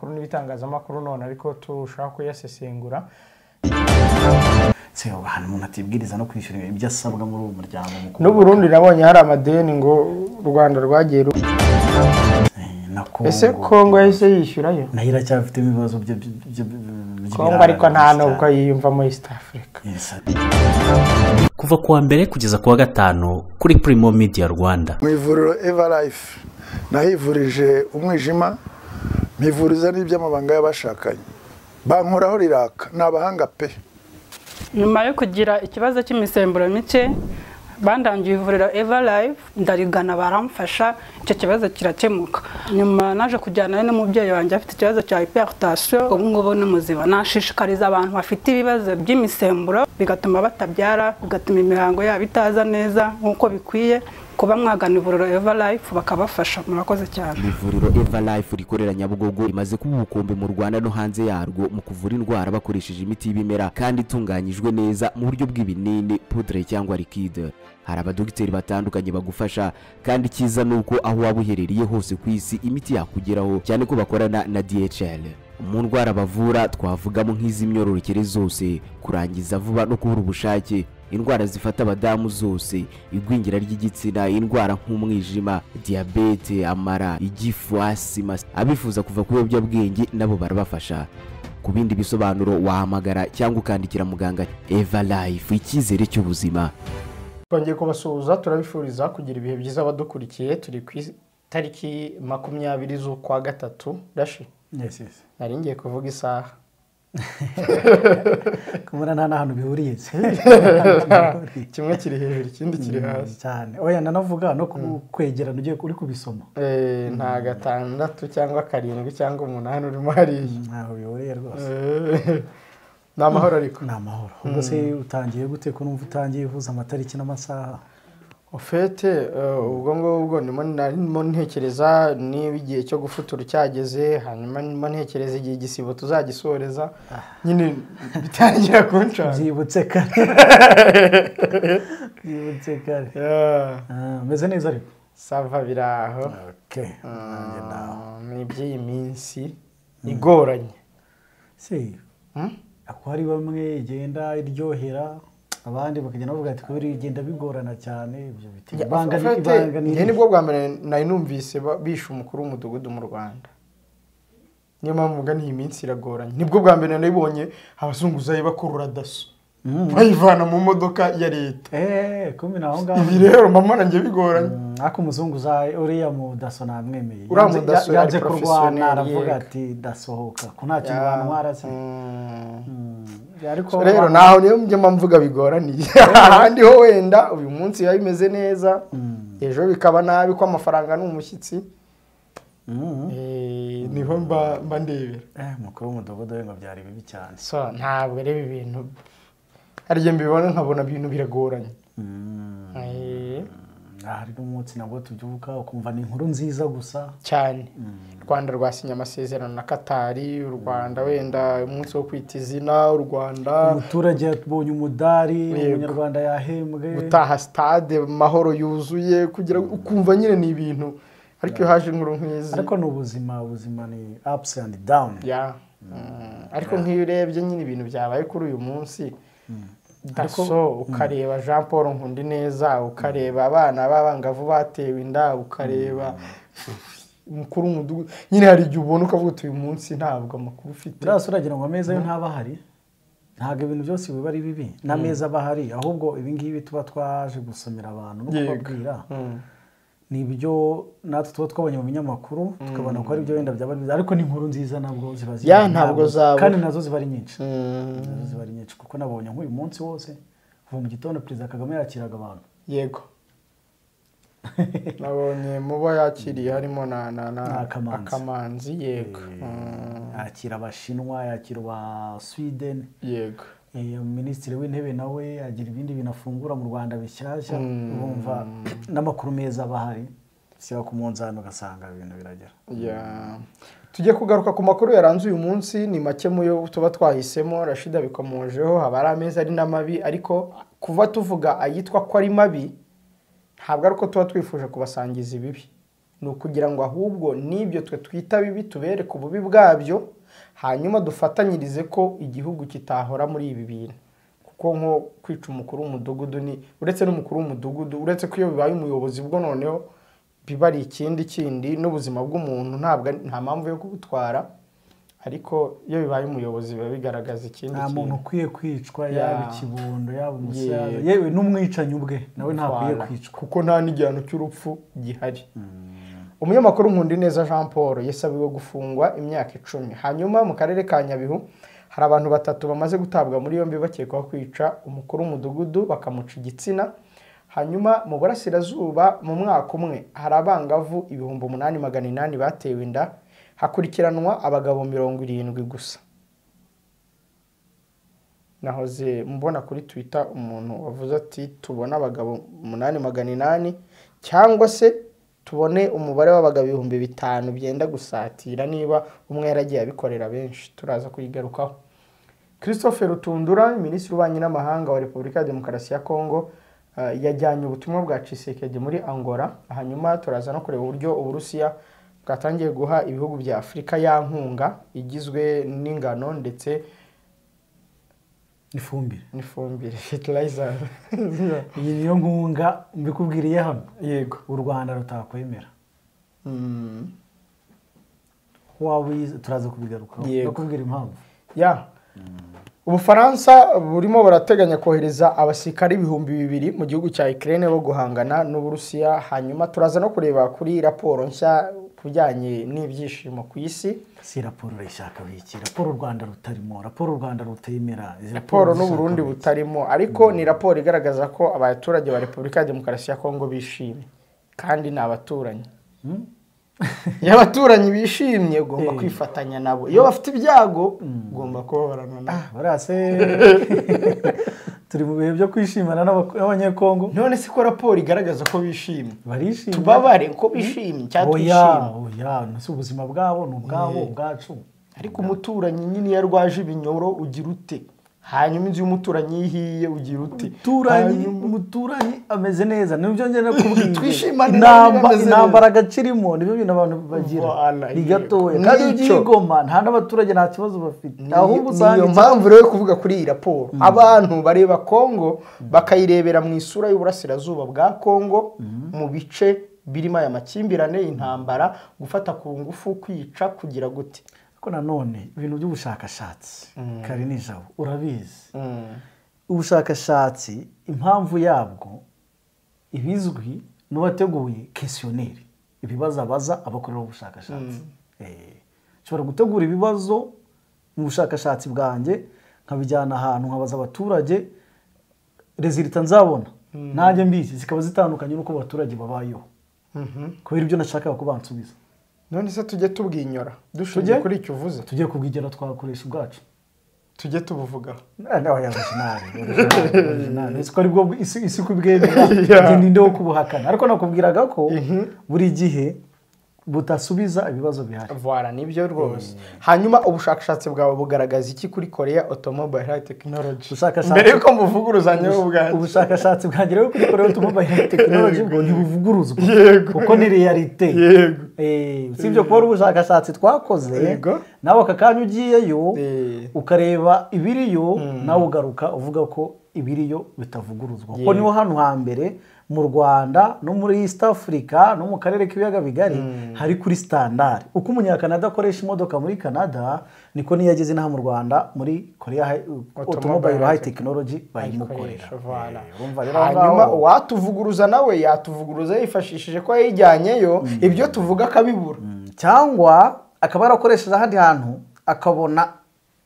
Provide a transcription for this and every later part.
abanyamakuru n'ibitangazamakuru none ariko tushaka kuyasesengura. Se abantu umuntu atibwiriza no kwishyura ibyo asabwa muri uwo muryango mukuru. N'u Burundi nabonye hari amadeni ngo u Rwanda rwagiye na Kongo. Ese Kongo yahise yishyurayo? Nayo iracyafite ibibazo byo Kongo ariko nta nubwo yiyumva muri East Africa. Kuva kuwa mbere kugeza kuwa gatanu kuri Primo Media Rwanda. Mu ivuriro Everlife nahivurije umwijima, mpivuriza n'iby'amabanga y'abashakanye. Bankoraho riraka n'abahanga pe. Nyuma yo kugira ikibazo cy'imisemburo mike bandangiye ivuriro Everlife ndarigana baramfasha icyo kibazo kirakemuka. Nyuma naje kujyana n'umubyeyi wanjye afite ikibazo cya hypertension, ubu ngubu ni muzima. Nashishikariza abantu bafite ibibazo by'imisemburo bigatuma batabyara, bigatuma imihango yabo itaza neza nkuko bikwiye, kuba mwagana ivuriro Everlife bakabafasha. Murakoze cyane. Ivuriro Everlife rikorera Nyabugogo imaze kuba ubukombe mu Rwanda no hanze yarwo mu kuvura indwara bakoresheje imiti y'ibimera kandi itunganyijwe neza mu buryo bw'ibinini, poudre cyangwa liquide. Hari abadogiteri batandukanye bagufasha kandi cyiza nuko aho waba uherereye hose ku isi imiti yakugeraho, cyane ko bakorana na DHL. Mu ndwara bavura twavugamo nk'iz'imyororokere zose, kurangiza vuba no kubura ubushake, indwara zifata abadamu zose, igwingira ry'igitsina, indwara nk'umwijima, diabete, amara, igifu, asima. Abifuza kuva ku biyobyabwenge nabo barabafasha. Ku bindi bisobanuro wahamagara cyangwa ukandikira muganga. Everlife, icyizere cy'ubuzima. Twongeye kubasuhuza, turabifuriza kugira ibihe byiza abadukurikiye. Turi ku tariki 20 z'ukwa gatatu. Dashi. Yes. Nari ngiye kuvuga isaha. Kumura nta hantu bihuriye. Kimwe kiri hejuru ikindi kiri hasi. Cyane. Oya nanavuga no kwegerana ugiye uri kubisoma. Nta gatandatu cyangwa karindwi cyangwa 8 urimo hariya. Ntaho bihuriye rwose. Ni amahoro ariko. Ni amahoro. Ubwo se utangiye gute ko numva utangiye uhuza amatariki n'amasaha? Ofete ubwo ndimo ntekereza niba igihe cyo gufutura cyageze, hanyuma ndimo ntekereza igihe igisibo tuzagisoreza. Nyine bitangira kunshaka. Byibutse kare. Byibutse kare. Meze neza ariko. Sava biraho. Okay. Ni by'iyi minsi igoranye. Si. Ako hari bamwe igenda iryohera, abandi bakagenda bavuga ati kubera igenda bigorana cyane, ibyo biti ibanga ni nibwo bwa mbere nari numvise bisha umukuru w'umudugudu mu Rwanda. Niyo mpamvu mvuga ni iminsi iragoranye. Nibwo bwa mbere nabibonye abazunguzayi bakurura daso bayivana mu modoka ya leta. Kumi naho ngaho. Ibi rero mama nje bigoranye. Ako muzunguzayi uriya mu daso namwemeye. Uriya daso yaje kurwana aravuga ati dasohoka ko nta kintu bantwara se. Ariko rero naho niyo mje mvuga bigoraniye. Ahandi ho wenda uyu munsi yabimeze neza, ejo bikaba nabi ko amafaranga n'umushyitsi. Niho mba ndebera. Mukuru w'umudugudu we ngo byari bibi cyane. So ntabwo ari ibintu ariye mbibona nkabona ibintu biragoranye. Hari umunsi nabwo tubyuka ukumva ni inkuru nziza gusa cyane. Rwanda rwasinya amasezerano na Qatar, u Rwanda wenda umunsi wo kwita izina, u Rwanda umuturage yabonye umudari, umunyarwanda yahembwe, gutaha stade mahoro yuzuye, kugira ukumva nyine ni ibintu. Ariko haje inkuru nk'izi. Ariko n'ubuzima ni ups and down. Ariko nk'iyo urebye nyine ibintu byabaye kuri uyu munsi, daso ukareba Jean Paul Nkundi neza, ukareba abana b'abangavu batewe inda, ukareba mukuru w'umudugudu, nyine hari igihe ubona ukavuga uyu munsi ntabwo amakuru ufite. Daso uragira ngo ameza yo ntabahari, ntabwo ibintu byose biba ari bibi, n'ameza bahari, ahubwo ibi ngibi tuba twaje gusomera abantu no kubabwira. Nibyo natwe tuba twabonye mu binyamakuru tukabona ko ari byo wenda byaba biza, ariko ni inkuru nziza nabwo ziba ziri ntabwo zabo kandi nazo ziba ari nyinshi. Nazo ziba ari nyinshi kuko nabonye nk'uyu munsi wose kuva mu gitondo Perezida Kagame yakiraga abantu. Yego. Nabonye mubo yakiriye harimo na Akamanzi. Yego. Yakira abashinwa, yakira ba Sweden. Yego. Minisitiri w'intebe nawe agira ibindi binafungura mu Rwanda bishyashya, urumva n'amakuru meza bahari siba ku munzano ugasanga ibintu biragera. Tujye kugaruka ku makuru yaranze uyu munsi, ni make muyo tuba twahisemo. Rashida bikomojeho, haba ari ameza ari n'amabi, ariko kuva tuvuga ayitwa ko ari mabi ntabwo ari uko tuba twifuje kubasangiza ibibi. ni ukugira ngo ahubwo n'ibyo twe twita bibi tubereke ububi bwabyo hanyuma dufatanyirize ko igihugu kitahora muri ibi bintu kuko nko kwica umukuru w'umudugudu ni uretse n'umukuru w'umudugudu uretse ko iyo bibaye umuyobozi bwo noneho biba ari ikindi n'ubuzima bw'umuntu nta mpamvu yo kubutwara ariko iyo bibaye umuyobozi biba bigaragaza ikindi nta muntu ukwiye kwicwa yaba ikibondo yaba umusaza yewe n'umwicanyi ubwe nawe ntakwiye kwicwa kuko nta n'igihano cy'urupfu gihari umunyamakuru Nkundineza Jean Paul yasabiwe gufungwa imyaka 10 hanyuma mu karere ka Nyabihu hari abantu 3 bamaze gutabwa muri yombi bakekwaho kwica umukuru w'umudugudu bakamuca igitsina hanyuma mu burasirazuba mu mwaka umwe hari abangavu 8,800 batewe inda hakurikiranwa abagabo 70 gusa nahoze mbona kuri Twitter umuntu wavuze ati tubona abagabo 8,800 cyangwa se tubone umubare w'abagabo 5,000 byenda gusatira niba umwe yaragiye abikorera benshi turaza kuyigarukaho Christophe Rutundura minisitiri w'ububanyi n'amahanga wa Repubulika ya Demokarasi ya Kongo yajyanye ubutumwa bwa Tshisekedi muri Angola hanyuma turaza no kureba uburyo Uburusiya bwatangiye guha ibihugu bya Afurika ya nkunga igizwe n'ingano ndetse n'ifumbire fertilizer iyi niyo nkunga mbikubwiriye hano yego u Rwanda rutakwemera wawize turaza kubigarukaho no kubwira impamvu Ubufaransa burimo barateganya kohereza abasirikari 2,000 mu gihugu cya Ukraine bo guhangana n'Uburusiya hanyuma turaza no kureba kuri raporo nshya kujyanye n'ibyishimo ku isi si raporo ishaka biki raporo u Rwanda rutarimo raporo u Rwanda rutemera raporo n'u Burundi butarimo ariko ni raporo igaragaza ko abaturage ba Repubulika ya Demokarasi ya Kongo bishimye kandi ni abaturanyi iyo abaturanyi bishimye ugomba kwifatanya nabo iyo bafite ibyago ugomba kubabarana nabo barase turi mu bihe byo kwishimana n'abanyekongo none se ko raporo igaragaza ko bishimye barishimye tubabare ko bishimye cyangwa twishimye nasi ubuzima bwabo n'ubwabo bwacu ariko umuturanyi nyine yarwaje ibinyoro ugira ute hanyuma inzu y'umuturanyi yihiye ugira ute umuturanyi ameze neza nibyo ngene kubwira twishimane intambara gacirimo nibyo bintu abantu bagira ni gatoya kandi igigoma nta n'abaturage nta kibazo bafite ahubwo usanga niyo mpamvu rero kuvuga kuri iyi raporo abantu bareba Kongo bakayirebera mu isura y'uburasirazuba bwa Kongo mu bice birimo aya makimbirane intambara gufata ku ngufu kwica kugira gute ko nanone ibintu by'ubushakashatsi kari nijabo urabizi ubushakashatsi impamvu yabwo ibizwi n'uwateguye questionnaire ibibazo abaza abakorera ubushakashatsi ushobora gutegura ibibazo mu bushakashatsi bwanjye nkabijyana ahantu nkabaza abaturage resultat nzabona nanjye mbizi zikaba zitandukanye n'uko abaturage babayeho kubera ibyo nashakaga ko bansubiza none se tujye tubwinyora dushingiye kuri icyo uvuze tujye kubwigera twakoresha ubwacu tujye tubuvugaho ese ko aribwo isi kubwemera ninde wo kubuhakana ariko nakubwiraga ko buri gihe butasubiza ibibazo bihari voilà nibyo rwose hanyuma ubushakashatsi bwawe bugaragaza iki kuri Korea Automobile Technology mbere yuko muvuguruzanye ubwanjye ubushakashatsi bwanjye rero kuri Korea Automobile Technology bwo ntibuvuguruzwa kuko ni realite usibye ko ubushakashatsi twakoze nawe akakanya ugiyeyo ukareba ibiriyo nawe ugaruka uvuga ko ibiriyo bitavuguruzwa kuko niho hano hambere mu Rwanda no muri East Africa no mu karere k'ibiyaga bigari hari kuri standard uko umunyakanada akoresha imodoka muri Canada niko niyageze naha mu Rwanda muri Korea Automobile High Technology bayimukorera hanyuma watuvuguruza nawe yatuvuguruza yifashishije ko yijyanyeyo ibyo tuvuga akabibura cyangwa akaba yarakoresheje ahandi hantu akabona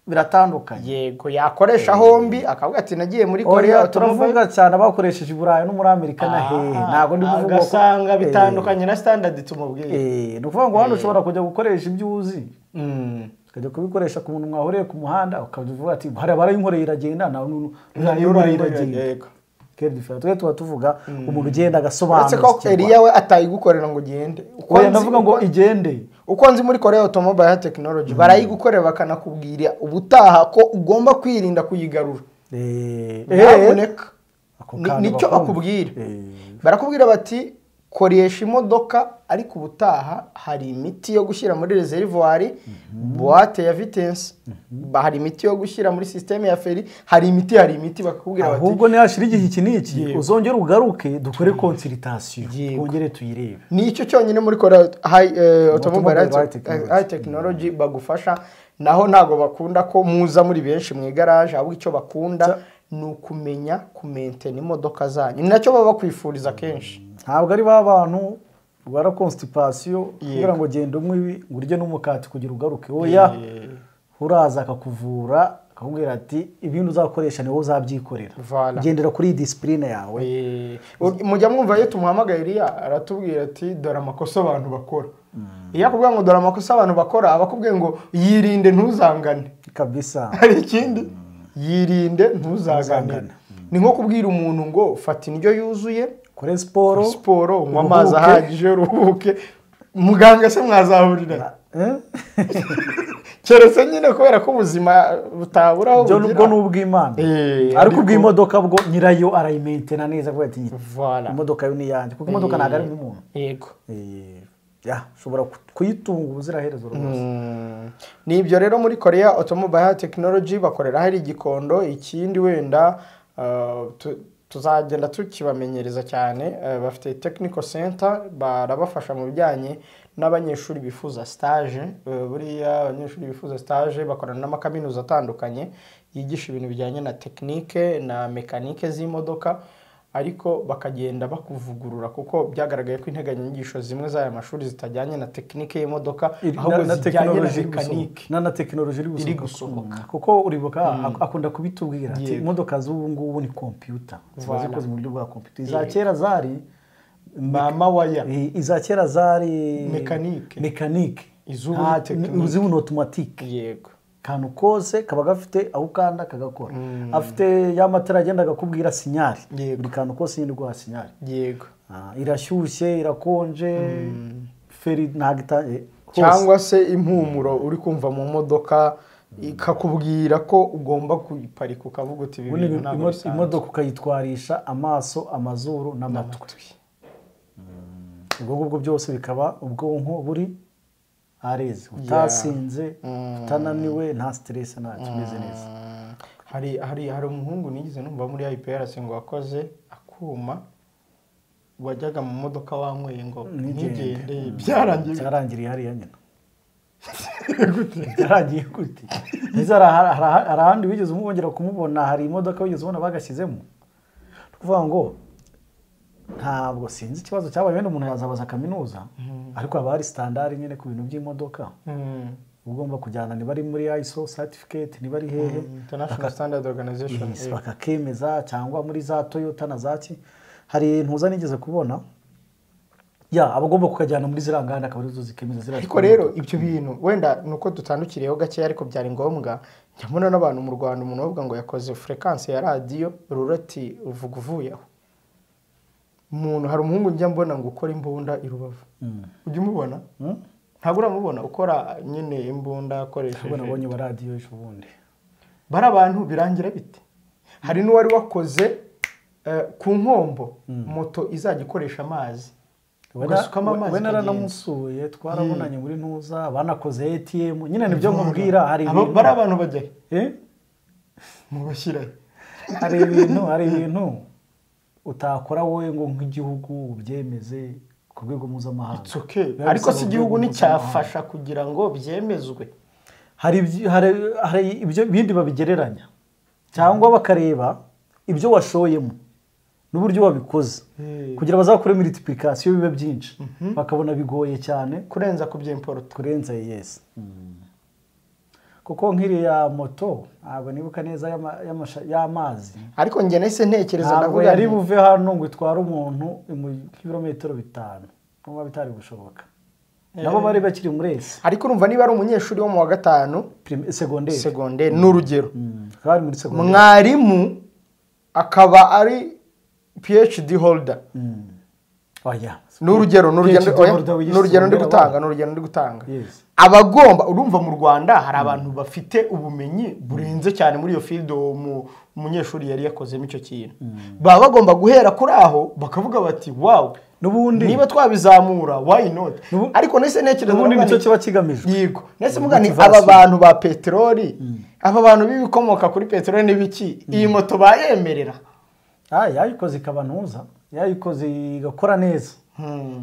biratandukanye yego yakoresha hombi akavuga ati nagiye muri Korea turavuga cyane abakoresheje i Burayi no muri Amerika na hehe ntago ndi kuvuga ugasanga bitandukanye na standard tumubwiye ni ukuvuga ngo hano ushobora kujya gukoresha ibyo uzi ukajya kubikoresha ku muntu mwahuriye ku muhanda ukavuga ati hari barayinkoreye iragenda nayo iragenda keri diferent tuba tuvuga umuntu ugenda agasobanura ko Elia we atayigukorera ngo ugende uko ndavuga ngo igende uko nzi muri Korea Automobile Technology barayigukorera bakanakubwira ubutaha ko ugomba kwirinda kuyigarura ntaboneka nicyo akubwira barakubwira bati koresha imodoka ariko ubutaha hari imiti yo gushyira muri reservoir boîte ya vitesse hari imiti yo gushyira muri systeme ya feri hari imiti bakakubwira bati ahubwo ntihashira igihe iki n'iki uzongera ugaruke dukore consultation twongere tuyirebe nicyo cyonyine muri Korea automobile high technology bagufasha naho ntago bakunda ko muza muri benshi mu garage ahubwo icyo bakunda ni ukumenya kumaintain imodoka zanyu ni nacyo baba bakwifuriza kenshi ntabwo ari ba bantu rwara constipation kugira ngo genda umwe ibi urye n'umukati kugira ugaruke oya uraza akakuvura akakubwira ati ibintu uzakoresha niwo uzabyikorera gendera kuri discipline yawe mujya mwumva iyo tumuhamagaye Elia aratubwira ati dore amakosa abantu bakora iyo akubwira ngo dore amakosa abantu bakora abakubwiye ngo yirinde ntuzangane kabisa hari ikindi yirinde ntuzangane ni nko kubwira umuntu ngo fata indyo yuzuye kore siporo unywa amazi ahagije uruhuke muganga se mwazahurira keretse nyine kubera ko ubuzima butaburaho byo nubwo n'ubw'Imana ariko ubw'imodoka bwo nyirayo arayimaintaina neza kuko ati imodoka yo ni yanjye kuko imodoka ntago ari nk'umuntu yego ushobora kuyitunga ubuziraherezo rwose nibyo rero muri Korea Automobile Technology bakorera hari Gikondo ikindi wenda tuzagenda tukibamenyereza cyane bafite technical center barabafasha mu bijyanye n'abanyeshuri bifuza stage buriya abanyeshuri bifuza stage bakorana n'amakaminuza atandukanye yigisha ibintu bijyanye na technique na mekanike z'imodoka ariko bakagenda bakuvugurura kuko byagaragaye ko integanyanyigisho zimwe z'aya mashuri zitajyanye na technique y'imodoka ahubwo zijyanye na mekanike na technology iri gusohoka kuko uribuka akunda kubitubwira ati imodoka z'ubu ngubu ni computer ziba zikoze mu buryo bwa computer za kera zari mama waya iza kera zari mekanike izubu automatique yego kantu kose kaba gafite aho ukanda kagakora afite ya matara agenda agakubwira sinyari buri kantu kose nyine rwa sinyari yego irashyushye irakonje feri ntagitaye cyangwa se impumuro uri kumva mu modoka ikakubwira ko ugomba kuyiparika ukavuga uti ibintu ntabwo bisanzwe imodoka ukayitwarisha amaso amazuru n'amatwi ubwo ngubwo byose bikaba ubwonko buri areze utasinze utananiwe nta stress nta kimeze neza hari umuhungu nigize numva muri IPRC ngo wakoze akuma wajyaga mu modoka wanyweye ngo ntigende byarangiriye hariya nyina byaragiye gute hari ahandi wigeze umwongera kumubona hari imodoka wigeze ubona bagashyizemo kuvuga ngo ntabwo sinzi ikibazo cyabaye wenda umuntu yazabaza kaminuza ariko haba hari standard nyine ku bintu by'imodoka ugomba kujyana niba ari muri ISO certificate niba ari hehe International Standard Organization bakakemeza cyangwa muri za Toyota na zaki hari ntuza nigeze kubona abagomba kukajyana muri zirangana akaba arizo zikemeza zira ariko rero ibyo bintu wenda nuko dutandukiriyeho gake ariko byari ngombwa nyamuna n'abantu mu Rwanda umuntu bavuga ngo yakoze frequency ya radio rurati uvuga uvuyeho umuntu hari umuhungu njya mbona ngo ukora imbunda i Rubavu ujye umubona ntabwo uramubona ukora nyine imbunda akoresheje ubona abonye ba radio ejo bundi bara abantu birangira bite hari n'uwari wakoze ku nkombo moto izajya ikoresha amazi ugasukamo amazi we naranamusuye twarabonanye muri ntuza banakoze ATM nyine nibyo mubwira hari ibintu bara abantu bajya mu bashyira hari ibintu utakora wowe ngo nk'igihugu ubyemeze ku rwego mpuzamahanga ariko si igihugu nticyafasha kugira ngo byemezwe hari ibyo bindi babigereranya cyangwa bakareba ibyo washoyemo n'uburyo wabikoze kugira bazakore multiplication bibe byinshi bakabona bigoye cyane kurenza ku by'importo kurenza kuko nk'iriya moto ntabwo nibuka neza y'amazi ariko njye nahise ntekereza ntabwo yari buve hano ngo itware umuntu mu kilometero 5 n'uba bitari gushoboka nabo bari bakiri muri ese ariko urumva niba ari umunyeshuri wo mu wa 5 secondaire n'urugero mwarimu akaba ari PhD holder n'urugero ndi gutanga abagomba urumva mu Rwanda hari abantu bafite ubumenyi burenze cyane muri iyo field umunyeshuri yari yakozemo icyo kintu baba bagomba guhera kuri aho bakavuga bati wow n'ubundi niba twabizamura why not ariko nese ntekereza n'ubundi nicyo kiba kigamijwe yego nese mugani aba bantu ba peteroli aba bantu bibikomoka kuri peteroli n'ibiki iyi moto bayemerera yayikoze ikabantuza yayikoze igakora neza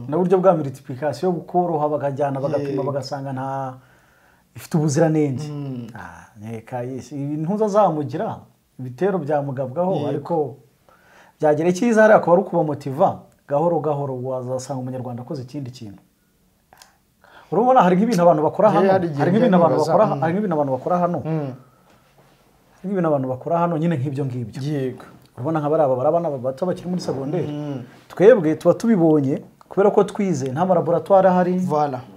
n'uburyo bwa multiplication bukoroha bakajyana bagapima bagasanga nta ifite ubuziranenge neka intuza zamugira ibitero byamugabwaho ariko byagera icyiza hari akaba ari kuba motiva gahoro gahoro wazasanga umunyarwanda akoze ikindi kintu urabona hari nk'ibintu abantu bakora hano hari nk'ibintu abantu bakora hano nyine nk'ibyo ngibyo yego urabona nka barabana bato bakiri muri segonderi twebwe tuba tubibonye kubera ko twize nta laboratoire ahari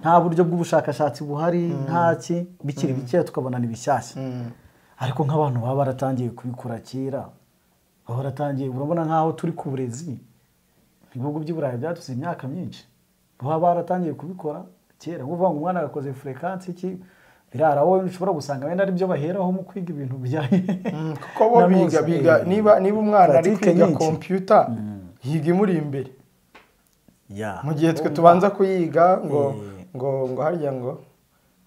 nta buryo bw'ubushakashatsi buhari ntaki bikiri bike tukabona ni bishyashya ariko nk'abantu baba baratangiye kubikora kera baba baratangiye urabona nkaho turi ku burezi ibihugu by'Iburayi byatuze imyaka myinshi baba baratangiye kubikora kera uvuga ngo umwana agakoze fréquence iki birara wowe ushobora gusanga wenda ari byo baheraho mu kwiga ibintu bijyanye kuko bo biga niba umwana ari kwiga computer yiga imuri imbere mu gihe twe tubanza kuyiga ngo harya ngo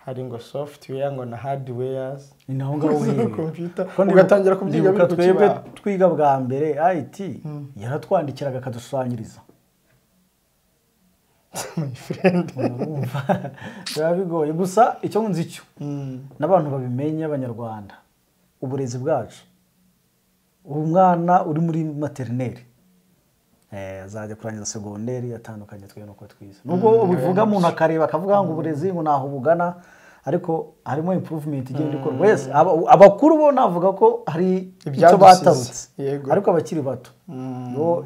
hari ngo software ngo na hardwares ni naho ngaho computer ugatangira kubyiga biri twebwe twiga bwa mbere IT yaratwandikiraga akadushushanyiriza my friend bigoye gusa icyo nzi cyo n'abantu babimenye abanyarwanda uburezi bwacu umwana uri muri maternelle azajya kurangiza segonderi atandukanye twe nuko twize nubwo ubivuga umuntu akareba akavuga ngo uburezi ngo naho bugana ariko harimo improvement igenda ikorwa wese abakuru bo navuga ko hari icyo batarutse ariko abakiri bato ngo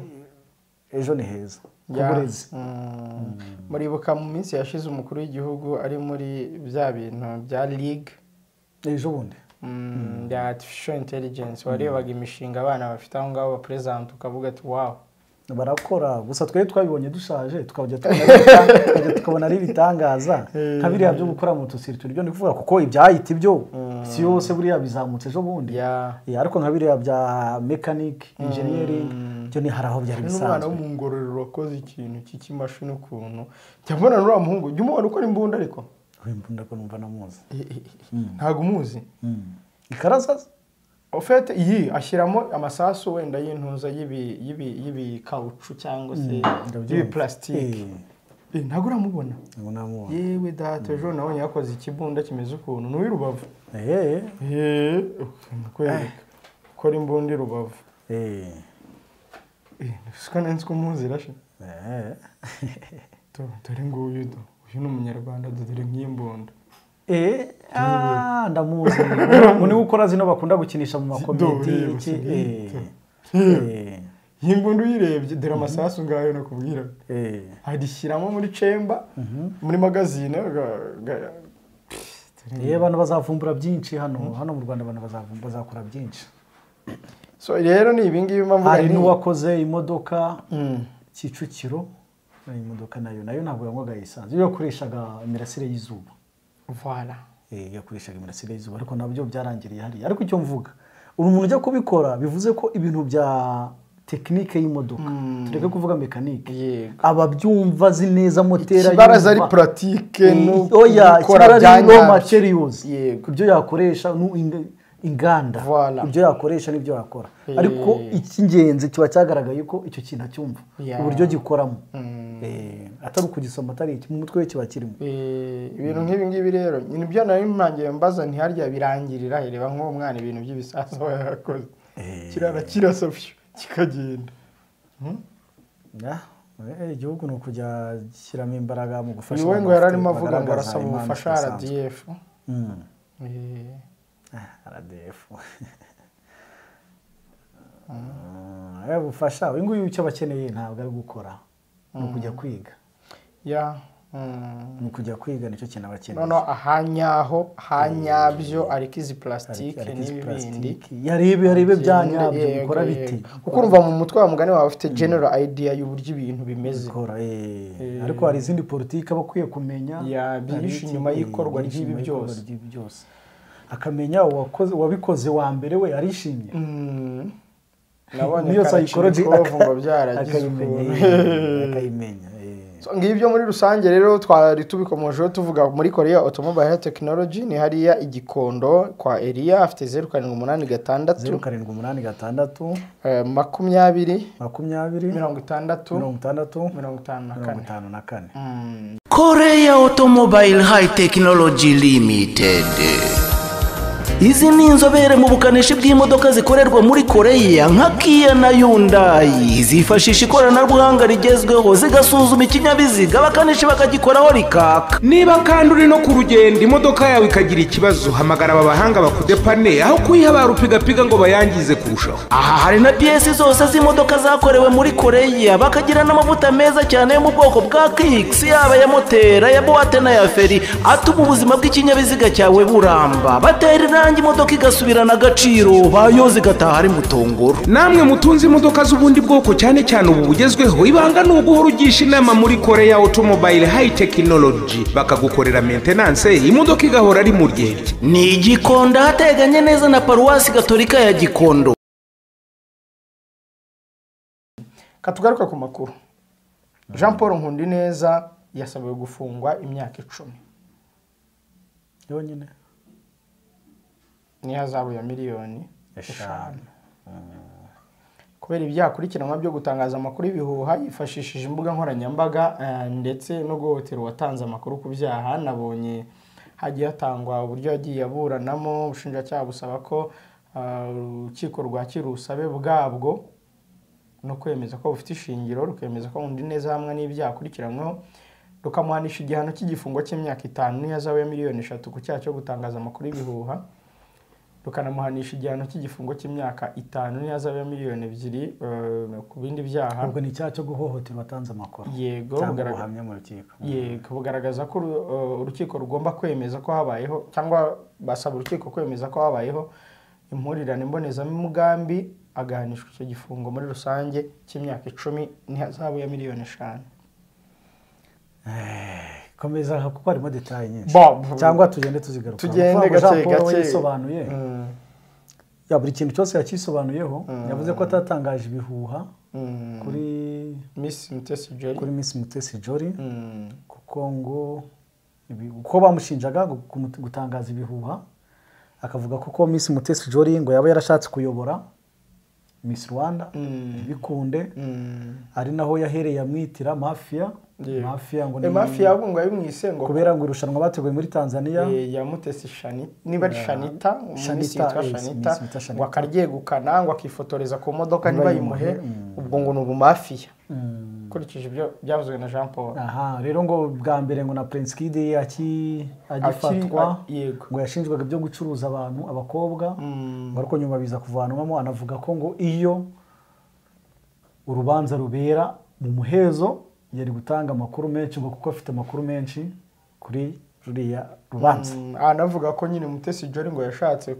ejo ni heza uburezi muribuka mu minsi yashize umukuru w'igihugu ari muri bya bintu bya league ejo bundi ya artificial intelligence warebaga imishinga abana bafite aho ngaho president ukavuga ati wow barakora gusa twe twabibonye dushaje tukajya tukabona ari bitangaza nka biriya byo gukora mu tusiri turyo ndikuvuga kuko ibyahita ibyo si yose buriya bizamutse ejo bundi ariko nka biriya bya mechanic engineering byo ni haraho byari bisanzwe n'umwana wo mu ngororero wakoze ikintu cy'ikimashini ukuntu cyambona n'uriya muhungu jya umubona ukora imbunda ariko imbunda ko numva namuzi ntago umuzi ikarasaza ofete iyi ashyiramo amasasu wenda y'intuza yibi kauchu cyangwa se yibi plastique ntago uramubona yewe data ejo nabonye yakoze ikibunda kimeze ukuntu n'uwi Rubavu ukora imbunda i Rubavu siko nenzi ko muzi rashe dore nguyu uyu ni umunyarwanda dore nk'imbunda ndamuzi ni gukora zino bakunda gukinisha mu makomedi y'imbunda uyirebye dore amasasu ngayo no kubwira hadishyiramo muri chamber muri magazine abantu bazavumbura byinshi hano mu Rwanda abantu bazakora byinshi so rero ni ibingibi mpamvu hari n'uwakoze imodoka Kicukiro imodoka nayo ntabwo yanywaga isanzwe iyo yakoreshaga imirasire y'izuba voilà yakoreshaga imirasire y'izuba ariko nabyo byarangiriye hariya ariko icyo mvuga umuntu ujya kubikora bivuze ko ibintu bya tekinike y'imodoka tureke kuvuga mekanike ababyumva zi neza motera y'ibaraza ari pratique no gukora bya materials ibyo yakoresha inganda ibyo yakoresha n'ibyo yakora ariko icy'ingenzi kiba cyagaragaye ko icyo kintu acyumva uburyo gikoramo atari ukugisoma atari iki mu mutwe we kiba kirimo ibintu nk'ibi ngibi rero nibyo nari ntangiye mbaza ntiharya birangirira reba nk'uwo mwana ibintu by'ibisaza yakoze kirara kirasafyo kikagenda igihugu ni ukujya gishyiramo imbaraga mu gufasha niwe ngo yararimo avuga ngo arasaba ubufasha RDF RDF bufasha uyu nguyu icyo bakeneye ntabwo ari gukora ni ukujya kwiga ni ukujya kwiga nicyo kintu abakeneye noneho hanyabyo ariko izi plastique n'ibindi yarebe bya nyabyo bikora biti kuko urumva mu mutwe wa mugani wawe ufite general idea y'uburyo ibintu bimeze ariko hari izindi politiki bakwiye kumenya byinshi nyuma y'ikorwa ry'ibi byose akamenya wabikoze wa mbere we arishimye niyo psychology ngo byaragize akayimenya. Ngibyo muri rusange rero twari tubikomojeho tuvuga muri Korea Automobile Technology ni hariya igikondo kwa Elia afite 0786 0786 20 54. Korea Automobile High Technology Limited. Izi ni inzobere mu bukanishi bw'imodoka zikorerwa muri Korea nka Kia na Hyundai. Zifashisha ikoranabuhanga rigezweho zigasuzuma ikinyabiziga abakanishi bakagikoraho rikaka. Niba kandi uri no ku rugendo imodoka yawe ikagira ikibazo, hamagara aba bahanga bakudepane aho kuyiha barupigapiga ngo bayangize kurushaho. Aha hari na piyesi zose z'imodoka zakorewe muri Korea, bakagira n'amavuta meza cyane yo mu bwoko bwa Kicks, yaba ya motera, ya buwate na ya feri, atuma ubuzima bw'ikinyabiziga cyawe buramba. Batera irangi imodoka igasubirana agaciro, bayoze igataha ari mutongoro. Namwe mutunze imodoka z'ubundi bwoko cyane cyane ubu bugezweho, ibanga ni uguhora ugisha inama muri Korea Automobile High Technology bakagukorera maintenance, imodoka igahora ari mu ryerye. Ni Gikondo hateganye neza na Paruwasi Gatolika ya Gikondo. Katugaruka ku makuru. Jean Paul Nkundineza yasabiwe gufungwa imyaka 10 yonyine ni hazabu ya miliyoni 5 kubera ibyakurikiranwa byo gutangaza amakuru y'ibihuha yifashishije imbuga nkoranyambaga ndetse no guhotera watanze amakuru ku byaha. Nabonye hagiye hatangwa uburyo yagiye aburanamo, ubushinjacyaha busaba ko urukiko rwakira ubusabe bwabwo no kwemeza ko bufite ishingiro, rukemeza ko Nkundineza hamwe n'ibyakurikiranyweho, rukamuhanisha igihano cy'igifungo cy'imyaka 5 n'ihazabu ya miliyoni 3 ku cyaha cyo gutangaza amakuru y'ibihuha, rukanamuhanisha igihano cy'igifungo cy'imyaka 5 n'ihazabu ya miliyoni 2 ku bindi byaha. Ubwo ni icyaha cyo guhohotera watanze amakuru. Yego, bugaragaza mu rukiko. Yego, bugaragaza ko urukiko rugomba kwemeza ko habayeho cyangwa basaba urukiko kwemeza ko habayeho impurirane mbonezamugambi, agahanishwa icyo gifungo muri rusange cy'imyaka 10 n'ihazabu ya miliyoni 5. Komeza kuko harimo detail nyinshi cyangwa tugende tuzigaruka. Tugende gake yisobanuye. Ya buri kintu cyose yakisobanuyeho, yavuze ko atatangaje ibihuha kuri Miss Mutesi Jolly, kuko ngo uko bamushinjaga gutangaza ibihuha, akavuga kuko Miss Mutesi Jolly ngo yaba yarashatse kuyobora Miss Rwanda bikunde, ari naho yahereye amwitira mafia. Mafia ngo ni mafia ngo yabimwise ngo kubera ngo irushanwa bateguye muri Tanzania ya Mutesi Shanita, niba ari Shanita, Shanita ngo akaryegukana ngo akifotoreza ku modoka ntibayimuhe, ubwo ngo n'ubu mafia kurikije ibyo byavuzwe na Jean Paul. Aha, rero ngo bwa mbere ngo na Prince Kid agifatwa ngo yashinjwaga byo gucuruza abantu abakobwa, ariko nyuma biza kuvanwamo. Anavuga ko ngo iyo urubanza rubera mu muhezo yari gutanga amakuru menshi ngo kuko afite amakuru menshi kuri ruriya rubanza. Anavuga ko nyine Mutesi Jolly ngo yashatse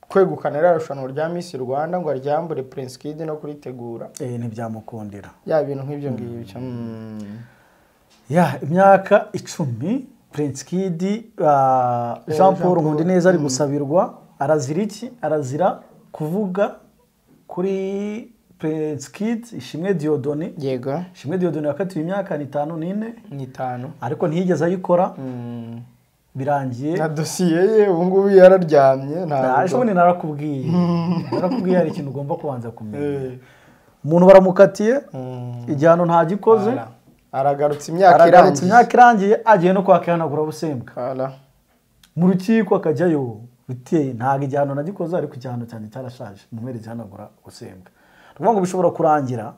kwegukana irushanwa rya Miss Rwanda ngo aryambure Prince Kid no kuritegura, ntibyamukundira ya bintu nk'ibyo ngibyo. Imyaka 10 Prince Kid, Jean Paul Nkundineza ari gusabirwa. Arazira iki? Arazira kuvuga kuri Prince Kid Ishimwe Dieudonné. Yego, Ishimwe Dieudonné yakatiwe imyaka 5 ariko ntiyigeze ayikora. Birangiye na dosiye ye ubu ngubu yararyamye. Ntabwo narakubwiye hari ikintu ugomba kubanza kumenya. Umuntu baramukatiye igihano ntagikoze, aragarutse imyaka irangiye agiye no kwakihanagura busembwa mu rukiko, akajyayo biteye ntabwo igihano nagikoze, ariko igihano cyane cyarashaje mumere gihanagura busembwa. Ruvuga ngo bishobora kurangira,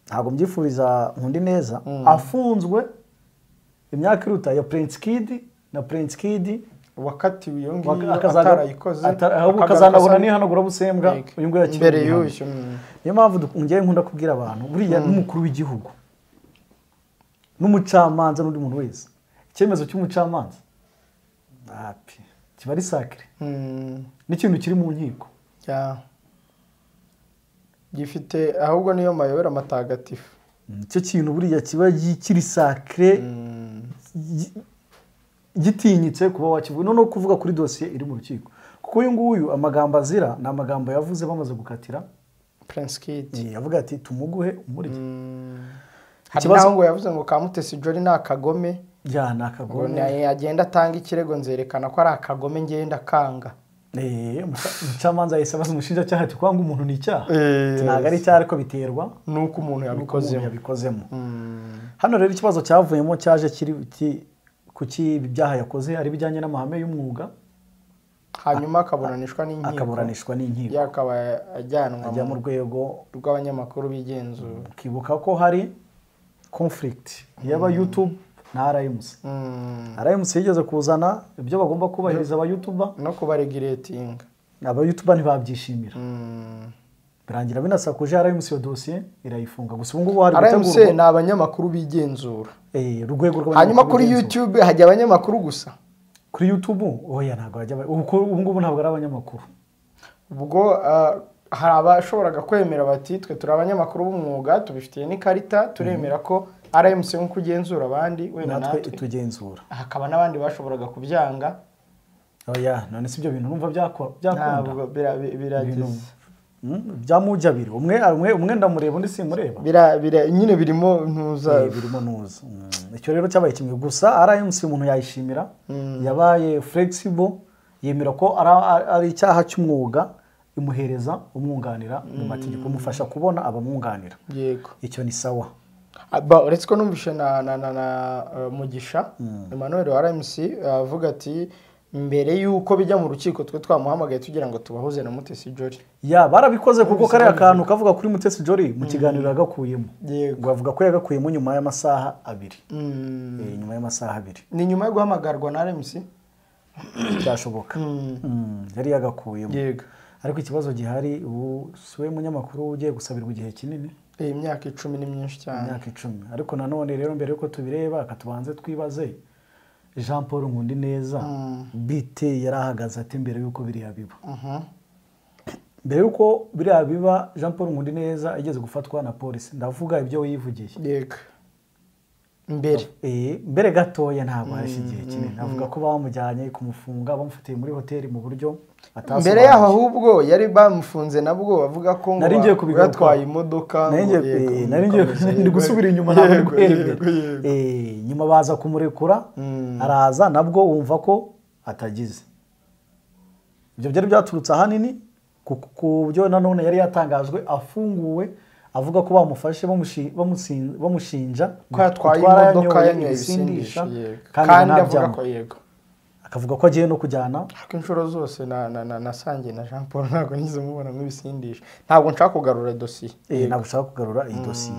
ntabwo mbyifuriza Nkundineza afunzwe imyaka iruta ya Prince Kid na Prince Kid wakatiwe iyo ngiyo atarayikoze, ahubwo kazanabona nihanagura busembwa uyu nguyu imbere y'uyu. Niyo mpamvu ngiye nkunda kubwira abantu buriya n'umukuru w'igihugu n'umucamanza n'undi muntu wese, icyemezo cy'umucamanza kiba ari sacre, n'ikintu kiri mu nkiko gifite ahubwo niyo mayobera matagatifu. Icyo kintu buriya kiba kiri sacre, gitinyitse kuba wakivuga no kuvuga kuri dosiye iri mu rukiko, kuko uyu nguyu amagambo azira ni amagambo yavuze bamaze gukatira Prince Kid avuga ati tumuguhe umurye. hari naho ngo yavuze ngo Kamutesi Jolly ni akagome ya ni akagome agenda atanga ikirego nzerekana ko ari akagome ngenda kanga. Umucamanza yahise abaza umushinjacyaha ati kwanga umuntu ni icyaha ntabwo ari icyaha ariko biterwa nuko umuntu yabikozemo. Hano rero ikibazo cyavuyemo cyaje kiri kuki ibyaha yakoze ari bijyanye n'amahame y'umwuga, hanyuma akaburanishwa n'inkiko yakaba ajya mu rwego rw'abanyamakuru bigenzura. Ukibuka ko hari conflict yaba YouTube na RMC. RMC yigeze kuzana ibyo bagomba kubahiriza aba YouTuber no kubaregulating, aba YouTuber ntibabyishimira birangira binasakuje. RMC yo dossier irayifunga. Gusa ubu ngubu hari RMC ni abanyamakuru bigenzura urwego rw'abanyamakuru. Hanyuma kuri YouTube hajya abanyamakuru gusa. Kuri YouTube oya ntabwo hajya ubu ngubu ntabwo ari abanyamakuru. Ubwo hari abashoboraga kwemera bati twe turi abanyamakuru b'umwuga tubifitiye n'ikarita turemera ko RMC nko kugenzura abandi wenda natwe tugenzura. Hakaba n'abandi bashoboraga kubyanga. Oya none si ibyo bintu numva byakunda. Ntabwo birageze byamujya biri umwe ndamureba undi simureba nyine birimo ntuza icyo rero cyabaye kimwe. Gusa RMC umuntu yayishimira yabaye flexible yemera ko ari icyaha cy'umwuga imuhereza umwunganira mu mategeko umufasha kubona abamwunganira. Yego icyo ni sawa. Uretse ko numvishe na Mugisha Emmanuel wa RMC avuga ati mbere yuko bijya mu rukiko twe twamuhamagaye tugira ngo tubahuze na Mutesi Jolly. Barabikoze kuko kare akantu kavuga kuri Mutesi Jolly mu kiganiro yagakuyemo. Ngo avuga ko yagakuyemo nyuma y'amasaha 2. Nyuma y'amasaha 2. Ni nyuma yo guhamagarwa na RMC byashoboka. Yari yagakuyemo. Yego. Ariko ikibazo gihari ubu siwe munyamakuru ugiye gusabirwa igihe kinini. Imyaka 10 ni myinshi cyane. Imyaka 10. Ariko nanone rero mbere yuko tubireba akatubanze twibaze Jean Paul Nkundineza bite yarahagaze ati mbere yuko biriya biba. Mbere yuko biriya biba Jean Paul Nkundineza igeze gufatwa na polisi ndavuga ibyo yivugiye. Yego. Mbere gatoya ntabwo hashigiye kinini navuga ko bamujyanye kumufunga bamufitiye muri hoteli mu buryo atasobanura. Mbere yaho ahubwo yari bamufunze nabwo bavuga ko ngo yatwaye imodoka. Nari gusubira inyuma ntabwo nyuma baza kumurekura araza nabwo wumva ko atagize. Ibyo byari byaturutse ahanini ku byo nanone yari yatangajwe afunguwe avuga ko bamufashe bamushinja ko yatwaye imodoka yanyoye ibisindisha kandi avuga ko yego akavuga ko agiye no kujyana. Ariko inshuro zose nasangiye na Jean Paul ntabwo nize mubona nk'ibisindisha. Ntabwo nshaka kugarura dosiye. Ntabwo nshaka kugarura iyi dosiye.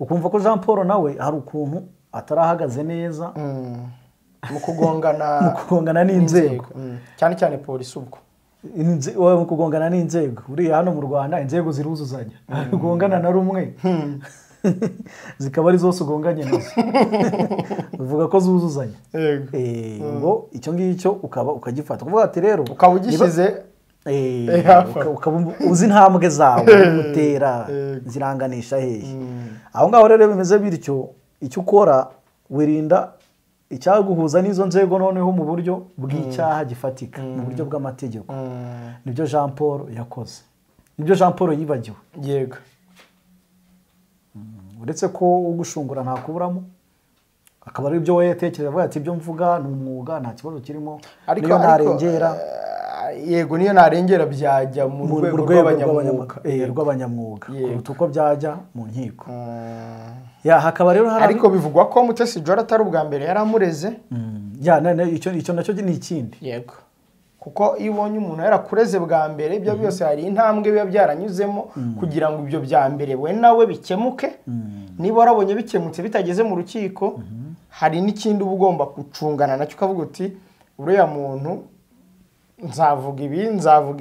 Ukumva ko Jean Paul nawe hari ukuntu atarahagaze neza mu kugongana n'inzego cyane cyane polisi. Ubwo mu kugongana n'inzego uriya hano mu Rwanda inzego ziruzuzanya ugongana na rumwe zikaba ari zose ugonganye nazo uvuga ko zuzuzanya. Ngo icyo ngicyo ukagifata kuvuga ati rero ukaba ugishyize ukaba uzi intambwe zawe utera ziranganisha hehe. Aho ngaho rero bimeze bityo icyo ukora wirinda icyaguhuza n'izo nzego noneho mu buryo bw'icyaha gifatika mu buryo bw'amategeko. Nibyo Jean Paul yakoze, nibyo Jean Paul yibagiwe. Yego. Uretse ko ugushungura nta kuburamo akaba ari byo yatekereza avuga ati ibyo mvuga ni umwuga nta kibazo kirimo. Niyo narengera yego niyo narengera byajya mu rwego rw'abanyamwuga kuruta uko byajya mu nkiko. Hakaba rero ariko bivugwa ko Mutesi Jolly atari ubwa mbere yari amureze. Icyo nacyo ni ikindi. Yego. Kuko iyo ubonye umuntu yarakureze bwa mbere ibyo byose hari intambwe biba byaranyuzemo kugira ngo ibyo bya mbere we nawe bikemuke. Niba warabonye bikemutse bitageze mu rukiko hari n'ikindi uba ugomba gucungana nacyo ukavuga uti uriya muntu nzavuga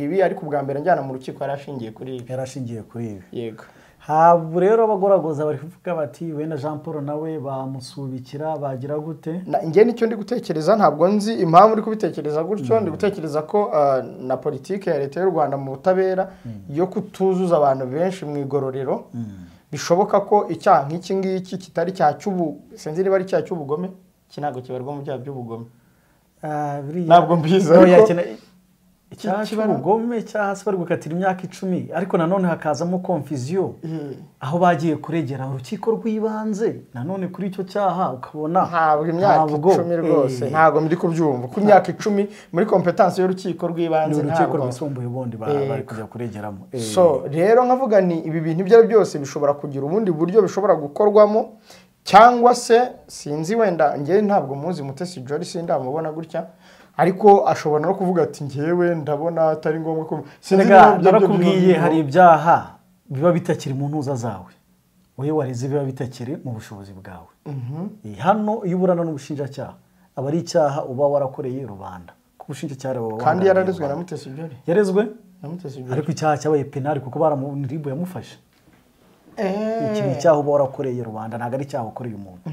ibi ariko ubwa mbere njyana mu rukiko yarashingiye kuri ibi. Yego. Habu rero abagoragoza bari kuvuga bati wenda Jean Paul nawe bamusubikira bagira gute. Nge nicyo ndi gutekereza ntabwo nzi impamvu uri kubitekereza gutyo. Ndi gutekereza ko na politike ya leta y'u Rwanda mu butabera yo kutuzuza abantu benshi mu igororero bishoboka ko icyaha nk'iki ngiki kitari cya sinzi niba ari cya cy'ubugome ntabwo kibarwa mu byaha by'ubugome. Ntabwo mbizi icyaha cy'ubugome icyaha se bari gukatira imyaka 10 ariko nanone hakazamo confusion aho bagiye kuregera urukiko rw'ibanze nanone kuri icyo cyaha ukabona ntabwo imyaka 10 rwose ntabwo ndi kubyumva ku myaka 10 muri competence y'urukiko rw'ibanze urukiko rwisumbuye ubundi bari kujya kuregeramo so rero nkavuga ni ibi bintu ibyo byose bishobora kugira ubundi buryo bishobora gukorwamo cyangwa se sinzi wenda ngiye ntabwo muzi Mutesi Jolly sindamubona gutya ariko ashobora no kuvuga ati ngewe ndabona atari ngombwa ko sinega narakubwiye hari ibyaha biba bitakiri mu ntuza zawe wowe wareze biba bitakiri mu bushobozi bwawe hano iyo uburana n'ubushinjacyaha aba ari icyaha uba warakoreye rubanda ku bushinjacyaha kandi yararezwe na Mutesi Jolly yarezwe na Mutesi Jolly ariko icyaha cyabaye penal kuko baramuniribo yamufashe iki ni icyaha uba warakoreye rubanda ntago ari icyaha ukoreye umuntu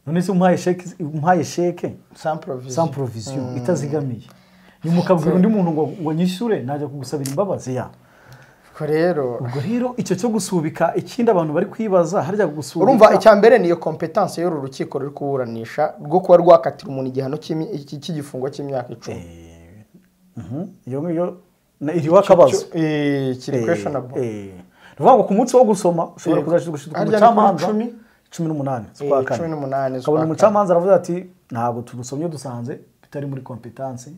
none se umpaye sheke sans provision itazigamiye nimukabwira undi muntu ngo nyishure najya kugusabira imbabazi ya ubwo rero icyo cyo gusubika ikindi abantu bari kwibaza harya gusubika urumva icya mbere niyo competence y'uru rukiko ruri kuburanisha rwo kuba rwakatira umuntu igihano cy'igifungo cy'imyaka 10 iyo iri wakabazo kiri questionable ruvuga ngo ku munsi wo gusoma ushobora kuzashishwa umucamanza 18 z'ukwa kane kabona umucamanza aravuga ati ntabwo tugusomye dusanze bitari muri competence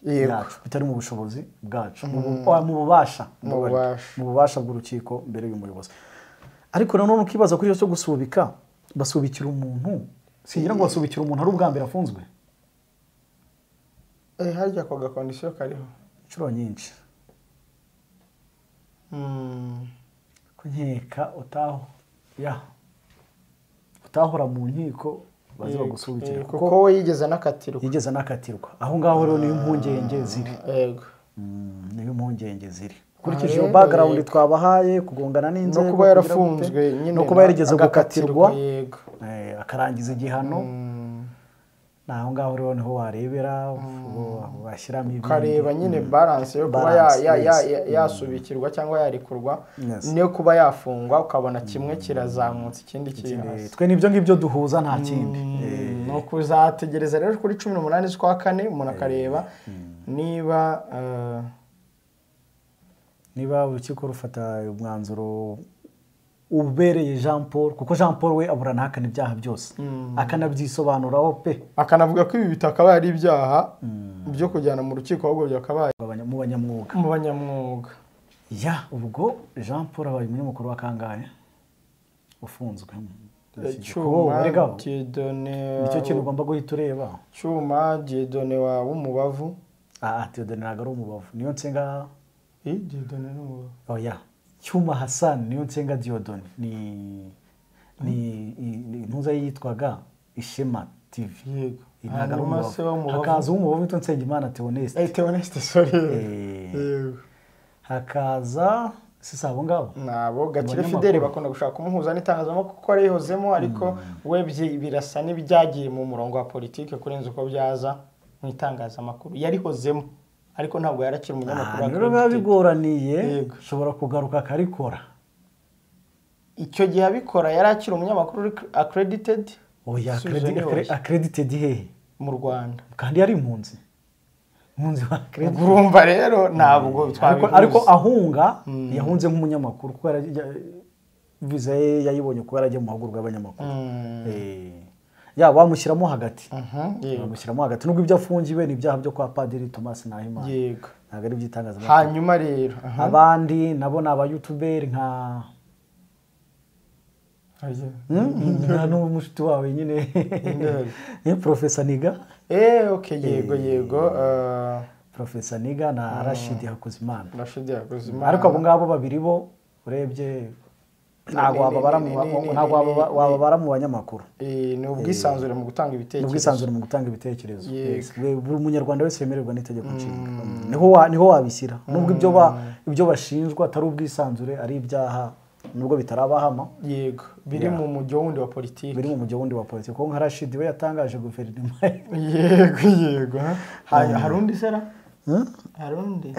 yacu bitari mu bushobozi bwacu mu bubasha bw'urukiko mbere y'umuyobozi ariko nanone ukibaza kuri cyo gusubika basubikira umuntu singira ngo basubikira umuntu ari ubwa mbere afunzwe harya ko gakondisiyo kariho inshuro nyinshi kunkeka utahora mu nkiko bazi bagusubikira kuko we yigeze nakatirwa aho ngaho rero niyo impungenge ziri niyo impungenge ziri kurikije iyo background twabahaye kugongana n'inzego no kuba yarafunzwe nyine no kuba yarigeze gukatirwa akarangiza igihano naho ngaho rero niho warebera bashyiramo ibintu kareba nyine balance yo kuba yasubikirwa cyangwa yarekurwa niyo kuba yafungwa ukabona kimwe kirazamutse ikindi kiri twe nibyo ngibyo duhuza nta kindi no kuzategereza rero kuri 18 z'ukwa kane umuntu akareba niba urukiko rufata umwanzuro ubereye Jean Paul kuko Jean Paul we aburana hakana ibyaha byose akanabyisobanuraho pe akanavuga ko ibi bitakabaye ari ibyaha byo kujyana mu rukiko ahubwo byakabaye mu banyamwuga ya ubwo Jean Paul abaye umunyamakuru wa kangahe ufunzwe nicyo kintu ugomba guhita ureba Cyuma Dieudonné wa w'umubavu Dieudonné ntabwo ari umubavu niyo nsenga Dieudonné n'umubavu oya Cyuma Hassan niyo nsenga Dieudonné ni ntuza yitwaga Ishema TV yego hakaza umubavu witwa Nsengimana Theoneste sorry hakaza sisa abo ngabo nabo Gakire Fidele bakunda gushaka kumuhuza n'itangazamakuru kuko arihozemo ariko we birasa n'ibyagiye mu murongo wa politike kurenza uko byaza mu itangazamakuru yarihozemo ariko ntabwo yarakira umunyamakuru rero babigoraniye ushobora kugaruka akarikora icyo gihe abikora yarakira umunyamakuru accredited oya accredited hehe mu Rwanda kandi yari impunzi wa accredited urumva rero ntabwo ariko ahunga yahunze nk'umunyamakuru kuko visa yayibonye kuko yarajya mu mahugurwa y'abanyamakuru wamushyiramo hagati nubwo ibyo afungiwe ni ibyaha byo kwa Padiri Thomas Nahimana yego ntabwo ari ibyitangazamakuru hanyuma rero abandi nabo ni aba-youtuberi nka n'umushuti wawe nyine Professor Niga yego Professor Niga na Rashid Hakuzimana ariko abo ngabo babiri bo urebye ntabwo wababara mu banyamakuru ni ubwisanzure mu gutanga ibitekerezo buri munyarwanda wese yemererwa n'itegeko nshinga niho wabishyira nubwo ibyo bashinjwa atari ubwisanzure ari ibyaha nubwo bitarabahama yego biri mu mujyo wundi wa politiki kuko nka Rashid we yatangaje guverinoma yego hari undi sera hari undi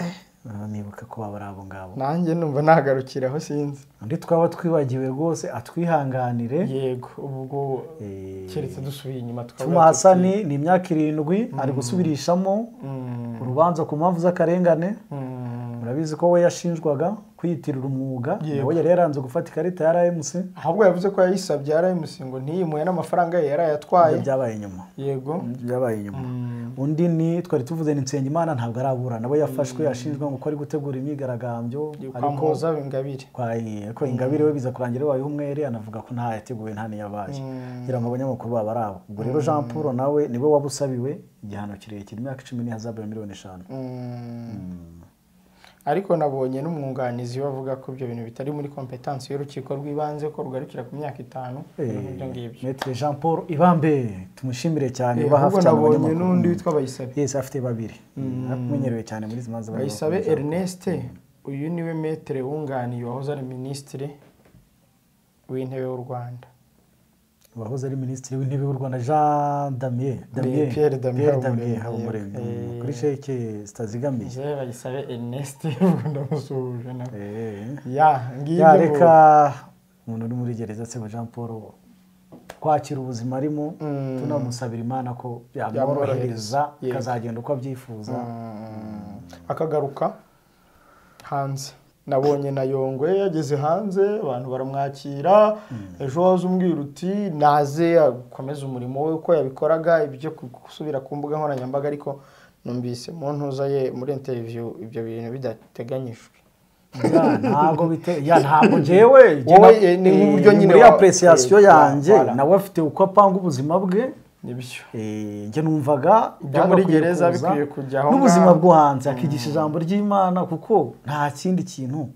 nibuka ko baba ari abo ngabo nanjye numva nagarukiraho sinzi undi twaba twibagiwe rwose atwihanganire yego ubwo keretse dusubiye inyuma Tuma Hasani ni imyaka 7 ari gusubirishamo urubanza ku mpamvu z'akarengane murabizi ko we yashinjwaga kwiyitirira umwuga nawe yari yaranze gufata ikarita ya RMC ahubwo yavuze ko yayisabye RMC ngo ntiyimuye n'amafaranga ye yarayatwaye byabaye inyuma yego byabaye inyuma undi ni twari tuvuze ni Nsengimana ntabwo arabura nawe yafashwe yashinjwa ngo ari gutegura imyigaragambyo ariko Ingabire ko Ingabire we biza kurangira wayo umwere anavuga ko nta yateguwe nta niyabaye ngira ngo abanyamakuru baba arabo ubwo rero Jean Paul nawe niwe wabusabiwe igihano kirekire imyaka 10 n'ihazabu ya miliyoni 5 ariko nabonye n'umwunganizi bavuga ko ibyo bintu bitari muri competence y'urukiko rw'ibanze ko rugarukira ku myaka 5 ibyo ngibyo Maître Jean Paul Ibambe tumushimire cyane uba hafi cyane nabonye n'undi witwa Bayisabe yes afite babiri akumenyerewe cyane muri zimanza Bayisabe Ernest uyu niwe Maître wunganiye wahoze ari ministre w'intebe w'u Rwanda wahoze ari ministre w'intebe w'u Rwanda Jean Pierre Damien Habumuremyi kuri sheke zitazigamiye Bayisabe Ernest ndamusuje na ngiye reka umuntu uri muri gereza se Jean Paul kwakira ubuzima arimo tunamusabira Imana ko yamworohereza akazagenda uko abyifuza akagaruka hanze nabonye na Yongwe yageze hanze abantu baramwakira ejo waza umbwira uti naze akomeza umurimo we uko yabikoraga ibyo gusubira ku mbuga nkoranyambaga ariko numvise mu ntuza ye muri interview ibyo bintu bidateganyijwe ntabwo jewe ni uburyo nyine muri appreciation yanjye nawe afite uko apanga ubuzima bwe nibyo njye numvaga ibyo muri gereza bikwiye kujyaho n'ubuzima bwo hanze akigisha ijambo ry'Imana kuko nta kindi kintu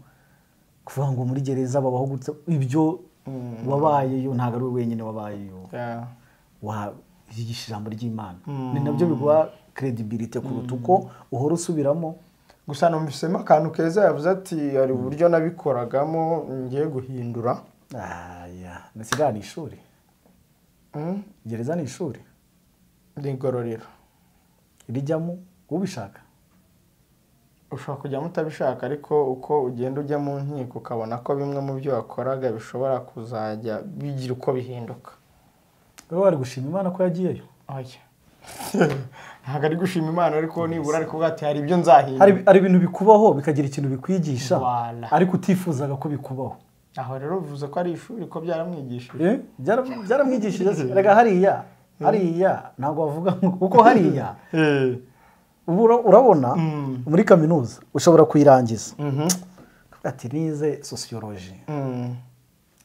kuvuga ngo muri gereza babaho gutse ibyo wabayeyo ntabwo ari we wenyine wabayeyo yigisha ijambo ry'Imana ni nabyo biguha credibility kuruta uko uhora usubiramo gusa numvisemo akantu keza yavuze ati hari uburyo nabikoragamo ngiye guhindura nasigana ishuri gereza ni ishuri n'igororero rijyamo ubishaka ushobora kujyamo utabishaka ariko uko ugenda ujya mu nkiko ukabona ko bimwe mu byo wakoraga bishobora kuzajya bigira uko bihinduka wowe wari gushima Imana ko yagiyeyo ntabwo ari gushima Imana ariko nibura ariko bwati hari ibyo nzahindura hari ibintu bikubaho bikagira ikintu bikwigisha ariko utifuzaga ko bikubaho aho rero bivuze ko ari ishuri ko byaramwigishije byaramwigishije rega hariya ntabwo bavuga kuko hariya urabona muri kaminuza ushobora kuyirangiza ati nize sociology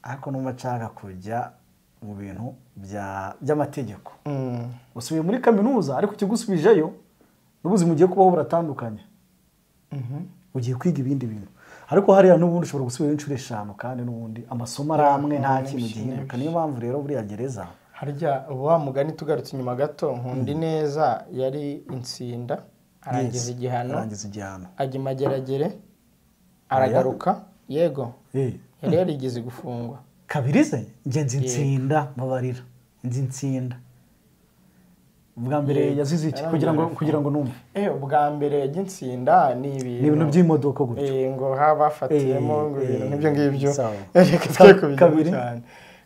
ariko numva nshaka kujya mu bintu by'amategeko usubiye muri kaminuza ariko kigusubijeyo n'ubuzima ugiye kubaho buratandukanye ugiye kwiga ibindi bintu ariko hariya n'ubundi ushobora gusubira inshuro 5 kandi n'ubundi amasomo aramwe nta kintu gihinduka niyo mpamvu rero buriya gereza harya wa mugani tugarutse inyuma gato nkundi neza yari insinda arangiza igihano ajya Mageragere aragaruka yego yari yarigeze gufungwa kabiri se ngenzi insinda mabarira insinda ubwa mbere yazize iki kugira ngo numve ubwa mbere y'insinda ni ibintu by'imodoka gutyo ngo habafatiyemo ngo ibintu nk'ibyo ngibyo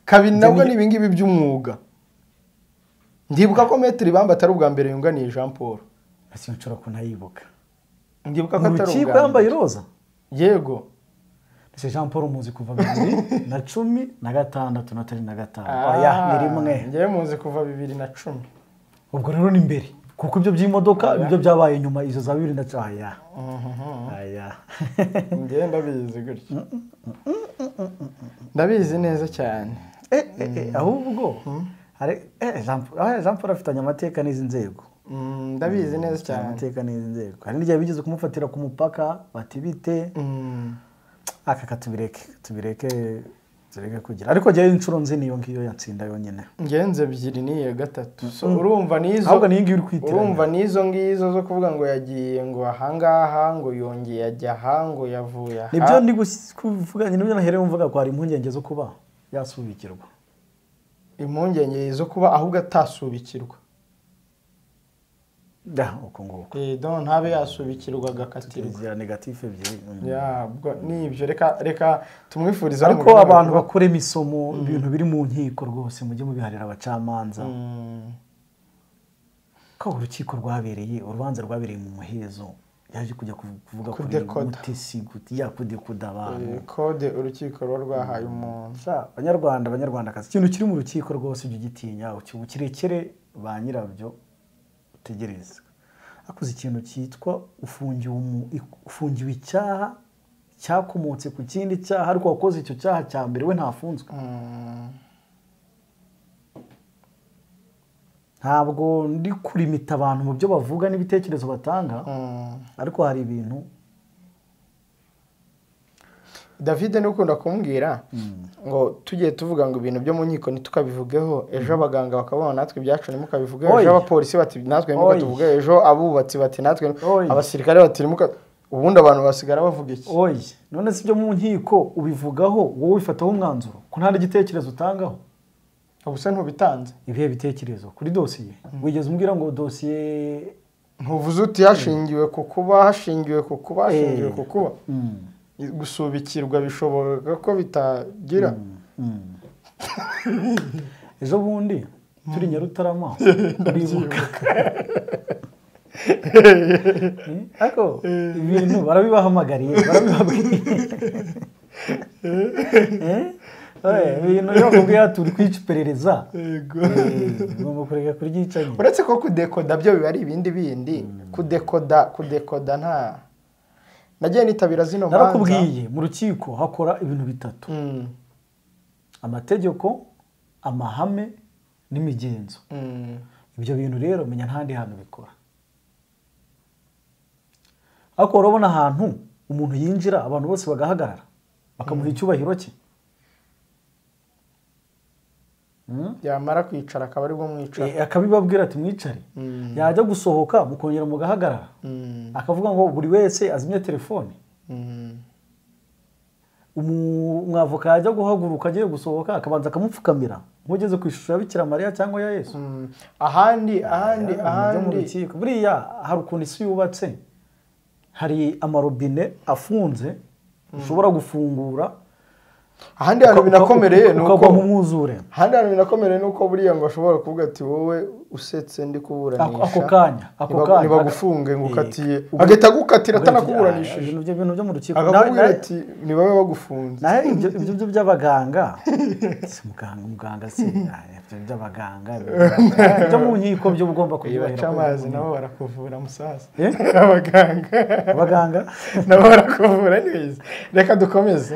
kabiri nabwo ni ibingibi by'umwuga ndibuka ko Maître Ibambe atari ubwa mbere yunganiye Jean Paul ese nshobora kunayibuka ndibuka ko atari ubwa mbere yambaye roza yego ese Jean Paul muzi kuva 2016 na 2015 oya ni rimwe ngiye muzi kuva 2010 ubwo rero ni mbere kuko ibyo by'imodoka ibyo byabaye nyuma izo za 2010 aya ngiye ndabizi gutyo ndabizi neza cyane ahubwo Jean Paul afitanye amateka n'izi nzego ndabizi neza cyane amateka n'izi nzego hari n'igihe bigeze kumufatira ku mupaka bati bite aka tubireke kugira ariko jya inshuro nzi niyo ngiyo yatsinda yonyine ngenze 2 niye 3 urumva nizo ahubwo niyo ngiyo uri kwitiranya urumva nizo ngizo zo kuvuga ngo yagiye ngo ahangaha ngo yongeye ajya hango yavuye aha nibyo ndi kuvuga nibyo nahereye mvuga ko hari impungenge zo kuba yasubikirwa impungenge zo kuba ahubwo atasubikirwa uko nguko donc ntabe yasubikirwa agakatirwa tugira negatifu ebyiri nibyo reka tumwifuriza ariko abantu bakora imisomo ibintu biri mu nkiko rwose mujye mubiharira abacamanza ko urukiko rwabereye urubanza rwabereye mu muhezo yaje kujya kuvuga kuri mutesi kudekuda abantu kode urukiko rwahaye umuntu abanyarwandakazi ikintu kiri mu rukiko rwose ujye ugitinya kirekere ba nyirabyo utegereze akoze ikintu cyitwa ufungiwe icyaha cyakomotse ku kindi cyaha ariko wakoze icyo cyaha cya mbere we ntafunzwe ntabwo ndi kurimita abantu mu byo bavuga n'ibitekerezo batanga ariko hari ibintu David n'ukunda kumbwira ngo tugiye tuvuga ngo ibintu byo mu nkiko ntitukabivugeho ejo abaganga bakabona natwe ibyacu ntimukabivugeho ejo abapolisi bati natwe ntimuka tuvuge ejo abubatsi bati natwe abasirikare bati ntimuka ubundi abantu basigara bavuga iki none si byo mu nkiko ubivugaho wowe wifataho umwanzuro ko nta n'igitekerezo utangaho ubuse ntubitanze ibihe bitekerezo kuri dosiye wigeze umbwira ngo dosiye ntuvuze uti hashingiwe ku kuba gusubikirwa bishoboka ko bitagira ejo bundi turi Nyarutarama bibuka ariko ibintu barabibahamagariye barabibabwiye ibintu yo kubwira turi kwica iperereza ngomba kureka kuryicanye uretse ko kudekoda byo biba ari ibindi kudekoda nta nagiye nitabira zino manza narakubwiye mu rukiko hakora ibintu bitatu amategeko amahame n'imigenzo ibyo bintu rero menya ntandi hantu bikora ariko urabona ahantu umuntu yinjira abantu bose bagahagarara bakamuha icyubahiro cye yamara kwicara akaba ari bwo mwicara akabibabwira ati mwicare yajya gusohoka mukongera mugahagarara akavuga ngo buri wese azimye telefone umwavoka yajya guhaguruka agiye gusohoka akabanza akamupfukamira nk'ugeze ku ishusho ya Bikira Mariya cyangwa ya Yesu ahandi buriya hari ukuntu isi yubatse hari amarobine afunze ushobora gufungura ahandi hantu binakomereye nuko buriya ngo ashobora kuvuga ati wowe usetse ndi kuburanisha ako kanya nibagufunge ngo ukatiye agahita agukatira atanakuburanishije ibintu byo mu rukiko akakubwira ati ni babe bagufunze naho ibyo by'abaganga si muganga si ibyo by'abaganga byo mu nkiko byo ugomba kubyubahira amazi nabo barakuvura musaza abaganga nabo barakuvura neza reka dukomeze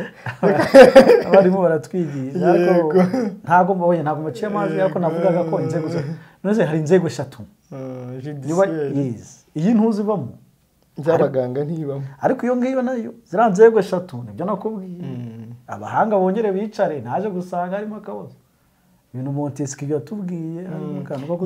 abarimo baratwigisha ntago maciye amazi ariko navugaga ko inzego noze hari inzego eshatu iyi ntuzivamo by'abaganga ntibamo ariko iyo ngiyo nayo zira nzego eshatu nibyo nakubwiye abahanga bongere bicare naje gusanga harimo akabazo ibintu Montesquieu yatubwiye harimo akantu ko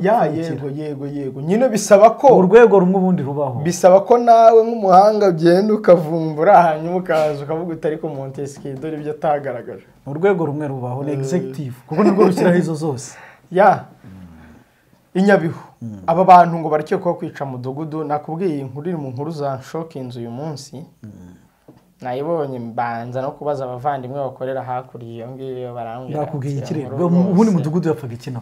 yego nyine bisaba ko urwego rumwe ubundi rubaho bisaba ko nawe nk'umuhanga ugenda ukavumbura hanyuma ukaza ukavuga utari ko Montesquieu dore ibyo atagaragaje urwego rumwe rubaho ni executive kuko nibwo rushyiraho izo zose inyabihu aba bantu ngo barakekwaho kwica mudugudu nakubwiye inkuru iri mu nkuru za shokinze uyu munsi nayibonye mbanza no kubaza abavandimwe bakorera hakurya iyo ngiyo barambwira nakubwiye ikirere ubundi mudugudu yapfaga ikina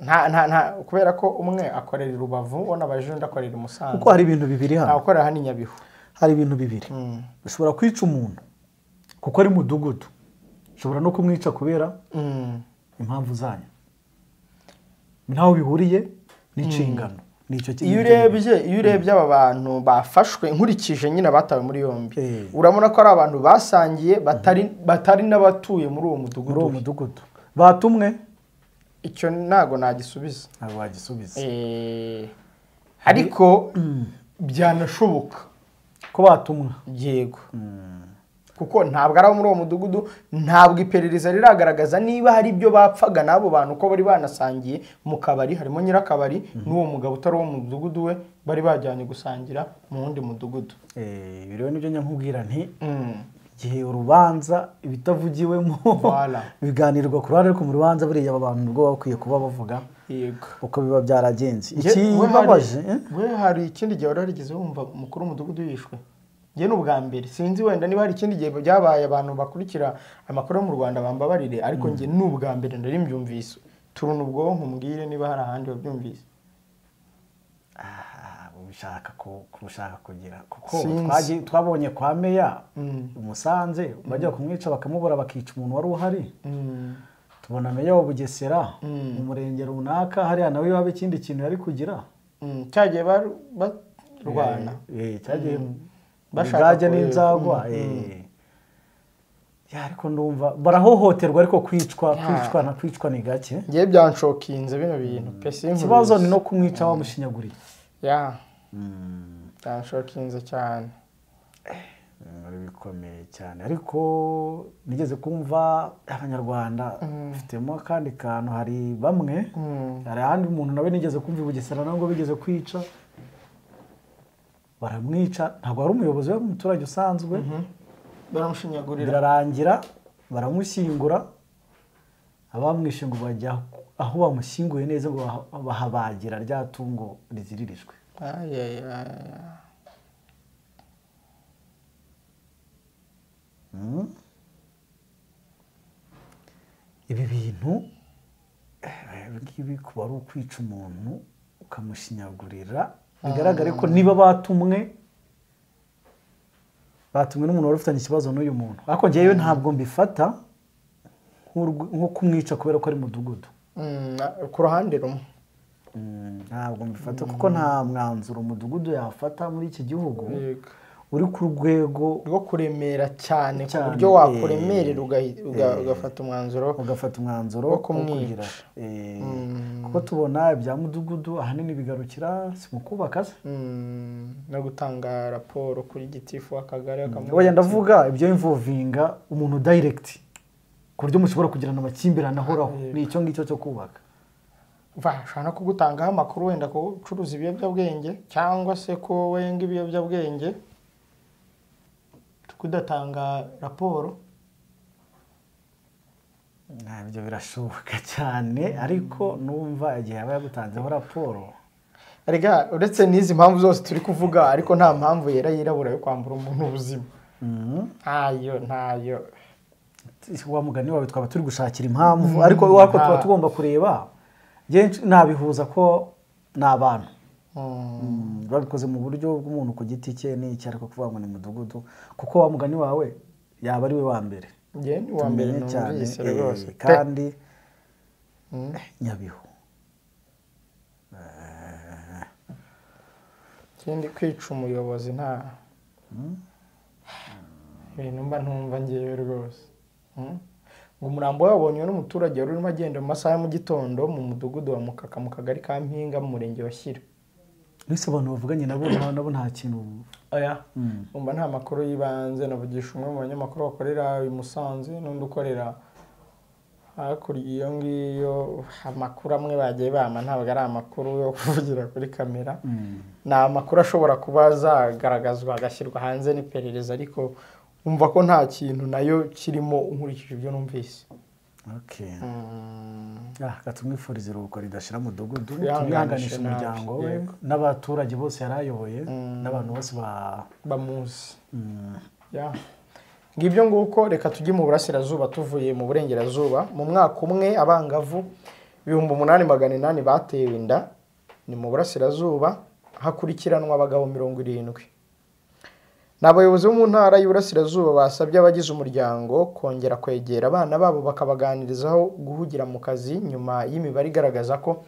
nta kubera ko umwe akorera i Rubavu ubona abajenda akorera i Musanze kuko hari ibintu bibiri hano akorera hano inyabihu hari ibintu bibiri ushobora kwica umuntu kuko ari mudugudu ushobora no kumwica kubera impamvu zanyu ntaho bihuriye n'inshingano iyo urebye aba bantu bafashwe nkurikije nyine batawe muri yombi urabona ko ari abantu basangiye batari n'abatuye muri uwo mudugudu batumwe icyo ntago nagisubiza ntabwo wagisubiza ariko byanashoboka ko batumwa yego kuko ntabwo ari muri uwo mudugudu ntabwo iperereza riragaragaza niba hari ibyo bapfaga n'abo bantu ko bari banasangiye mu kabari harimo nyirakabari n'uwo mugabo utari uwo mudugudu we bari bajyanye gusangira mu wundi mudugudu rero nibyo nyamubwira nti igihe urubanza ibitavugiwemo biganirwa ku ruhande rwo mu rubanza buriya aba bantu ubwo bakwiye kuba bavuga uko biba byaragenze ikibabaje we hari ikindi gihe wararigeze wumva umukuru w'umudugudu yishwe njye n'ubwa mbere sinzi wenda niba hari ikindi gihe byabaye abantu bakurikira amakuru yo mu Rwanda bambabarire ariko njye n'ubwa mbere ndari mbyumvise turuna ubwonko mbwire niba hari ahandi wabyumvise ushaka kugira kuko twabonye kwa meya Musanze bajya kumwica bakamubura bakica umuntu wari uhari tubona meya wa Bugesera mu murenge runaka hariya nawe wabe ikindi kintu yari kugira cyagiye barwana cyagiye bashaka n'inzagwa ariko ndumva barahohoterwa ariko kwicwa ni gake ngiye byanshokinze bino bintu ikibazo ni no kumwica wamushinyaguriye byanshokinze cyane bikomeye cyane ariko nigeze kumva abanyarwanda bafitemo akandi kantu hari bamwe hari ahandi umuntu nawe nigeze kumva i Bugesera nabwo bigeze kwica baramwica ntabwo ari umuyobozi w'umuturage usanzwe baramushinyagurira birarangira baramushyingura abamwishe ngo bajya aho bamushyinguye neza ngo bahabagira rya tungo riziririjwe ibi bintu ngibi kuba ari ukwica umuntu ukamushinyagurira bigaragare ko niba batumwe n'umuntu wari ufitanye ikibazo n'uyu muntu ariko njyewe ntabwo mbifata nko kumwica kubera ko ari mudugudu ku ruhande rumwe ntabwo mbifata kuko nta mwanzuro umudugudu yafata muri iki gihugu uri ku rwego rwo kuremera cyane ku buryo wakuremerera ugafata umwanzuro wo kumwica kuko tubona ibya mudugudu ahanini bigarukira si mu kubaka se no gutanga raporo kuri gitifu w'akagari wenda ndavuga ibyo involvinga umuntu direct ku buryo mushobora kugirana amakimbirane ahoraho ni icyo ngicyo cyo kubaka bashobora no kugutangaho amakuru wenda ko ucuruza ibiyobyabwenge cyangwa se ko wenga ibiyobyabwenge kudatanga raporo ntabyo birashoboka cyane ariko numva igihe yaba yagutanzeho raporo arega uretse n'izi mpamvu zose turi kuvuga ariko nta mpamvu yera yirabura yo kwambura umuntu ubuzima ntayo wa mugani wawe twaba turi gushakira impamvu ariko tuba tugomba kureba nabihuza ko ni abantu babikoze mu buryo bw'umuntu ku giti cye n'icyo ariko kuvuga ngo ni mudugudu kuko wa mugani wawe yaba ari we wa mbere ni wa mbere numvise rwose kandi Nyabihu ikindi kwica umuyobozi nta ibintu mba ntumva ngewe rwose ngo umurambo wabonywe n'umuturage wari urimo agenda mu masaha ya mu gitondo mu mudugudu wa Mukaka mu kagari ka Mpinga mu murenge wa Shyira nise abantu bavuganye nabo nta kintu umva nta makuru y'ibanze navugisha umwe mu banyamakuru bakorera i Musanze n'undi ukorera hakurya iyo ngiyo amakuru amwe bagiye bama ntabwo ari amakuru yo kuvugira kuri kamera ni amakuru ashobora kuba azagaragazwa agashyirwa hanze n'iperereza ariko umva ko nta kintu nayo kirimo nkurikije ibyo numvise tumwifuriza iruhuko ridashira mudugudu tumwihanganisha umuryango we n'abaturage bose yarayoboye n'abantu bose bamuzi ngibyo nguko reka tujye mu burasirazuba tuvuye mu burengerazuba mu mwaka umwe abangavu 1800 batewe inda ni mu burasirazuba hakurikiranwa abagabo 70 n'abayobozi bo mu ntara y'Iburasirazuba basabye abagize umuryango kongera kwegera abana babo bakabaganirizaho guhugira mu kazi nyuma y'imibare igaragaza ko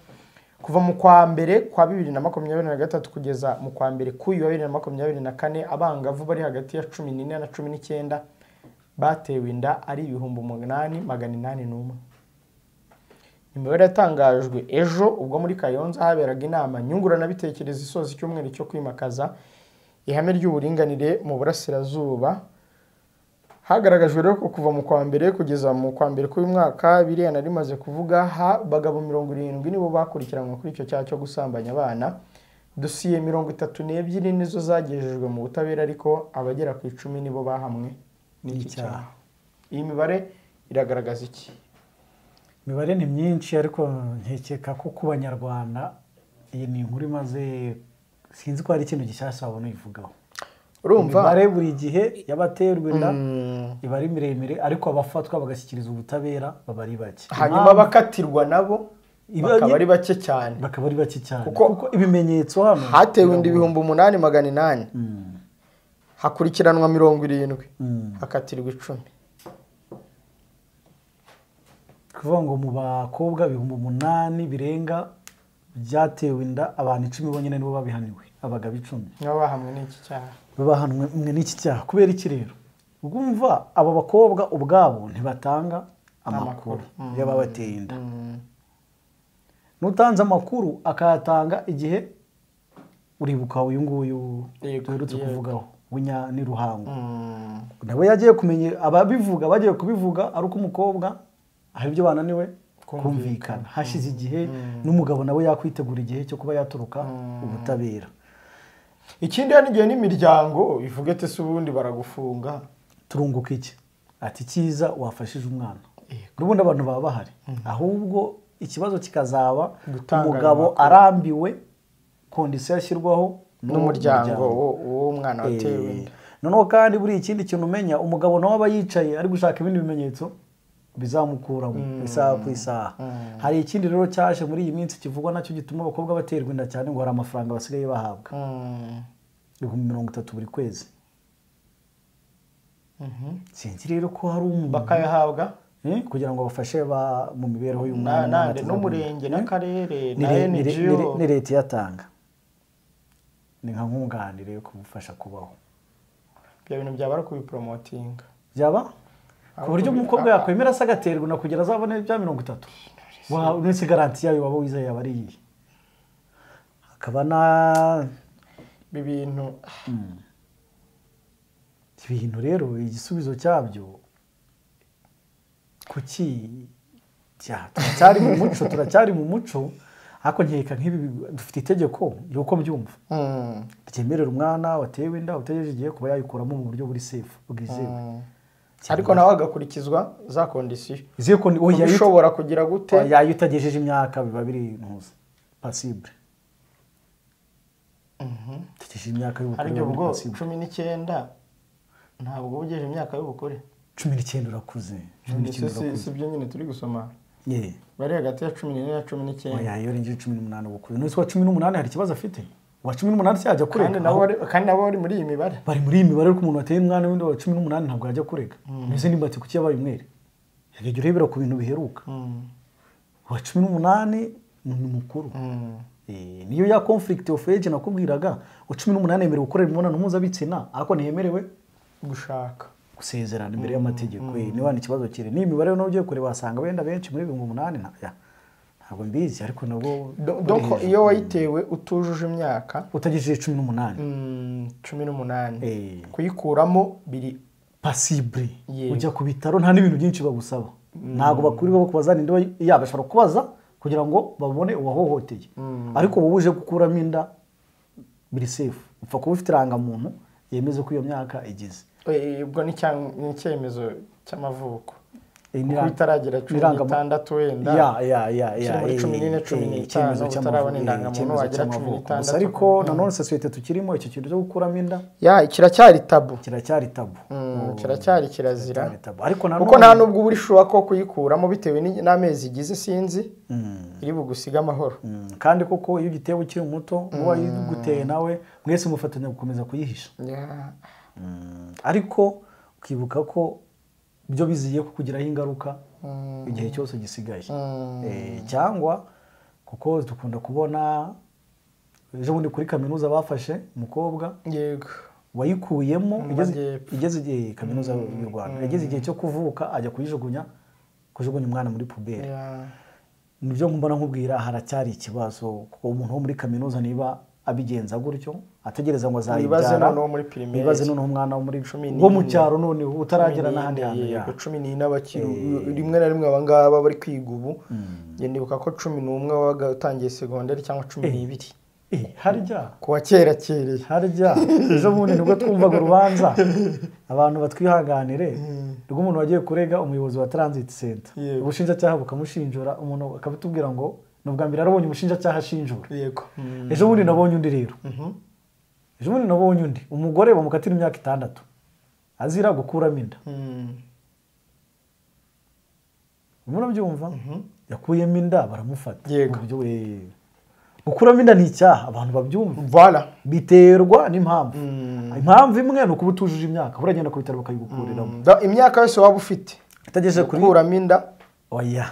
kuva mu kwa mbere kwa 2023 kugeza mu kwa mbere k'uyu wa 2024 abangavu bari hagati ya 14 na 19 batewe inda ari 8,801. Imibare yatangajwe ejo ubwo muri Kayonza haberaga inama nyunguranabitekerezo isoza icyumweru cyo kwimakaza ihame ry'uburinganire mu burasirazuba. Hagaragajwe rero ko kuva mu kwa mbere kugeza mu kwa mbere k'uyu mwaka biriya nari maze kuvuga bagabo 70 nibo bakurikiranwe kuri icyo cyaha cyo gusambanya abana. Dosiye 32 nizo zagejejwe mu butabera ariko abagera ku 10 nibo bahamwe n'icyaha. Iyi mibare iragaragaza iki? Imibare ni myinshi ariko nkekeka ko ku banyarwanda iyi ni inkuru imaze sinzi ko hari ikintu gishyashya wabona uyivugaho. Urumva imibare buri gihe y'abaterwa inda iba ari miremire ariko abafatwa bagashyikiriza ubutabera baba ari bake. Hanyuma bakatirwa nabo bakaba ari bake cyane. Bakaba ari bake cyane kuko ibimenyetso hano hatewe inda 8,800 hakurikiranwa 70 hakatirwa 10. kuvuga ngo mu bakobwa 8,000 birenga byatewe inda abantu 10 bonyine nibo babihaniwe abagabo 10 nibo bahamwe n'iki cyaha. Babahanwe n'iki cyaha kubera iki rero? Ubwumva aba bakobwa ubwabo ntibatanga amakuru y'ababateye inda. Nutanze amakuru akayatanga igihe uribuka uyu nguyu duherutse kuvugaho winya ni Ruhango. Nabo yagiye kumenya ababivuga bagiye kubivuga ari uko umukobwa hari ibyo bananiwe kumvikana hashize igihe n'umugabo nawe yakwitegura igihe cyo kuba yaturuka ubutabera. Ikindi yani igihe n'imiryango ivuga ate se ubundi baragufunga turunguka iki ati cyiza wafashije umwana n'ubundi abantu baba bahari ahubwo ikibazo kikazaba umugabo arambiwe kondisiyo yashyirwaho n'umuryango uwo mwana watewe inda. Noneho kandi buri ikindi kintu umenya umugabo nawe aba yicaye ari gushaka ibindi bimenyetso bizamukuramo isaha ku isaha. Hari ikindi rero cyaje muri iyi minsi kivugwa nacyo gituma abakobwa baterwa inda cyane ngo hari amafaranga basigaye bahabwa 30,000 buri kwezi. Sinzi rero ko hari umuntu bakayahabwa kugira ngo bafashe mu mibereho y'umwana n'umurenge n'akarere na NGO ni leta yatanga ni nka nkunganire yo kumufasha kubaho. Ibyo bintu byaba ari kubipromotinga byaba ku buryo umukobwa yakwemera se agaterwa na kugira azabone bya 30. Wa nese garanti yayo waba wizeye yaba ari iyi akaba na ibintu rero igisubizo cyabyo kuki turacyari mu muco ariko nkeka nk'ibi dufite itegeko yuko mbyumva ryemerera umwana watewe inda utegereje igihe kuba yayikuramo mu buryo buri safe bwizewe. Ariko nawe agakurikizwa za kondisiyo ushobora kugira gute yayo utagejeje imyaka biba biri ntuza pasible. Tugejeje imyaka y'ubukure ariko ubwo 19 ntabwo ugejeje imyaka y'ubukure 19 urakuze. Si byo nyine turi gusoma bari hagati ya 14 na 19. Oya yo rinje 18 ubukure nose wa 18 hari ikibazo afite wa 18 cyajya kurega kandi nabo bari muri iyi mibare ariko umuntu wateye umwana w'indi wa 18 ntabwo yajya kurega. Mbese nimba ati kuki yabaye umwere yagejye urebera ku bintu biheruka wa 18 ni mukuru. Niyo ya conflict of age nakubwiraga wa 18 yemerewe gukorera imibonano mpuzabitsina ariko ntiyemerewe gushaka gusezerana imbere y'amategeko. Niba ni ikibazo kire ni imibare no ugiye kureba basanga benda benshi muri 8 ntabwo mbizi ariko nabo donc iyo wayitewe utujuje imyaka utagejeje 18 kuyikuramo biri pasible ujya ku bitaro nta n'ibintu byinshi bagusaba ntago bakuriho kubazana inda yabashobora kubaza kugira ngo babone uwahohoteye ariko wowe uje gukuramo inda biri safe upfa kuba ufite irangamuntu yemeze ko iyo myaka igize. Ubwo ni icyemezo cy'amavuko kuko itaragera 16 wenda muri 14-15 utarabona indangamuntu wagera 16. Ariko nanone sosiyete tukirimo icyo kintu cyo gukuramo inda kiracyari tabu kiracyari kirazira ariko kuko nta nubwo buri shuwa ko kuyikuramo bitewe n'amezi igize sinzi iri bugusiga amahoro. Kandi koko iyo ugitewe ukiri muto uba yiguteye nawe mwese mufatanya gukomeza kuyihisha. Ariko ukibuka ko byo biziye kukugiraho ingaruka igihe cyose gisigaye cyangwa kuko dukunda kubona ejo bundi kuri kaminuza bafashe umukobwa wayikuyemo igeze igihe kaminuza y'u Rwanda yageze igihe cyo kuvuka ajya kujugunya umwana muri puberi. Nibyo mbona nkubwira haracyari ikibazo kuko umuntu wo muri kaminuza niba abigenza gutyo ategereza ngo azayibyara ibaze noneho umwana wo muri wo mu cyaro none utaragera n'ahandi hantu ya 10 n'abakiri rimwe na rimwe abangaba bari kwiga ubu ndibuka ko 11 wabaga utangiye secondaire cyangwa 12 harya kuwa kera kereye harya ejo bundi nibwo twumvaga urubanza abantu batwihanganire rw'umuntu wagiye kurega umuyobozi wa Transit Center ubushinjacyaha bukamushinjura umuntu akabitubwira ngo nubwa mbere arabonye umushinjacyaha ashinjura yego ejo bundi nabonye undi rero ejo bundi nabonye undi umugore bamukatira imyaka 6 azira gukuramo inda murabyumva yakuyemo inda baramufata gukuramo inda ni icyaha abantu babyumva voilà biterwa n'impamvu impamvu imwe ni ukuba utujuje imyaka uragenda ku bitaro bakayigukuriramo imyaka yose waba ufite itageje kuri gukuramo inda oya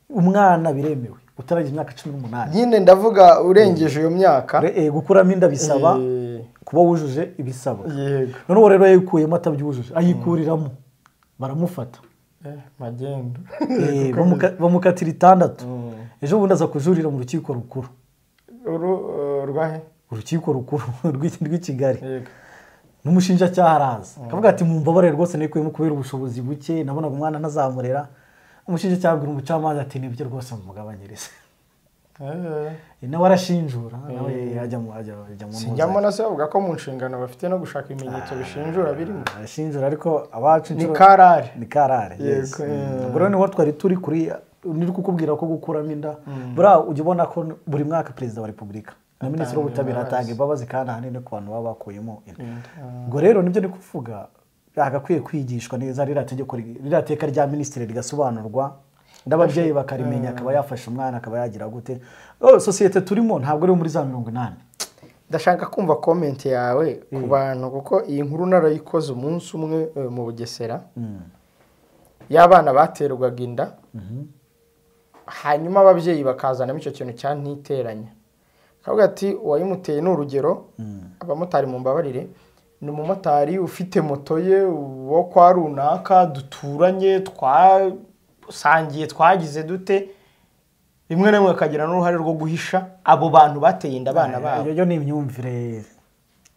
umwana biremewe utaragize imyaka 18 nyine ndavuga urengeje iyo myaka gukuramo inda bisaba kuba wujuje ibisaba none rero yayikuyemo atabyujuje ayikuriramo baramufata magendo bamukatira 6 ejo bundi aza kujurira mu rukiko rukuru rwahe urukiko rukuru rw'i Kigali n'umushinjacyaha araza akavuga ati mumbabare rwose nikuyemo kubera ubushobozi buke nabonaga umwana ntazamurera umushinjacyaha abwira umucamanza ati nibyo rwose mumugabanyirize nawe arashinjura nawe ajya mu sinjyamo nase bavuga ko mu nshingano bafite no gushaka ibimenyetso bishinjura birimo arashinjura ariko abacu ni karare yego ubwo rero niho twari turi kuri niri kukubwira ko gukuramo inda bura ujya ubona ko buri mwaka perezida wa repubulika na minisitiri w'ubutabera atanga imbabazi kandi ahanini ku bantu baba bakuyemo inda ubwo rero nibyo ndi kuvuga agakwiye kwigishwa neza ririya teka rya minisitiri rigasobanurwa n'ababyeyi bakarimenya akaba yafasha umwana akaba yagira gute sosiyete turimo ntabwo ari muri za 80 ndashaka kumva comment yawe ku bantu kuko iyi nkuru narayikoze umunsi umwe mu Bugesera y'abana baterwaga inda hanyuma ababyeyi bakazanamo icyo kintu cyantiteranya kavuga ati uwayimuteye n'urugero abamotari mu mbabarire ni umumotari ufite moto ye wo kwa runaka duturanye twasangiye twagize dute rimwe na rimwe akagira n'uruhare rwo guhisha abo bantu bateye inda abana babo iyo ni imyumvire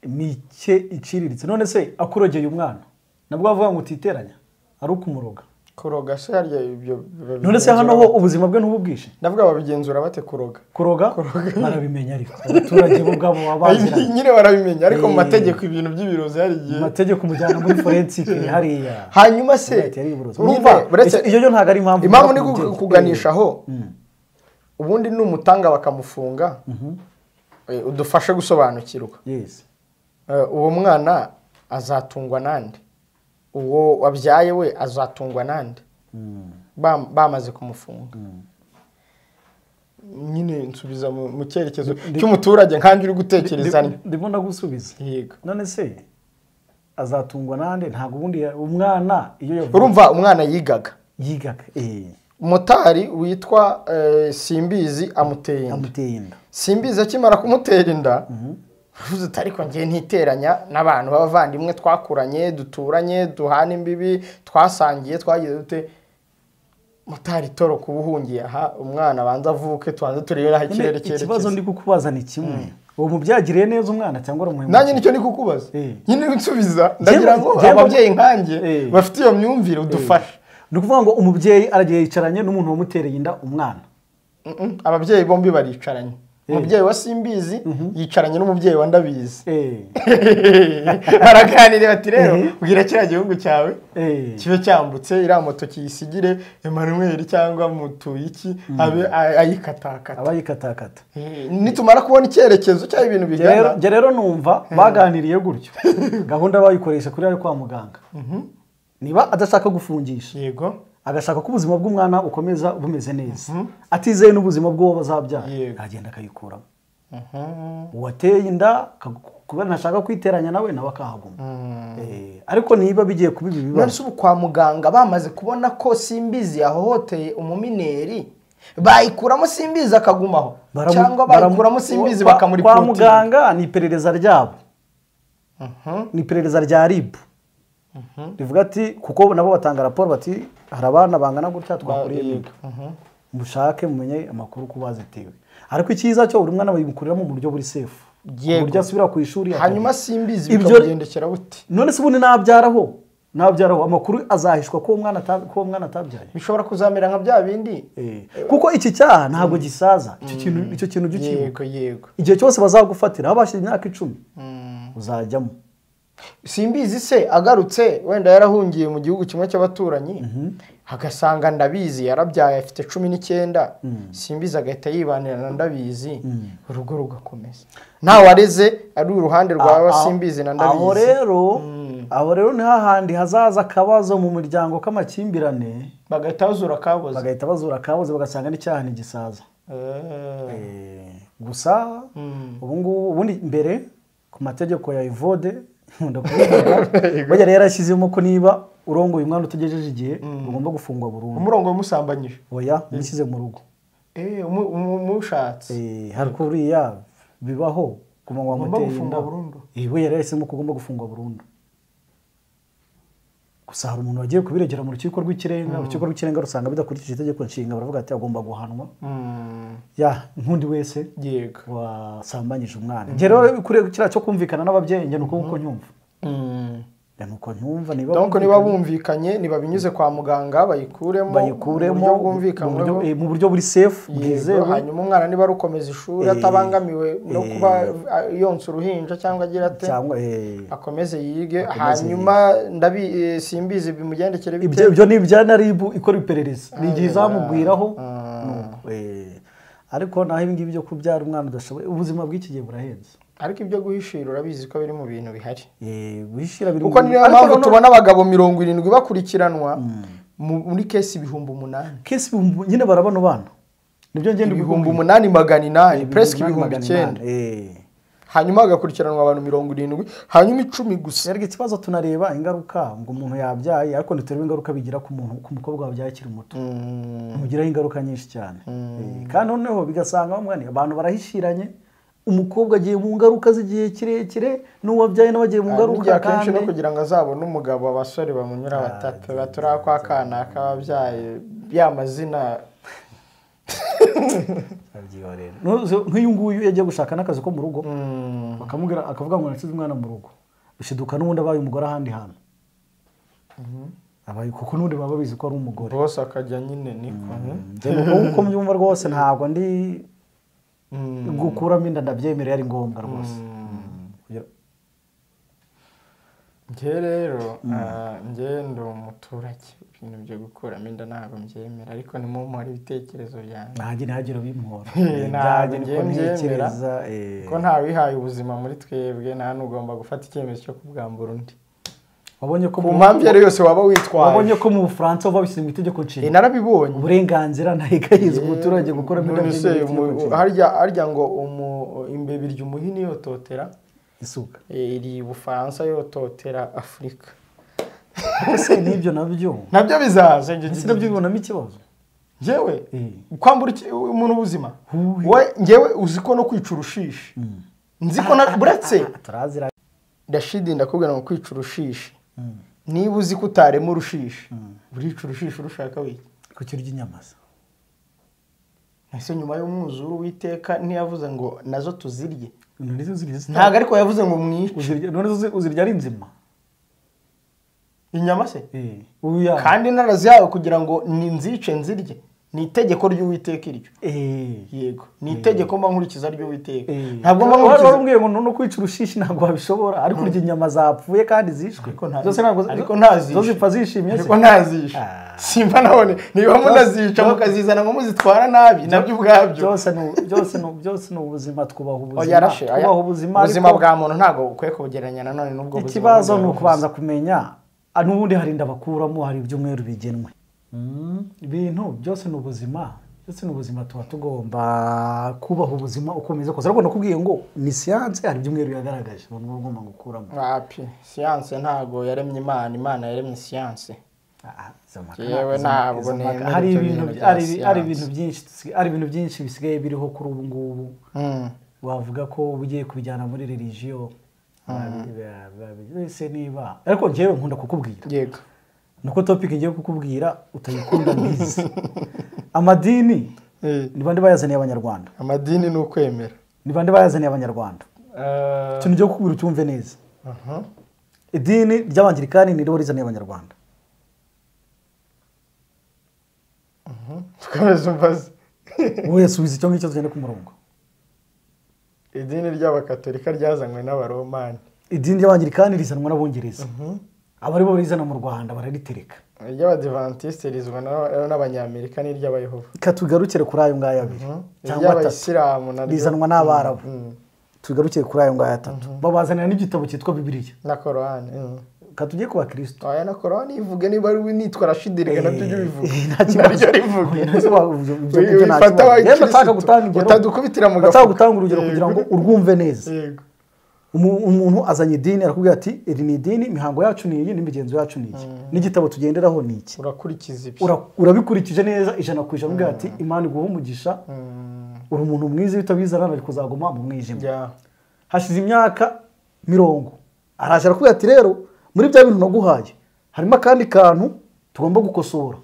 mike iciriritse none se akurogeye umwana nabwo bavuga ngo utiteranya ari ukumuroga kuroga se harya ibyo none se hano ho ubuzima bwe ntububwishe ndavuga babigenzura bate kuroga barabimenya ariko abaturage bo bwabo babazira nyine barabimenya ariko mu mategeko ibintu by'ibirozi hari igihe mu mategeko mujyana muri forensic hariya hanyuma se urumva iyo ntago ari impamvu ni kuganishaho ubundi n'umutanga bakamufunga udufashe gusobanukirwa uwo mwana azatungwa nande uwo wabyaye we azatungwa nande bamaze kumufunga nyine nsubiza mu cyerekezo cy'umuturage nkanje uri gutekereza ndimo ndagusubiza yego none se azatungwa nande ntago ubundi umwana iyo urumva umwana yigaga motari witwa Simbizi amuteye inda Simbizi akimara kumutera inda uvuze ariko ngiye ntiteranya n'abantu b'abavandimwe twakuranye duturanye duhana imbibi twasangiye twagize dute motari toro kubuhungiye aha umwana banza avuke twanze turebe aho ikirere cyerekeza ikibazo ndi kukubaza ni kimwe uwo mubyagiriye neza umwana cyangwa ari umuhemu nanjye nicyo ndi kukubaza nyine nsubiza ndagira ngo ababyeyi nkanjye bafite iyo myumvire udufashe ni ukuvuga ngo umubyeyi aragiye yicaranye n'umuntu wamutereye inda umwana ababyeyi bombi baricaranye umubyeyi wa Simbizi yicaranye n'umubyeyi wa Ndabizi baraganira bati rero ubwira kiriya gihugu cyawe kibe cyambutse iriya moto kiyisigire Emmanuel cyangwa Mutuyiki abe ayikatakata nitumara kubona icyerekezo cy'aho ibintu bigana rero numva baganiriye gutyo gahunda bayikoresha kuri ari kwa muganga niba adashaka gufungisha yego agashaka ko ubuzima bw'umwana ukomeza bumeze neza atizeye n'ubuzima bw'uwo bazabyara agenda akayikuramo uwateye inda kubera ntashaka kwiteranya nawe akahaguma ariko niba bigiye kuba ibi bibazo none ubu kwa muganga bamaze kubona ko Simbizi yahohoteye umumineri bayikuramo Simbizi akagumaho cyangwa bayikuramo Simbizi bakamuri kwa muganga ni iperereza ryabo ni iperereza rya RIB rivuga ati kuko nabo batanga raporo bati hari abana bangana gutya twakuriye mushake mumenye amakuru ku bazitewe ariko icyiza cyo uri mwana bayikuriramo mu buryo buri safe buryo asubira ku ishuri hanyuma Simbizi bikamugendekera buti none se ubundi nabyaraho nabyaraho amakuru azahishwa ko uwo mwana atabyaye bishobora kuzamera nka bya bindi kuko iki cyaha ntabwo gisaza icyo kintu yego igihe cyose bazagufatira aho bashyira imyaka 10 uzajyamo simbizi se agarutse wenda yarahungiye mu gihugu kimwe cy'abaturanyi agasanga ndabizi yarabyaye afite 19 simbizi agahita yibanira na ndabizi urugo rugakomeza ntawe areze ari uruhande rwa simbizi na ndabizi aho rero ni hahandi hazaza akabazo mu muryango k'amakimbirane bagahita bazura akaboze bagasanga n'icyaha ntigisaza gusa ubundi mbere ku mategeko ya Evode bajya rero yarashyizemo ko niba urongoye umwana utegejeje igihe ugomba gufungwa burundu umurongo w'umusambanyije oya umushyize mu rugo umushatse hari kuriya bibaho ku manywa wamuteye inda we yari yahisemo ko ugomba gufungwa burundu gusa hari umuntu wagiye kubiregera mu rukiko rw'ikirenga urukiko rw'ikirenga rusanga bidakurikije itegeko nshinga baravuga ati agomba guhanwa nk'undi wese wasambanyije umwana njye rero kiriya cyo kumvikana n'ababyeyi njye ni uko nyumva nuko nyumva niba bumvikanye niba binyuze kwa muganga bayikuremo mu buryo buri safe bwizewe hanyuma umwana niba rukomeza ishuri atabangamiwe no kuba yonsa uruhinja cyangwa agira ate akomeze yige hanyuma simbizi bimugendekere bite ibyo ni ibya naribu ikora iperereza ni igihe izamubwiraho ariko naho ibi ngibi byo kubyara umwana udashoboye ubuzima bw'iki gihe burahenze ariko ibyo guhishira urabizi ko biri mu bintu bihari guhishira biri kuko niyo mpamvu tubona abagabo 70 bakurikiranwa muri kesi 8,000 kesi nyine barabano bana nibyo ngende 8,800 presque 9,000 hanyuma agakurikiranwa abantu 70 hanyuma 10 gusa yarige ikibazo tunareba ingaruka ngo umuntu yabyaye ariko ntiturebe ingaruka bigira ku muntu ku mukobwa wabyaye akiri muto mugiraho ingaruka nyinshi cyane kandi noneho bigasanga bamwe abantu barahishiranye umukobwa agiye mu ngaruka z'igihe kirekire n'uwabyaye n'abagiye mu ngaruka kandi no kugira ngo azabone umugabo abasore bamunyura batatu batura kwa kana kababyaye byamazina nk'uyu nguyu yagiye gushaka n'akazi ko mu rugo bakamubwira akavuga ngo nasize umwana mu rugo bishiduka n'ubundi abaye umugore ahandi hantu abaye kuko n'ubundi baba babizi ko ari umugore bose akajya nyine niko uko mbyumva rwose ntabwo ndi gukuramo inda ndabyemerera ari ngombwa rwose njye rero ngendo umuturage ibintu byo gukuramo inda ntabwo mbyemera ariko ni mu hari ibitekerezo byanjye nanjye ntihagire ubimpora ntabwo mbyemera ko ntawihaye ubuzima muri twebwe nta n'ugomba gufata icyemezo cyo kubwambura undi wabonye ko ku mpamvu iyo yose waba witwaye wabonye ko mu Bufaransa babishyize mu itegeko nshinga narabibonye uburenganzira ntahigayizwa umuturage gukora harya ngo imbeba irya umuhini yototera isuka iri Bufaransa yototera Afurika ese nibyo nabyo bizaza nabyo bibonamo ikibazo njyewe kwambura umuntu ubuzima njyewe uzi ko no kwica urushishi nzi ko buretse ndashidi ndakubwira ngo kwica urushishi niba uzi ko utarema urushishi urica urushishi urushaka wiki ku kirya inyamaza ese nyuma y'umwuzuru witeka ntiyavuze ngo nazo tuzirye ntabwo ariko yavuze ngo mwice none uzirya ari nzima inyama se kandi narazihawe kugira ngo ninzice nzirye ni itegeko ry'uwiteka iryo yego ni itegeko mba nkurikiza ry'uwiteka ntabwo mba nkurikiza warambwiye ngo no kwica urushishi ntabwo wabishobora ariko urya inyama zapfuye kandi zishwe zose ntabwo ariko ntazishe zo zipfa zishimye ariko ntazishe simba nabone niba munazica mukazizana ngo muzitwara nabi nabyo ubwabyo byose ni ubuzima twubaha ubuzima bwa muntu ntabwo ukwiye kubugereranya nanone n'ubwo buzima ikibazo ni ukubanza kumenya n'ubundi hari ndabakuramo hari ibyumweru bigenwe ibintu byose ni ubuzima tuba tugomba kubaha ubuzima ukomeza kose ariko nakubwiye ngo ni siyanse hari ibyumweru yagaragaje abantu bagomba gukuramo siyanse ntabwo yaremye imana yaremye siyanse yewe ntabwo hari ibintu byinshi bisigaye biriho kuri ubu ngubu wavuga ko ugiye kubijyana muri religiyo wese niba ariko njyewe nkunda kukubwira yego nuko topic ngiye kukubwira utayikunda mbizi amadini ni bande bayazaniye abanyarwanda amadini ni ukwemera ni bande bayazaniye abanyarwanda tunijye kukubwira ucyumve neza idini ry'abangirikani ni ryo rizaniye abanyarwanda. tukomeze umbaze. Wowe subiza icyo ngicyo tugende ku murongo. Idini ry'abakatolika ryazanywe n'abaromani. Idini ry'abangirikani rizanwa n'abongereza. Abari bo rizana mu Rwanda bararitereka. Iry'abadivantiste rizwa n'abanyamerika n'iry'abayehova. Katugarukire kuri ayo ngayo abiri. Cyangwa abayisilamu naryo rizanwa n'abarabu. Tugarukire kuri ayo ngayo atatu. Babazanira n'igitabo cyitwa Bibiliya na Korani. Katugiye ku bakristo. Aya na Korani ivuge niba ari nitwa Rashidire nabyo byo bivuga. Nta kibazo rivuge. Utadukubitira mu gafuka. Gutanga urugero kugira ngo urwumve neza. Yego. Umuntu azanye idini arakubwira ati iri ni idini imihango yacu ni iyi n'imigenzo yacu ni iki n'igitabo tugenderaho ni iki urakurikiza ibyo urabikurikije neza ijana ku ijana ubwira ati Imana iguha umugisha uri umuntu mwiza utabizana ari kuzaguma mu mwijima hashize imyaka 10 araje arakubwira ati rero muri bya bintu naguhaye harimo akandi kantu tugomba gukosora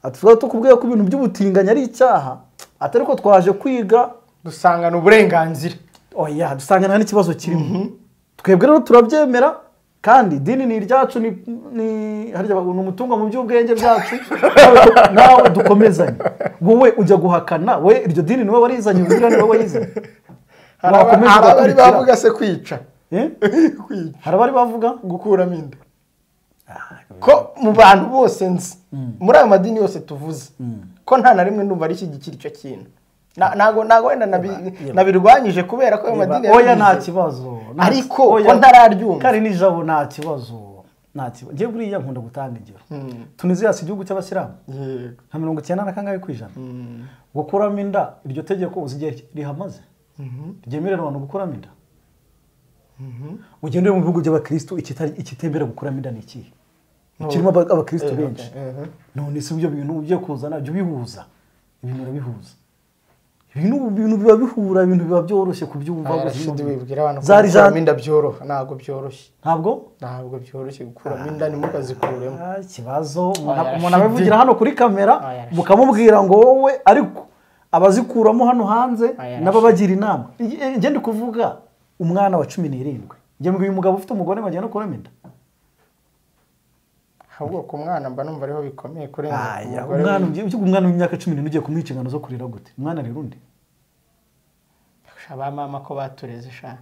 ati tukubwira ko ibintu by'ubutinganya ari icyaha atari ko twaje kwiga dusangana uburenganzira. Oya dusangana n'ikibazo kirimo. Twebwe rero turabyemera kandi dini ni iryacu ni harya umutungo mu by'ubwenge byacu nawe dukomezanye. Wowe ujya guhakana we iryo dini niwe warizanye ubwira niwe wayizanye. Harabari bavuga se kwica. Harabari bavuga gukuramo inda. Ko mu bantu bose nzi muri ayo madini yose tuvuze ko nta na rimwe ndumva ari ikigikira icyo kintu. Nago wenda nabirwanyije kubera ko ayo madini oya nta kibazo ariko ko ntararyumva kari nijabo nta kibazo ngiye buriya nkunda gutanga ingero Tunisia si igihugu cy'abasilamu nka 90% gukuramo inda iryo tegeko uzigere rihamaze ryemerera abantu gukuramo inda ugendere mu bihugu by'abakristo ikitembera gukuramo inda ni iki kirimo abakristo benshi none si ibyo bintu ugiye kuzana byo bihuza ibintu bihuza ibintu biba bihura ibintu biba byoroshye kubyumva zari minda byoroha ntago byoroshye ntabwo byoroshye gukuramo inda ni mukazikuremo ikibazo umuntu abivugira hano kuri kamera mukamubwira ngo wowe ariko abazikuramo hano hanze n'ababagira inama ngende kuvuga umwana wa 17 ngiye mbwiye umugabo ufite umugore bagiye no kuramo inda ahubwo ku mwana mba numva ariho bikomeye kurenza umwana w'imyaka 10 ugiye kumwica ingano zo kurira gute umwana rero undi aba mama ko batureze sha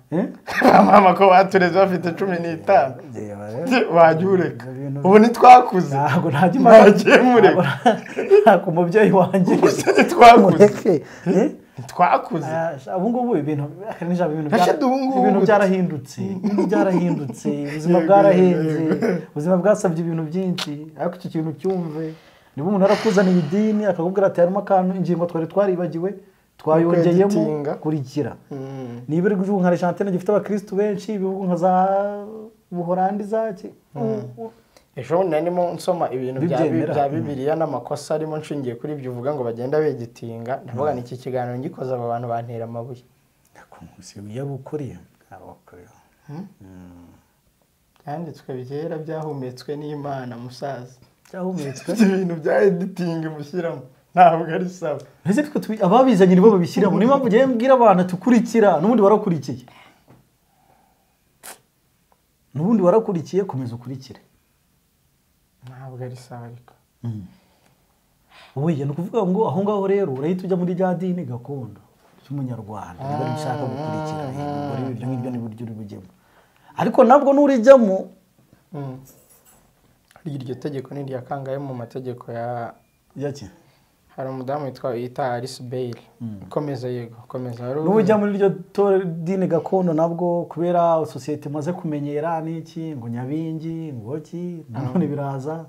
mama ko batureze bafite 15 wajureka ubu nitwakuze ntago ntagiye mureka ku mubyeyi wanjye twakuze ubu ngubu ibintu byarahindutse ubuzima bwarahenze ubuzima bwasabye ibintu byinshi ariko icyo kintu cyumve niba umuntu arakuzaniye idini akakubwira ati harimo akantu ingingo twari twaribagiwe twayongeyemo kurikira niba iri gujuka nka Argentine gifite abakristo benshi ibihugu nka za Buholandi zaki ejo nimo nsoma ibintu bya Bibiliya n'amakosa arimo nshingiye kuri ibyo uvuga ngo bagenda begitinga ndavuga n'iki kiganiro ngikoza aba bantu bantera amabuye nakunsi yabukuriye abakuriye yanditswe byera byahumetswe n'Imana musaza byahumetswe ibintu bya editing mushyiramo ntabwo ari sawa ese twe ababizanye nibo babishyiramo niba mvugiye mbwira abantu tukurikira n'ubundi warakurikiye komeza ukurikire ntabwo ari sawa ariko wowe no kuvuga ngo aho ngaho rero urahita ujya muri rya dini gakondo cy'umunyarwanda niba nshaka gukurikira ibyo ngibyo ni buryo uri bujyemo ariko nabwo nurijyamo iryo tegeko ni rya kangaye mu mategeko yaki hari umudamu yita Alice Bailey komeza n'ujya muri iryo dini gakondo nabwo kubera societe maze kumenyera n'iki ngo nyabingi ngoki nanone biraza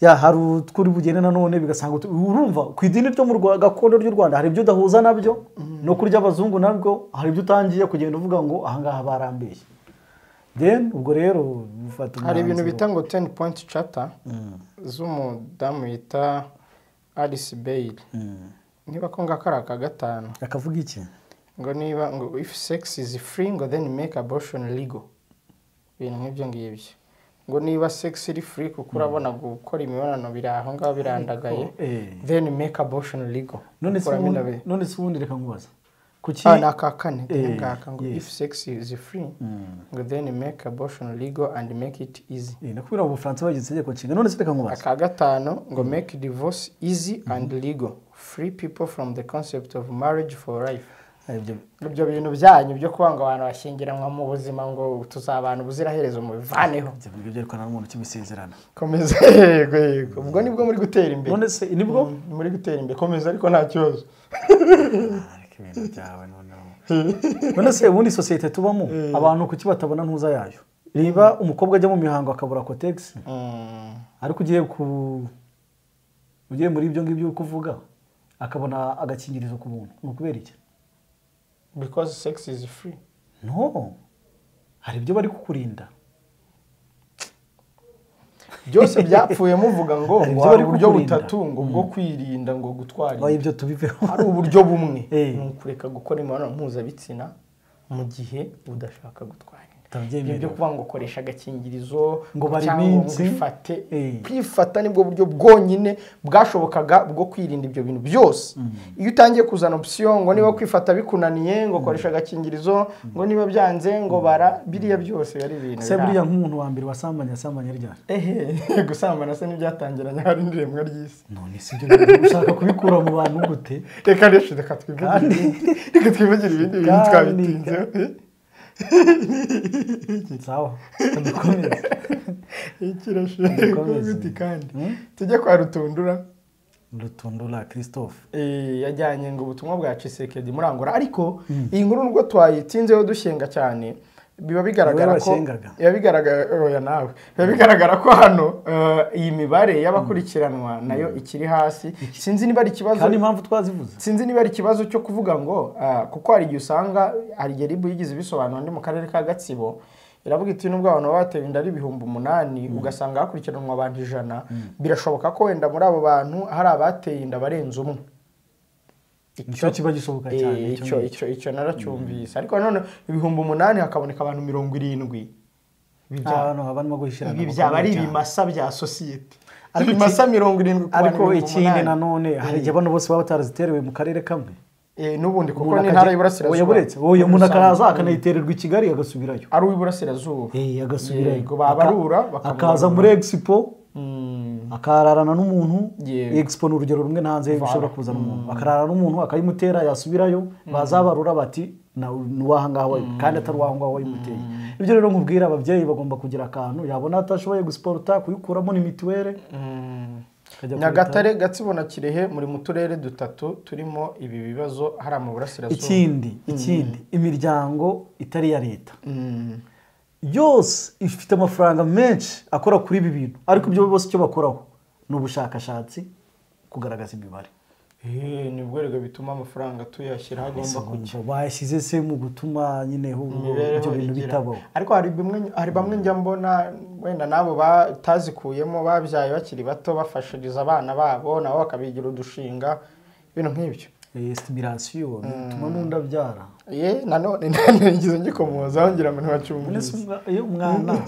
hari utwuri bugene nanone bigasanga urumva ku idini ryo mu gakondo ry'u Rwanda hari ibyo udahuza nabyo no kurya abazungu nabwo hari ibyo utangiye kugenda uvuga ngo ahangaha barambeshye then ubwo rero hari ibintu bita ngo 10 point charter z'umudamu yita Alice Bailey niba ko ngakara ka gatanu akavuga iki ngo niba ngo if sex is free ngo then make abortion legal ibintu nk'ibyo ngibyo ngo niba sex iri free kuko urabona gukora imibonano biri aho ngaho birandagaye then make abortion legal none se ubundi reka nkubaza kuki aka kane ngaka ngo if sex is free ngo then make abortion legal and make it easy. nakubwira mu Bufaransa bagize itegeko nshinga none se reka nkubaza aka gatano ngo make divorce easy and legal, free people from the concept of marriage for life. ibyo bintu byanyu byo kuba ngo abantu bashyingiranwa mu buzima ngo tuzabana ubuziraherezo mu bivaneho, ibyo byerekana n'umuntu kibisezerana. komeza yego ubwo nibwo muri gutera imbere. none se nibwo muri gutera imbere, komeza ariko nta kibazo. none se ubundi sosiyete tubamo abantu kuki batabona ntuza yayo? Riba umukobwa ajya mu mihango akabura kotegisi, ariko ugiye muri ibyo ngibyo uri kuvuga akabona agakingirizo ku buntu, ni ukubera iki? Because sex is free. No, hari ibyo bari kukurinda. byose byapfuye muvuga ngo hari uburyo butatu ngo bwo kwirinda ngo gutwara ibyo tubiveho. hari uburyo bumwe ni ukureka gukora imibonano mpuzabitsina mu gihe udashaka gutwara. ibyo kuvuga ngo koresha agakingirizo ngo bari minsi kwifata nibwo buryo bwonyine bwashobokaga bwo kwirinda ibyo bintu byose. iyo utangiye kuzana option ngo niba kwifata bikunaniye ngo koresha agakingirizo, ngo niba byanze ngo bara biriya byose yari ibintu. se buriya nk'umuntu wa mbere wasambanya ryari? gusambana se n'ibyatangiranye hari n'iremwa ry'isi. none si byo ushaka kubikura mu bantu gute? reka twivugire ibindi bintu twabitinzeho. sawa tubikomeze ikirashye kandi tujye kwa Rutundura Christophe yajyanye ngo ubutumwa bwa Tshisekedi muri Angola, ariko iyi nkuru nubwo twayitinzeho dushenga cyane biba bigaragara ko hano iyi mibare y'abakurikiranwa nayo ikiri hasi. Sinzi niba ari ikibazo kandi impamvu twazivuze, sinzi niba ari ikibazo cyo kuvuga ngo kuko hari igihe usanga hari Geribu yigize ibisobanuro ndi mu karere ka Gatsibo iravuga iti nubwo abantu batewe inda ari 8,000 ugasanga hakurikiranwa abantu 100, birashoboka ko wenda muri abo bantu hari abateye inda barenze umwe. icyo kiba gishoboka cyane. icyo naracyumvise, ariko none 8,000 hakaboneka abantu 70. abantu guhishirana ibi byaba ari ibimasa bya societe, ibimasa 70. ariko ikindi nanone hari igihe abantu bose baba bataraziterewe mu karere kamwe n'ubundi kuko ni ntara y'Iburasirazuba. uyu muntu akaza akanayitererwa i Kigali agasubirayo, ari uw'Iburasirazuba agasubirayo babarura akaza muri Expo akararana n'umuntu. Expo ni urugero rumwe hanze bishobora kuzana umuntu akararana n'umuntu akayimutera yasubirayo, bazabarura bati nuwaha ngaho kandi atari waho ngaho wayimuteye. ibyo rero nkubwira ababyeyi bagomba kugira akantu yabona atashoboye gusporta kuyikuramo ni mituwere. Nyagatare, Gatsibo na Kirehe muri mu turere dutatu turimo ibi bibazo hari mu Burasirazuba. ikindi imiryango itari ya leta yose ifite amafaranga menshi akora kuri ibi bintu, ariko ibyo bose icyo bakoraho ni ubushakashatsi kugaragaza imibare. nibwo rero bituma amafaranga tuyashyira agomba kujya bayashyize se mu gutuma nyine ibyo bintu bitabaho. ariko hari bamwe njya mbona wenda nabo batazikuyemo babyaye bakiri bato bafashiriza abana babo nabo bakabigira udushinga ibintu nk'ibyo. Stimulation bituma nunda byara. nanone ngize ngikomoza ngira ngo ntibacyumvise. iyo umwana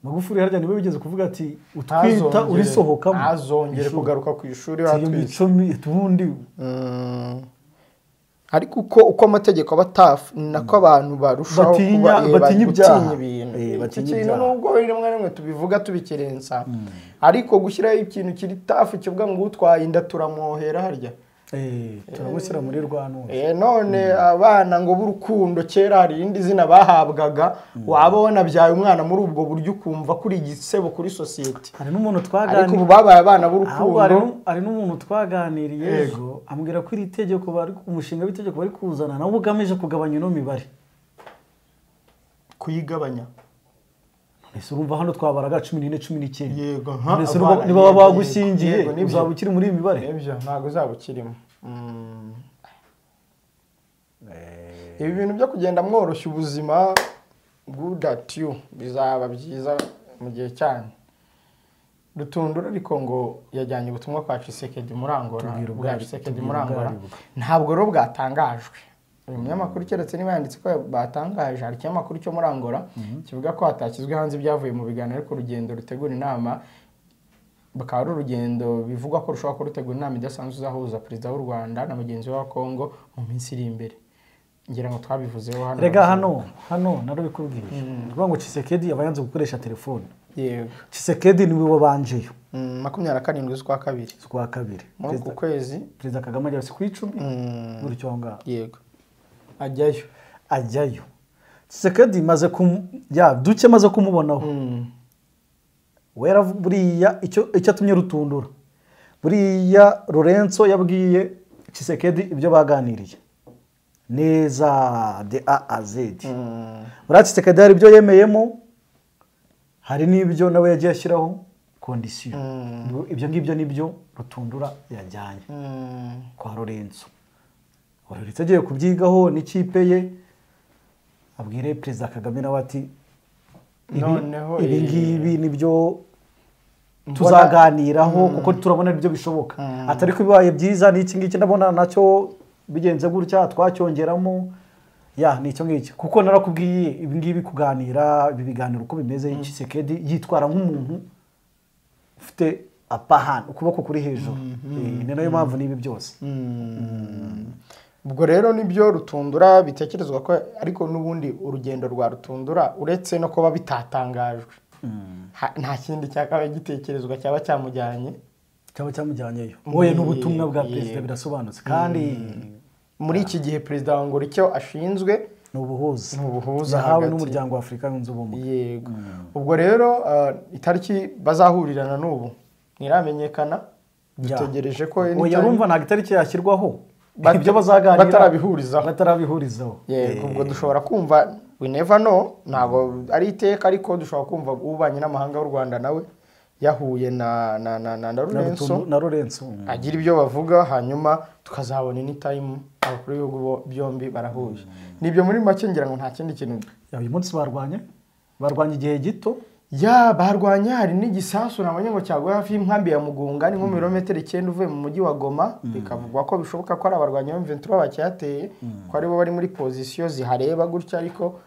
Magufuli harya niwe bigeze kuvuga ati utwita urisohokamo azongere kugaruka ku ishuri watwitse tubundi. ariko uko amategeko aba tafu nako abantu barushaho batinya ibintu. Ikintu nubwo rimwe rimwe tubivuga tubikerensa, ariko gushyiraho ikintu kiri tafu kivuga ngo utwaye inda turamwohera harya turamushyira muri rwantu. none abana ngo b'urukundo kera hari irindi zina bahabwaga, waba wanabyaye umwana muri ubwo buryo ukumva kuri igisebo kuri sosiyete. hari n'umuntu twaganiriye, ariko ubu babaye abana b'urukundo. hari n'umuntu twaganiriye ejo ambwira ko iri tegeko bari umushinga w'itegeko bari kuzana nawo ugamije kugabanya ino mibare. kuyigabanya ese urumva hano twabaraga 14-19. yego ese niba bagushingiye uzaba ukiri muri iyi mibare? Nibyo ntago uzaba ukirimo. ibi bintu byo kugenda mworoshya ubuzima good at you bizaba byiza mu gihe cyane. Rutundura ariko ngo yajyanye ubutumwa kwa Tshisekedi muri Angola, bwa Tshisekedi muri Angola ntabwo rero bwatangajwe. uyu munyamakuru keretse niba yanditse ko batangaje, hari ikinyamakuru cyo muri Angola kivuga ko hatakizwe hanze ibyavuye mu biganiro ariko urugendo rutegura inama bakaba ari urugendo bivugwa ko rushobora kurutegura inama idasanzwe izahuza perezida w'u Rwanda na mugenzi we wa Kongo mu minsi iri imbere. ngira ngo twabivuzeho hano rega hano narabikubwiye kuvuga ngo Tshisekedi yabayanze gukoresha telefone yego Tshisekedi niwe wabanjeyo 27 z'ukwa kabiri muri uku kwezi Perezida Kagame ajya ku 10 gutyo aho ngaho yego ajyayo Tshisekedi maze duke maze kumubonaho wera buriya icyo atumye rutundura buriya Lorenzo yabwiye Tshisekedi ibyo baganiriye neza de A a Z buriya Tshisekedi hari ibyo yemeyemo hari n'ibyo nawe yagiye ashyiraho kondisiyo ibyo ngibyo nibyo rutundura yajyanye kwa Lorenzo Lorenzo agiye kubyigaho n'ikipe ye abwire Perezida Kagame nawe ati ibi ngibi nibyo tuzaganiraho kuko turabona ibyo bishoboka atari ko bibaye byiza n'iki ngiki ndabona nacyo bigenze gutya twacyongeramo ni icyo ngiki kuko narakubwiye ibi ngibi kuganira ibi biganiro uko bimeze Tshisekedi yitwara nk'umuntu ufite apahana ukuboko kuri hejuru ni nayo mpamvu n'ibi byose ubwo rero nibyo rutundura bitekerezwa ko ariko n'ubundi urugendo rwa rutundura uretse no kuba bitatangajwe nta kindi cyakabaye gitekerezwa cyaba cyamujyanyeyo wowe n'ubutumwa bwa perezida birasobanutse kandi muri iki gihe perezida wa Angola icyo ashinzwe ni ubuhuza yahawe n'umuryango wa Afurika yunze ubumwe yego ubwo rero itariki bazahurirana n'ubu ntiramenyekana dutegereje ko yarumva ntabwo itariki yashyirwaho ibyo bazaganira batarabihurizaho yego ubwo dushobora kumva we never know ntabwo ari iteka ariko dushobora kumva ubanye n'amahanga w'u Rwanda nawe yahuye na Lorenzo agira ibyo bavuga hanyuma tukazabona any time abakuru b'ibihugu byombi barahuye nibyo muri make ngira ngo nta kindi kintu uyu munsi barwanye igihe gito barwanya hari n'igisasu nabonye ngo cyaguye hafi y'inkambi ya Mugunga ni nko milimetero 9 uvuye mu mujyi wa Goma bikavugwa ko bishoboka ko ari abarwanya M23 bacyateye ko ari bo bari muri position zihareba gutya ariko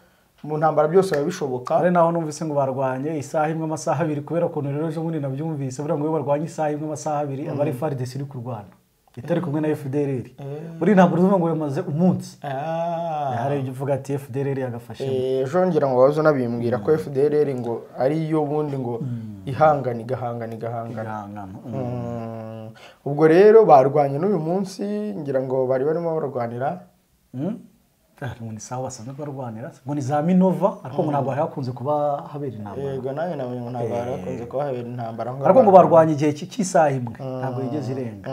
mu ntambara byose biba bishoboka ari naho numvise ngo barwanye isaha imwe amasaha 2 kubera ko rero ejo bundi nabyumvise bura ngo barwanye isaha imwe amasaha 2 abari FARDC iri kurwana itari kumwe na FDLR muri ntambara zo ngo yamaze umunsi hari ibyo uvuga ati FDLR yagafashe ejo ngira ngo bazo nabimbwira ko FDLR ngo ari yo bundi ngo igahangana ubwo rero barwanye n'uyu munsi ngira ngo bari barimo barwanira ni sawa basanzwe barwanira ngo ni za Minova ariko ngo ntabwo hakunze kuba habera intambara yego nayo namenye ngo ntabwo hakunze kuba habera intambara ariko ngo barwanye igihe cy'isaha imwe ntabwo yigeze irenga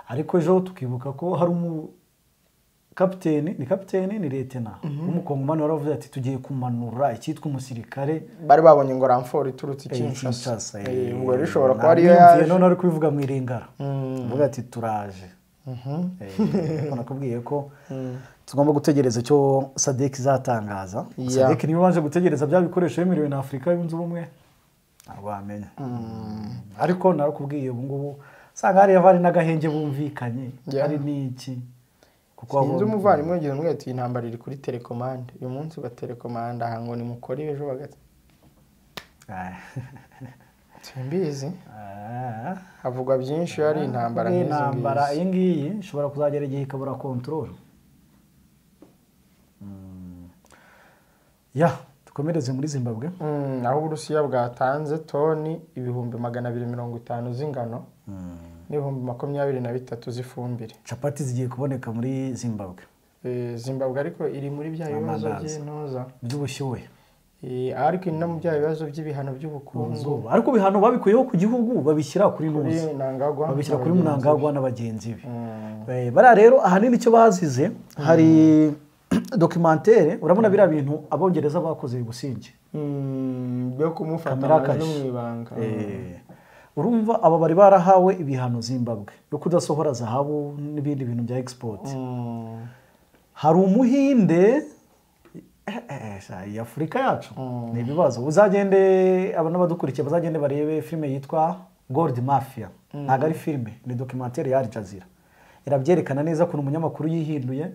ariko ejo tukibuka ko hari kapiteni ni letena umukongomani waravuze ati tugiye kumanura icyitwa umusirikare bari babonye ngo ramfort iturutse Kinshasa ubwo rero ishobora kuba ariyo yaje none ari kubivuga mu iringara uvuga ati turaje nakubwiye ko tugomba gutegereza icyo SADC izatangaza SADC niyo banje gutegereza bya bikoresho yemerewe na Afurika yunze ubumwe ntabwo wamenya ariko narakubwiye ubu ngubu sanga hari abari n'agahenge bumvikanye ari n'iki kuko sinzi umuvandimwe ngiye mwete intambara iri kuri telecommande uyu munsi ba telecommande aha ngo ni mukore ejo bagati simbizi havugwa byinshi ari intambara intambara iyi ngiyi ishobora kuzagera igihe ikabura control dukomereze muri Zimbabwe aho Uburusiya bwatanze toni 250 z'ingano n'ibihumbi 23 z'ifumbire capati zigiye kuboneka muri Zimbabwe Zimbabwe ariko iri muri bya bibazo by'intoza by'ubushyuhe ariko no mu bya bibazo by'ibihano by'ubukungu ariko bihano babikuyeho ku gihugu babishyira kuri nuzi babishyira kuri Mnangagwa n'abagenzi be bara rero ahanini icyo bazize hari documentaire urabona bira bintu abongereza bakoze gusinge byo kumufata no mwibanga urumva aba bari barahawe ibihano Zimbabwe yo kudasohora zahabu n'ibindi bintu bya export hari umuhinde Afurika yacu ni ibibazo uzagende abana badukurikiye bazagende barebe filime yitwa Gold Mafia ntago ari filime ni documentaire ya Al Jazeera irabyerekana neza ko umunyamakuru yihinduye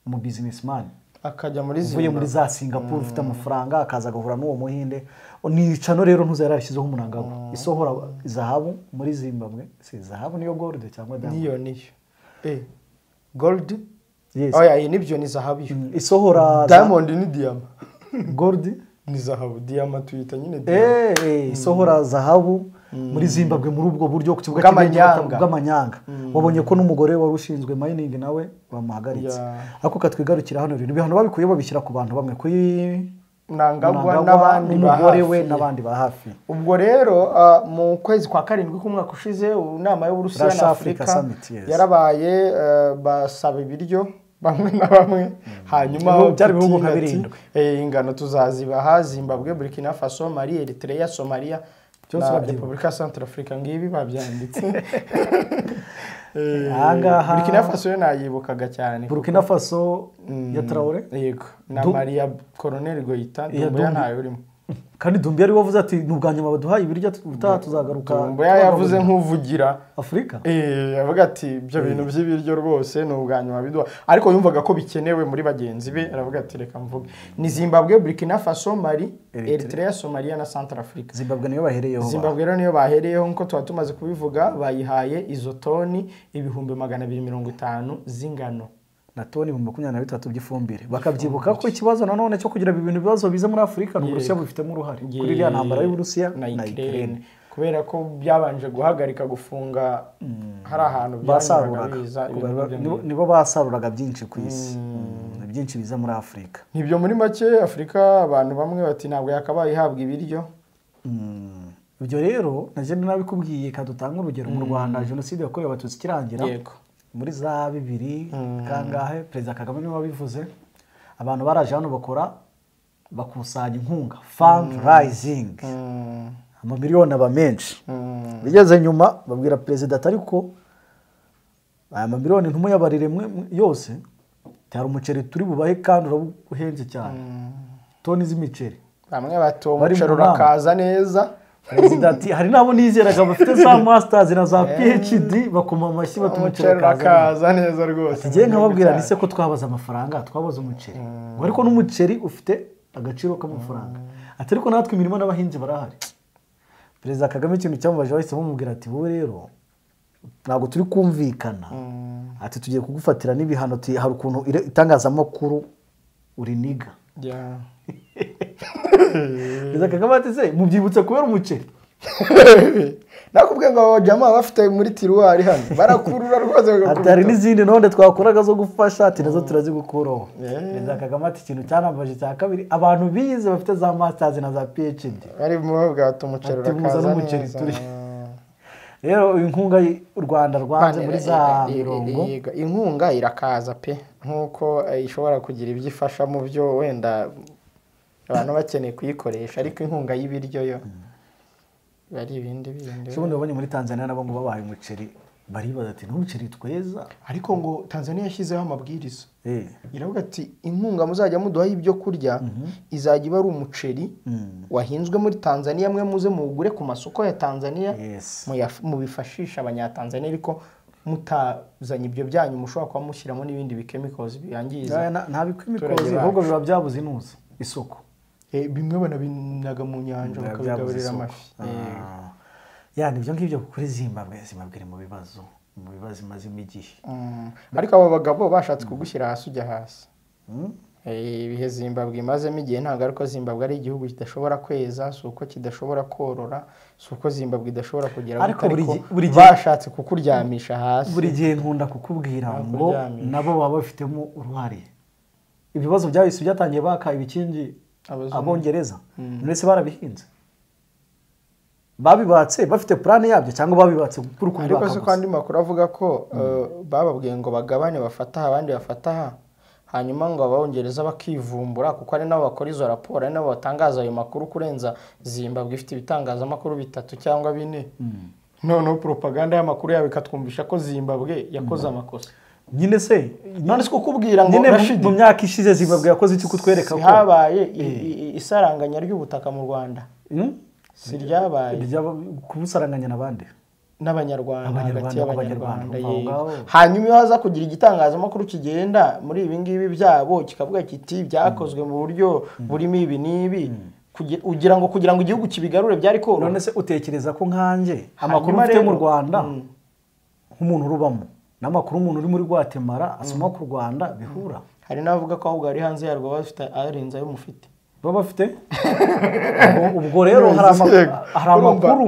mu businessman akajya muri Zimbabwe muri za Singapore ufite amafaranga akaza gahura n'uwo muhinde ni cano rero ntuzarashyizeho Mnangagwa isohora zahabu muri Zimbabwe si zahabu niyo gold cyangwa diamond niyo gold oya iyi nibyo ni zahabu isohora diamond ni diyama gold ni zahabu diyama tuyita nyine isohora zahabu muri Zimbabwe muri ubwo buryo ku kibuga bw'amanyanga wabonye ko n'umugore wari ushinzwe mining nawe bamuhagaritse ariko katwigarukira hano rero ibihano babikuye babishyira ku bantu bamwe kuri Nangagwa n'abandi umugore we n'abandi ba hafi. Ubwo rero mu kwezi kwa karindwi k'umwaka ushize inama y'Uburusiya na Afrika yarabaye basaba ibiryo bamwe na bamwe hanyuma byari bihugu nka birindwi ingano tuzazibaha Zimbabwe, Burkina Faso, Mali, Eritrea, Somalia na Repubulika Centrafrica ngibi babyanditse. Burkina Faso yo nayibukaga cyane. Burkina Faso ya Traoré yego na Maria Colonel Goita Dumbuya ntayo urimo. Kandi Dumbuya ari wavuze ati n'ubwanyuma baduhaye ibiryo tuzagaruka. Dumbuya yavuze nk'uvugira Afrika. Avuga ati ibyo bintu by'ibiryo rwose n'ubwanyuma biduha ariko yumvaga ko bikenewe muri bagenzi be aravuga ati reka mvuge. Ni Zimbabwe, Burkina Faso, Mali, Eritrea, Somalia na Centrafrica. Zimbabwe niyo bahereyeho. Zimbabwe rero niyo bahereyeho nko tuba tumaze kubivuga bayihaye izo toni 250 z'ingano. Na toni 23 by'ifumbire bakabyibuka ko ikibazo nanone cyo kugira ibintu bibazo bize muri Afrika n'Uburusiya bufitemo uruhare kuri iriya ntambara y'Uburusiya na Ukraine kubera ko byabanje guhagarika gufunga hari ahantu byasaruraga nibo basaruraga byinshi ku isi byinshi biza muri Afrika nibyo muri make Afrika abantu bamwe bati ntabwo yakabaye ihabwa ibiryo ibyo rero naje nabikubwiye kadutanga urugero mu Rwanda jenoside yakorewe abatutsi kirangira yego muri za 2000 kangahe Perezida Kagame niwe wabivuze abantu baraje hano bakora bakusanya inkunga fundraising amamiliyoni aba menshi bigeze nyuma babwira Perezida ariko aya mamiliyoni ntumuyabarire yose cyari umuceri turi bubahe kandi urabuhenze cyane toni z'imiceri bamwe bato umuceri urakaza neza Perezida ati hari nabo nizeraga bafite za masters na za PhD bakoma amashyi batumucera kaza neza rwose ngiye nkababwira nise ko twabaza amafaranga twabaza umuceri ariko n'umuceri ufite agaciro k'amafaranga ati ariko natwe imirimo n'abahinzi barahari Perezida Kagame ikintu cyamubaje bahise bamubwira ati wowe rero ntabwo turi kumvikana ati tugiye kugufatira n'ibihano hari ukuntu itangazamakuru uriniga Perezida Kagame ati se mubyibutse kubera umuceri nakubwiye ngo jama bafite muri tiruwari hano barakurura rwose atari n'izindi none twakoraga zo gufasha ati nazo turazigukuraho Perezida Kagame ati ikintu cyanambaje cya kabiri abantu bize bafite za masters na za PhD bari mu bwato umuceri urakaza neza rero inkunga u Rwanda rwanze muri za mirongo inkunga irakaza pe nkuko ishobora kugira ibyifasha mu byo wenda abantu bakeneye kuyikoresha ariko inkunga y'ibiryo yo bari ibindi Shubundi wabonye muri Tanzania nabo ngo babaye umuceri baribaza ati n'umuceri tweza ariko ngo Tanzania yashyizeho amabwiriza iravuga ati inkunga muzajya muduha ibyo kurya izajya iba ari umuceri wahinzwe muri Tanzania mwe muze mugure ku masoko ya Tanzania mu bifashisha abanyatanzania ariko mutazanye ibyo byanyu mushobora kuba mushyiramo n'ibindi bikemicals biyangiza nta bikemicals ahubwo biba byabuze inuza isoko bimwe banabinaga mu nyanja bakabigaburira amafi yani ibyo ngibyo kuri Zimbabwe iri mu bibazo imazemo igihe ariko abo bagabo bashatse kugushyira hasi ujya hasi ibihe Zimbabwe imazemo igihe ntabwo ariko Zimbabwe ari igihugu kidashobora kweza si uko kidashobora korora si uko Zimbabwe idashobora kugira ariko bashatse kukuryamisha hasi buri gihe nkunda kukubwira ngo nabo baba bafitemo uruhare ibibazo byabise byatangiye baka ibikingi Abongereza mwese barabihinze babibatse bafite plan yabyo cyangwa babibatse kuri kuri ariko se kandi makuru avuga ko bababwiye ngo bagabane bafata abandi bafata hanyuma ngo Abongereza bakivumbura kuko ari nabo bakora izo raporo ari nabo batangaza ayo makuru kurenza Zimbabwe ifite ibitangazamakuru 3 cyangwa 4 no propaganda y'amakuru yabo ikatwumvisha ko Zimbabwe yakoze amakosa nyine se none siko kubwira ngo mu myaka ishize Zimbabwe yakoze iki kutwereka ko habaye isaranganya ry'ubutaka mu Rwanda si ryabaye kubusaranganya nabande n'abanyarwanda hagati y'abanyarwanda hanyuma iyo haza kugira igitangazamakuru kigenda muri ibi ngibi byabo kikavuga kiti byakozwe mu buryo burimo ibi n'ibi kugira ngo igihugu kibigarure byari ko none se utekereza ko nkanje amakuru mfite mu Rwanda nk'umuntu rubamo n'amakuru umuntu uri muri Guatemala asoma ku Rwanda bihura. hari n'abavuga ko ahubwo ari hanze yarwo bafite arenze ayo mufite baba bafite ubwo rero hari amakuru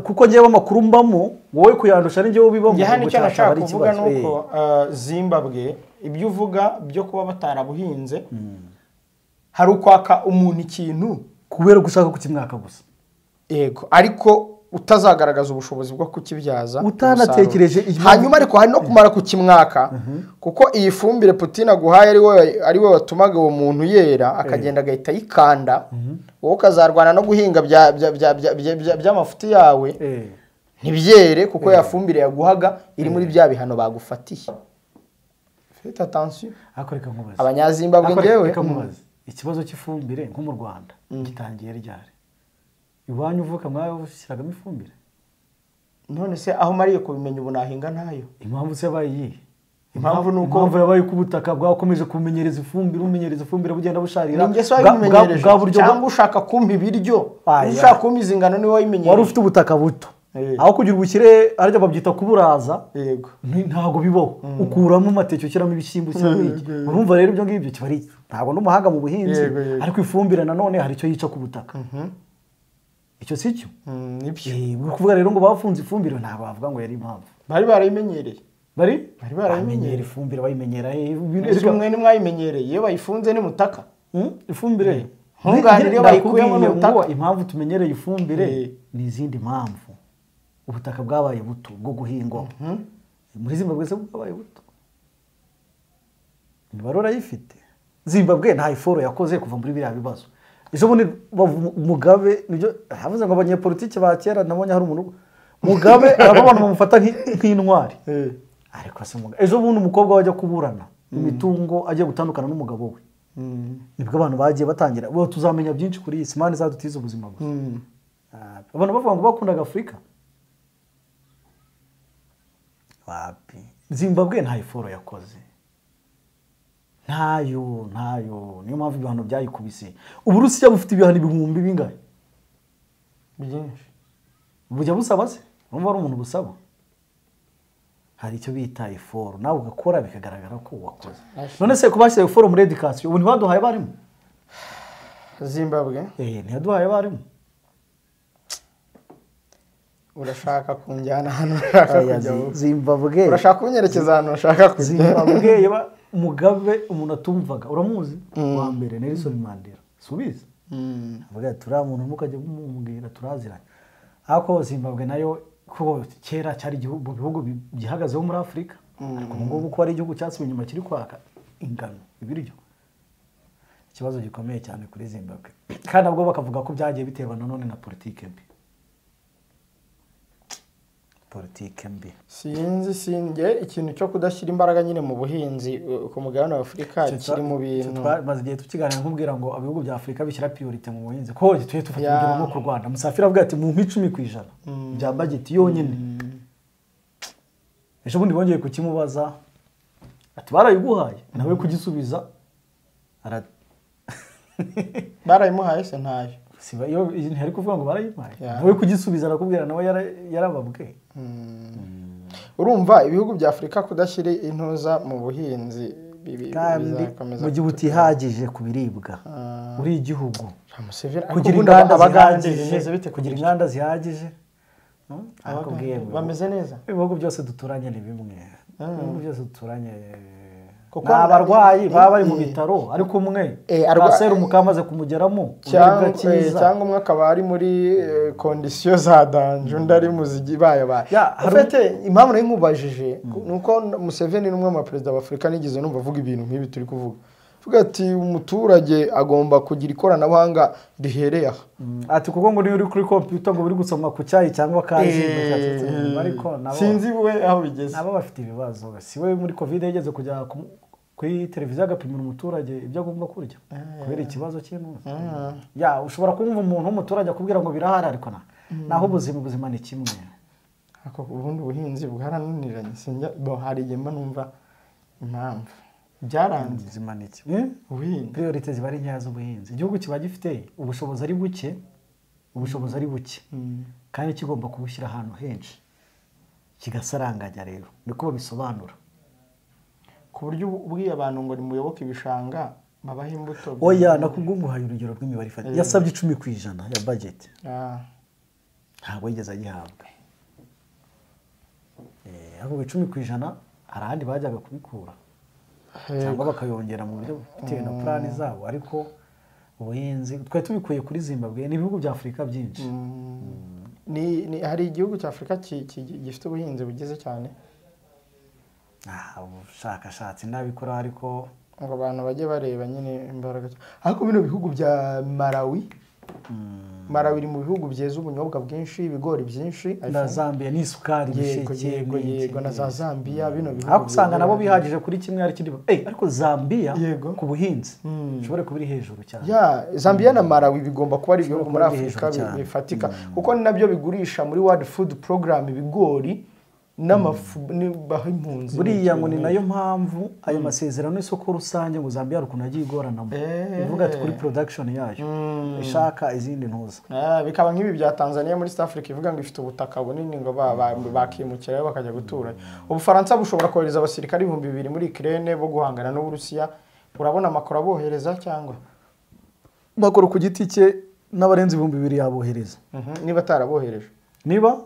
kuko ngewe amakuru mbamo wowe kuyandusha ni ngewe ubibamo. njye hano icyo nashaka kuvuga nuko Zimbabwe ibyo uvuga byo kuba batarabuhinze hari ukwaka umuntu ikintu kubera gushaka kukimwaka gusa. Yego ariko utazagaragaza ubushobozi bwo kukibyaza utanatekereje hanyuma ariko hari no kumara kukimwaka kuko iyi fumbire Putin aguhaye ari we watumaga uwo muntu yera akagenda agahita yikanda wowe ukazarwana no guhinga by'amafuti yawe ntibyere kuko ya fumbire yaguhaga iri muri bya bihano bagufatiye. Faites attention. Akoreka nkubaza Abanyazimbabwe ngewe ikibazo cy'ifumbire nko mu Rwanda gitangiye ryari iwanyu uvuka mwawe ushyiragamo ifumbire none se aho mariye kubimenya ubu nahinga ntayo impamvu se bayiye impamvu nuko impamvu yabaye ku butaka bwakomeje kumenyereza ifumbire bugenda busharira bwa buryo cyangwa ushaka kumpa ibiryo ushaka kumpa izingano ni wowe imenyereza wari ufite ubutaka buto aho kugira ubukire arya babyita kuburaza yego ntago bibaho ukuramo amateke ukiramo ibishyimbo cy'ibiki urumva rero ibyo ngibyo kiba ari ntago n'umuhanga mu buhinzi ariko ifumbire nanone hari icyo yica ku butaka icyo si cyo nibyo kuvuga rero ngo bafunze ifumbire ntabwo bavuga ngo yari impamvu bari barayimenyereye bari barayimenyereye ifumbire bayimenyera mwe ni mwayimenyereye iyo bayifunze ni mutaka ifumbire ntunganire iyo bayikuyemo n'ubutaka impamvu tumenyereye ifumbire ni izindi mpamvu ubutaka bwabaye buto bwo guhingwa muri Zimbabwe se bwabaye buto imibare yifite Zimbabwe nta iforo yakoze kuva muri biriya bibazo ejo bundi Mugabe nibyo havuze ngo abanyepolitike ba kera nabonye hari umuntu Mugabe abantu bamufata nk'intwari ariko se Mugabe ejo bundi umukobwa wajya kuburana imitungo agiye gutandukana n'umugabo we nibwo abantu bagiye batangira bo tuzamenya byinshi kuri iyi simani zadutiza ubuzima gusa abantu bavuga ngo bakundaga Afurika wapi Zimbabwe nta iforo yakoze ntayo niyo mpamvu ibihano byayikubise Uburusiya bufite ibihano ibihumbi bingahe byinshi bujya busaba se urumva ari umuntu busaba hari icyo bita iforo nawe ugakora bikagaragara ko wakoze none se kubashyize iforo muri education ubu ntibaduhaye barimo Zimbabwe ntiyaduhaye barimo urashaka kunjyana hano urashaka kujya Zimbabwe urashaka kunyerekeza hano urashaka kujya Zimbabwe Mugabe umuntu atumvaga uramuzi wa mbere Nelson Mandela subiza avuga ati uriya muntu mukajya mumubwira turaziranye ariko Zimbabwe nayo ko kera cyari igihugu mu bihugu byihagazeho muri Afurika ariko ngo ko ari igihugu cyasubiye inyuma kiri kwaka ingano ibiryo ikibazo gikomeye cyane kuri Zimbabwe kandi nabwo bakavuga ko byagiye biterwa none na politike mbi singe ikintu cyo kudashyira imbaraga nyine mu buhinzi ku mugabane wa Afurika kiri mu bintu maze igihe tukiganira nkubwira ngo ibihugu bya Afurika bishyira priority mu buhinzi ko tuye tufatira no ku Rwanda Musafiri avuga ati mu 10% bya budget yonyine ejo bundi bongeye kukimubaza ati barayiguhaye nawe kugisubiza barayimuhaye se ntayo siba iyo ntari kuvuga ngo barayimpaye nawe kugisubiza arakubwira nawe yarababwe urumva ibihugu bya Afurika kudashyira intuza mu buhinzi mu gihe utihagije ku biribwa uri igihugu kugira inganda zihagije bameze neza ibihugu byose duturanye ni bimwe ibihugu byose duturanye abarwayi baba bari mu bitaro ariko umwe serumu kamaze kumugeramo cyangwa umwe akaba ari muri kondisiyo za danje undi ari mu zibaye ufite impamvu nayo nkubajije ni uko Museveni ni umwe mu baperezida b'Afurika nigeze numva avuga ibintu nk'ibi turi kuvuga avuga ati umuturage agomba kugira ikoranabuhanga rihereye aha ati kuko ngo niyo uri kuri computer ngo buri gusoma ku cyayi cyangwa kazi ariko nabo sinzi we aho bigeze nabo bafite ibibazo si we muri covid yageze kujya kuri televiziyo agapimira umuturage ibyo agomba kurya kubera ikibazo cy'intuza ushobora kumva umuntu w'umuturage akubwira ngo birahari ariko naho ubuzima ni kimwe ariko ubundi ubuhinzi bwarananiranye sinjya hari igihe mba numva impamvu byaranze ubuzima ni kimwe priorite ziba ari nkeya z'ubuhinzi igihugu kiba gifite ubushobozi ari buke kandi kigomba kubushyira ahantu henshi kigasaranganya rero niko babisobanura ku buryo ubwiye abantu ngo nimuyoboke ibishanga babaha imbuto oya nakubwunguhaye urugero rw'imibare ifatika yasabye 10% ya budget ntabwo yigeze agihabwa ahubwo 10% hari ahandi bajyaga kubikura cyangwa bakayongera mu buryo bitewe na plani zabo ariko ubuhinzi twari tubikuye kuri Zimbabwe n'ibihugu bya Afurika byinshi hari igihugu cya Afurika gifite ubuhinzi bugize cyane ubushakashatsi nabikora ariko ngo abantu bajye bareba nyine imbaraga ariko bino bihugu bya Malawi iri mu bihugu byeza ubunyobwa bwinshi ibigori byinshi na Zambia n'isukari yego na za Zambia bino bihugu ariko usanga nabo bihagije kuri kimwe ari kindi ariko Zambia ku buhinzi ushobore kubiri hejuru cyane Zambia na Malawi bigomba kuba ari ibihugu muri Afurika bifatika kuko ni nabyo bigurisha muri World Food Program ibigori n'amafu baha impunzi buriya ngo ni nayo mpamvu ayo masezerano y'isoko rusange ngo Zambia rukuntu agiye igoranamo ivuga ati kuri production yayo ishaka izindi ntuza bikaba nk'ibi bya Tanzania muri South Africa ivuga ngo ifite ubutaka bunini ngo bakimukira bakajya gutura Ubufaransa bushobora kohereza abasirikari 2,000 muri Ukraine bo guhangana n'Uburusiya urabona Macron abohereza cyangwa Macron ku giti cye n'abarenze 2,000 yabohereza niba atarabohereje niba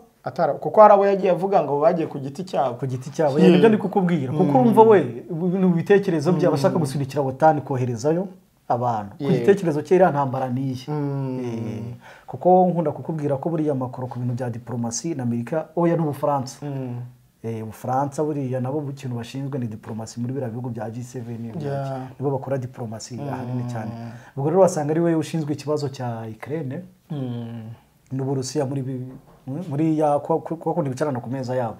kuko harabo yagiye avuga ngo bagiye ku giti cyabo nibyo ndi kukubwira kuko urumva we ibintu bitekerezo by'abashaka gusubikira botani koherezayo abantu ku gitekerezo cye ntambara niye kuko nkunda kukubwira ko buriya Macron ku bintu bya diplomasi na Amerika oya n'Ubufaransa Ubufaransa buriya nabo ikintu bashinzwe ni diplomasi muri biriya bihugu bya G7 nibo bakora diplomasi ahanini cyane ubwo rero wasanga ari we ushinzwe ikibazo cya Ukraine n'Uburusiya muri ya kuko ndibicarana ku meza yabo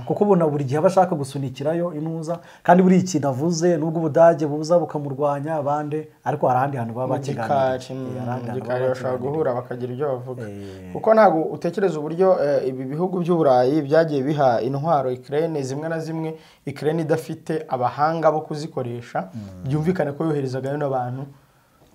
kuko ubona buri gihe abashaka gusunikirayo inuza kandi buri ikintu avuze nubwo Ubudage buza bukamurwanya abande ariko harahandi hantu baba bakiganira bashaka guhura bakagira ibyo bavuga kuko ntago utekereza uburyo ibi bihugu by'Uburayi byagiye biha intwaro Ukraine zimwe na zimwe Ukraine idafite abahanga bo kuzikoresha byumvikane ko yoherezagayo n'abantu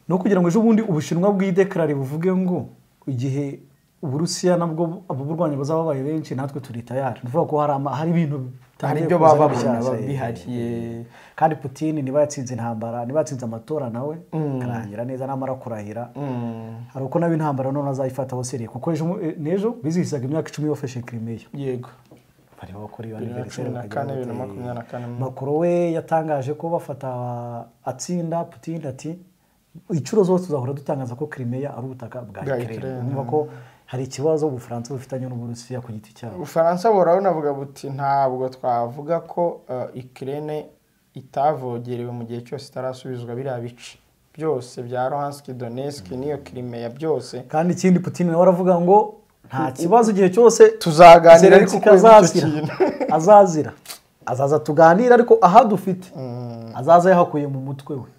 no kugira ngo ejo bundi Ubushinwa bw'idekarare buvuge ngo igihe Uburusiya nabwo abuburwanya bazaba babaye benshi natwe turi tayari nuvuga ko hari ibintu hari ibyo baba bihari kandi Putin niba yatsinze intambara niba yatsinze amatora nawe karangira neza namara kurahira hari uko nabi intambara none azayifata hose kuko nejo bizihisaga imyaka 10 yofeshe Crimea yego bariho kuri anniversaire Macron we yatangaje ko bafata atsinda Putin ati icuro zose tuzahora dutangaza ko Crimea ari ubutaka bwa Ukraine numva ko hari ikibazo Ubufaransa bufitanye n'Uburusiya ku giti cyabo Ubufaransa buravuga buti ntabwo twavuga ko Ukraine itavogerewe mu gihe cyose itarasubizwa biriya bice byose bya Luhansk Donetsk niyo Crimea byose kandi ikindi Putin nawe aravuga ngo nta kibazo igihe cyose tuzaganira ariko azazira azaza tuganira ariko aha dufite azaza yahakuye mu mutwe we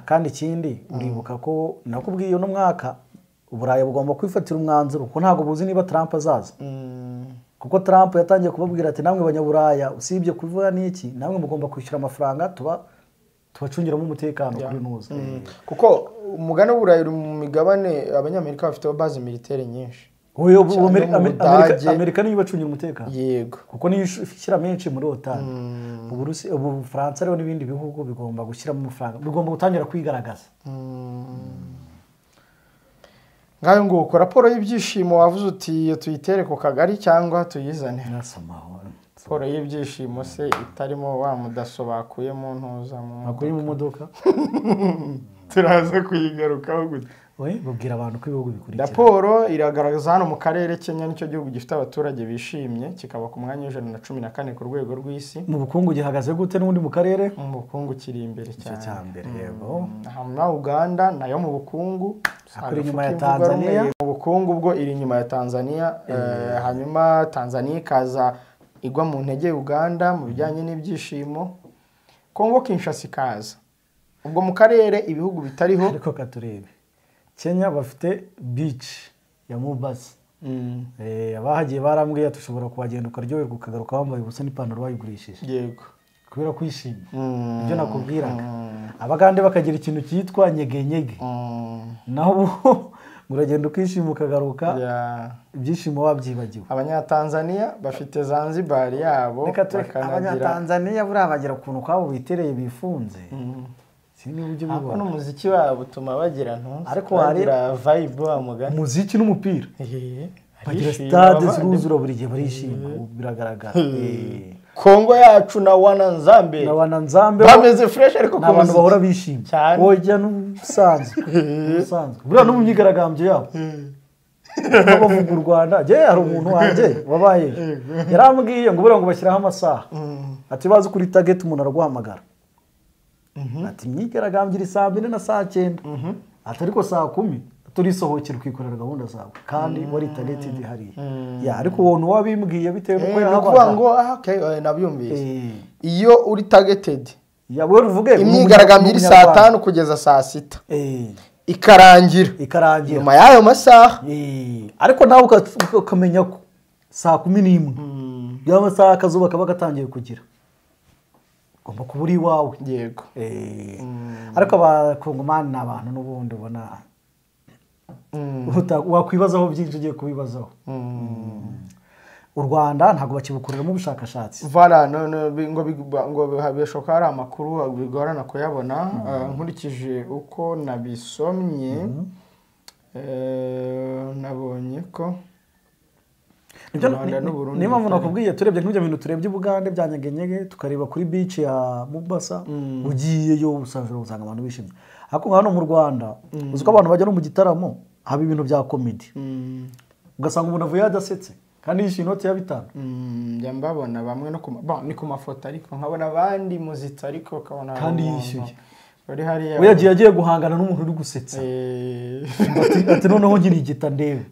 kandi ikindi uribuka ko nakubwiye no mwaka Uburayi bugomba kwifatira umwanzuro kuko ntago buzi niba Trump azaza kuko Trump yatangiye kubabwira ati namwe abanyaburaya usibye kuvuga n'iki namwe mugomba kwishyura amafaranga tubacungiramo umutekano kuri nuza kuko umugana w'Uburayi mu migabane abanyamerika bafite base militaire nyinshi Amerika niyo bacungira umutekano yego kuko niyo ishyira menshi muri OTAN Ubufaransa rero n'ibindi bihugu bigomba gushyiramo amafaranga bigomba gutangira kwigaragaza ngayo ngo ukora raporo y'ibyishimo wavuze uti tuyitere ku kagari cyangwa tuyizane raporo y'ibyishimo se itarimo wa mudaso bakuye mu ntuza mu modoka turaza kuyigarukaho gute babwira abantu ko ibihugu bikurikira raporo iragaragaza hano mu karere Kenya nicyo gihugu gifite abaturage bishimye kikaba ku mwanya w'114 ku rwego rw'isi mu bukungu gihagaze gute n'undi mu karere mu bukungu kiri imbere cyane yego hama Uganda nayo mu bukungu kuri nyuma ya Tanzania mu bukungu bwo iri nyuma ya Tanzania hanyuma Tanzania ikaza igwa mu ntege Uganda mu bijyanye n'ibyishimo Kongo Kinshasa ikaza ubwo mu karere ibihugu bitariho ariko katurebe Kenya bafite beach ya Mombasa abahagiye barambwiye tushobora kuhagenda ukaryoherwa ukagaruka wambaye ubusa n'ipantaro bayigurishije yego kubera kwishima ibyo nakubwiraga abagande bakagira ikintu cyitwa nyegenyege naho uragenda ukishima ukagaruka ibyishimo wabyibagiwe. Abanyatanzania bafite Zanzibar yabo, Abanyatanzania buriya bagira ukuntu kwabo bitereye bifunze. Sini ujye bibona. N'umuziki wabo utuma bagira ntunze. Ariko wagira vibe wa mugani. Muziki n'umupira. Bagira stade ziruzura buri gihe barishima biragaragara. Kongo yacu na Wananzambe. Bameze fresh ariko abantu bahora bishimye. Oya n'usanzwe. Buriya no mu myigaragambyo yabo. Bavuga u Rwanda, je hari umuntu wanje wabaye. Yarambwiye ngo buriya ngo bashyiraho amasaha. Ati bazi kuri target umuntu araguhamagara. Ati myigaragambyo iri saa 2 na saa 9. Ati ariko saa 10 turisohokera ukikorera gahunda zawe kandi wari targeted hariya. Ariko wontu wabimbwiye bitewe nuko yahabaga ngo okay nabyumvise. Iyo uri targeted yawe ruvuge imyigaragambyo iri saa 5 kugeza saa 6 ikarangira nyuma y'ayo masaha. Ariko nawe ukamenya ko saa 11 y'ayo masaha akazuba kaba gatangiye kugira ugomba kuba uri wawe. Yego. Ariko abakongomani n'abantu n'ubundi ubona wakwibazaho byinshi ugiye kubibazaho. U Rwanda ntago bakibukoreramo ubushakashatsi. Voilà ngo bishoka ari amakuru bigorana kuyabona. Nkurikije uko nabisomye nabonye ko niba mvuga nakubwiye turebye nk'ibyo bintu turebye Bugande byanyegenyege tukareba kuri beach ya Mombasa ugiyeyo usanga abantu bishimye. Ariko hano mu Rwanda uziko abantu bajya no mu gitaramo haba ibintu bya comedy ugasanga umuntu avuye adasetse kandi yishyuye inoti ya 5. Njya mbabona bamwe no ni ku mafoto ariko nkabona abandi muzitsa ariko kabona kandi yishyuye bari hariya we yagiye guhangana n'umuntu uri gusetsa. Ati noneho nkiri igita ndebe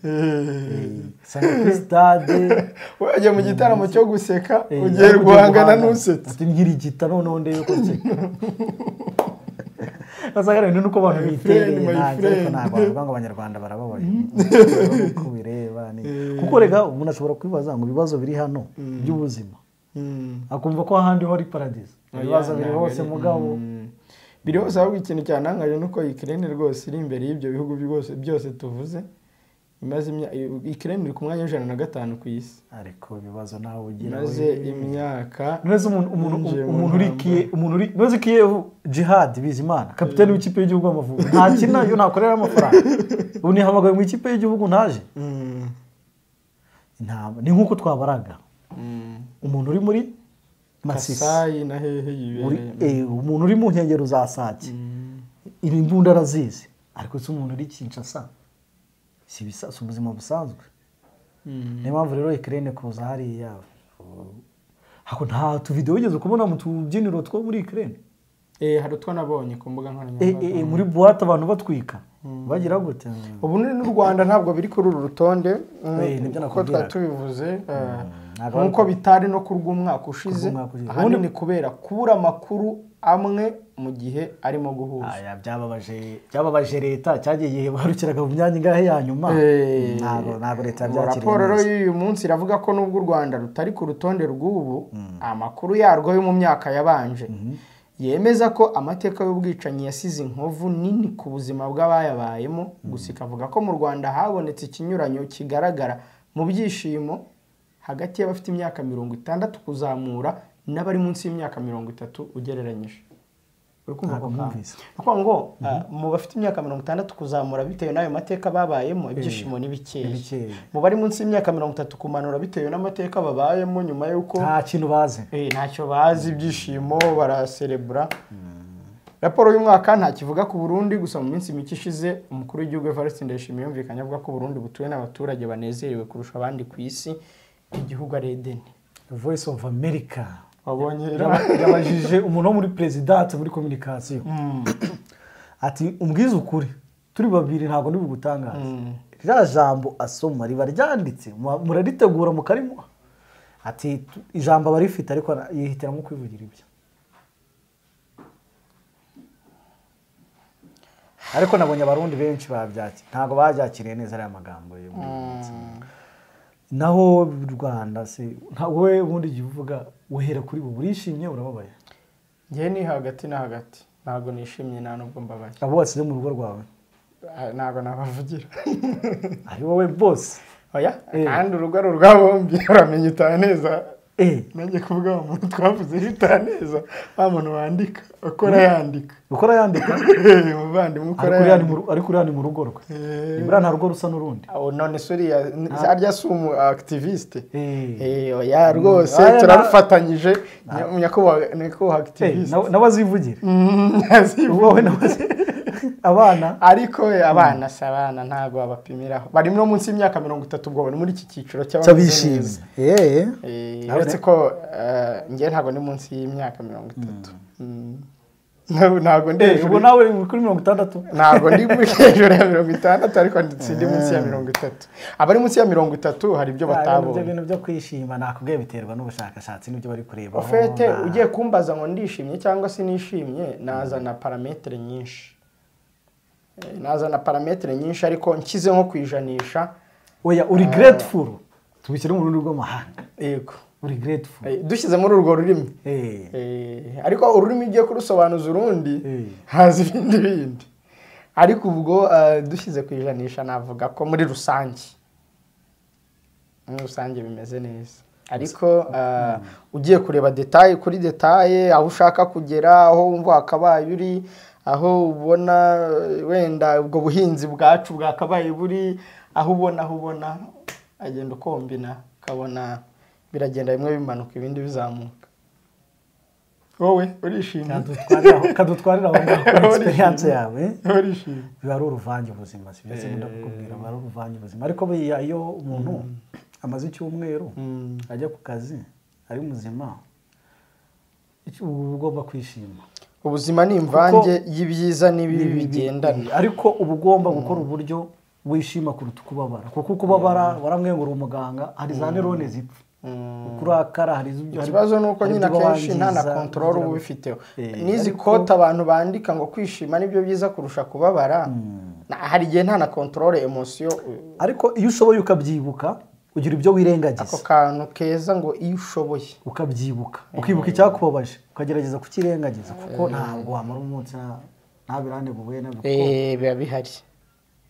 sanga stade wajya mu gitaramo cyo guseka ugiye guhangana n'usetsa. Ati nkiri igita noneho ndebe ko nseka. Nasagara ni nuko abantu bitereye ariko ntabwo ngo abanyarwanda barababaye kubireba ni kuko rega umuntu ashobora kwibaza ngo ibibazo biri hano by'ubuzima akumva ko ahandi ho ari paradise. Ibibazo biri hose mugabo biri hose. Ahubwo ikintu cyanangaje nuko Ukraine rwose iri imbere y'ibyo bihugu byose tuvuze. Imaze Ukraine iri ku mwanya wa 105 ku isi. Ariko ibibazo nawe ugira maze imyaka neza umuntu urikiye nose Kiev Jihad Bizimana kapiteni w'ikipe y'igihugu y'Amavubi nta kina yo nakorera amafaranga ubu ni hamagaye mu ikipe y'igihugu ntaje. Ni nkuko twabaraga umuntu uri muri Masisi na hehe yibereye umuntu uri mu nkengero za Sake imbunda arazizi ariko se umuntu uri Kinshasa si bisasa ubuzima busanzwe. Niyo mpamvu rero Ukraine kuza hariya hako nta tu video wigeze kubona mu tubyiniro two muri Ukraine. Hari utwo nabonye ku mbuga nkoranyambaga muri boîte abantu batwika bagira gute. Ubu n'u Rwanda ntabwo biri kuri uru rutonde nibyo tubivuze nkuko bitari no kurwa umwaka ushize. Ahanini kubera kubura amakuru amwe mu gihe arimo guhuza. Byababaje leta cyagiye barukiraga mu myanya ngahe ya nyuma. Ntabwo leta byakiriye. Raporo rero y'uyu munsi iravuga ko nubwo u Rwanda rutari ku rutonde rw'ubu amakuru yarwo yo mu myaka yabanje yemeza ko amateka y'ubwicanyi yasize inkovu nini ku buzima bw'abayabayemo. Gusa ikavuga ko mu Rwanda habonetse ikinyuranyo kigaragara mu byishimo hagati y'abafite imyaka 60 kuzamura n'abari munsi y'imyaka 30 ugereranyije. Urukumva ko mwumvise kuko ngo mu bafite imyaka 60 kuzamura bitewe n'ayo mateka babayemo ibyishimo n'ibikeye. Mu bari munsi y'imyaka 30 kumanura bitewe n'amateka babayemo nyuma yuko nta kintu bazi ntacyo bazi ibyishimo baraserebura. Raporo y'umwaka nta kivuga ku Burundi gusa mu minsi mike ishize umukuru w'igihugu Evariste Ndayishimiye yumvikanye avuga ko Burundi butuwe n'abaturage banezerewe kurusha abandi ku isi. Igihugu ari Eden. Voice of America wabonye yabajije umuntu muri president muri communication ati umbwize ukuri turi babiri ntago ndibigutangaza. Rya jambo asoma riba ryanditse muraritegura mukarimo ati ijambo barifite ariko yihitiramo kwivugira ibyo. Ariko nabonye abarundi benshi babyaki ntago babyakiriye neza ari amagambo yo naho Rwanda se ntawe ubundi givuga uhera kuri bo burishimye urababaye. Ngiye ni hagati na hagati ntago nishimye nta nubwo mbabaye. Abo wasize mu rugo rwawe ntabwo nabavugira ari wowe boss oya kandi urugo ari urwa bombi uramenye utaneza nanjye kuvuga umuntu twavuze bitaneza wa muntu wandika ukora yandika muvandimwe ukora yandika ariko uriya ni mu rugo rwe ibura nta rugo rusa n'urundi none suriya arya si umu activiste oya rwose turarufatanyije nyakubahwa activiste n'abazivugira wowe abana ariko abana si abana ntabwo babapimiraho bari no munsi y'imyaka 30 ubwo bari muri iki cyiciro cy'abishimye uretse ko njye ntabwo ni munsi y'imyaka 30 ntabwo ndi ubu nawe kuri 60 ntabwo ndi hejuru ya 60 ariko ndi munsi ya 30 abari munsi ya 30 hari ibyo batabonye ibintu byo kwishima nakubwiye biterwa n'ubushakashatsi n'ibyo bari kureba ofete ugiye kumbaza ngo ndishimye cyangwa se nishimye nazana parametre nyinshi ariko nkize nko kwijanisha oya uri grateful tubishyire mu rurimi rw'amahanga yego uri grateful dushyize muri urwo rurimi ariko ururimi ugiye kurusobanuza urundi haza ibindi ariko ubwo dushyize kwijanisha navuga ko muri rusange bimeze neza ariko ugiye kureba detaye kuri detaye aho ushaka kugera aho wumva wakabaye uri aho ubona wenda ubwo buhinzi bwacu bwakabaye buri aho ubona agenda ukombina ukabona biragenda bimwe bimanuka ibindi bizamuka wowe urishimye kadutwarira aho ngaho experience yawe urishimye biba ari uruvange ubuzima si byose ndakubwira biba ari uruvange ubuzima ariko iyo umuntu amaze icyumweru ajya ku kazi ari muzima ugomba kwishima ubuzima ni imvange y'ibyiza n'ibibi bigendana ariko uba ugomba gukora uburyo wishima kuruta kubabara kuko kubabara waramwengura umuganga hari za nerone zipfa kurakara hari ikibazo nuko nyine akenshi nta na control uba ubifiteho n'izi kote abantu bandika ngo kwishima nibyo byiza kurusha kubabara hari igihe nta na control emotion ariko iyo ushoboye ukabyibuka ugira ibyo wirengagiza ako kantu keza ngo iyo ushoboye ukabyibuka ukibuka icyakubabaje ukagerageza kukirengagiza kuko ntabwo wamara umunsi nta birane buhuye nabyo biba bihari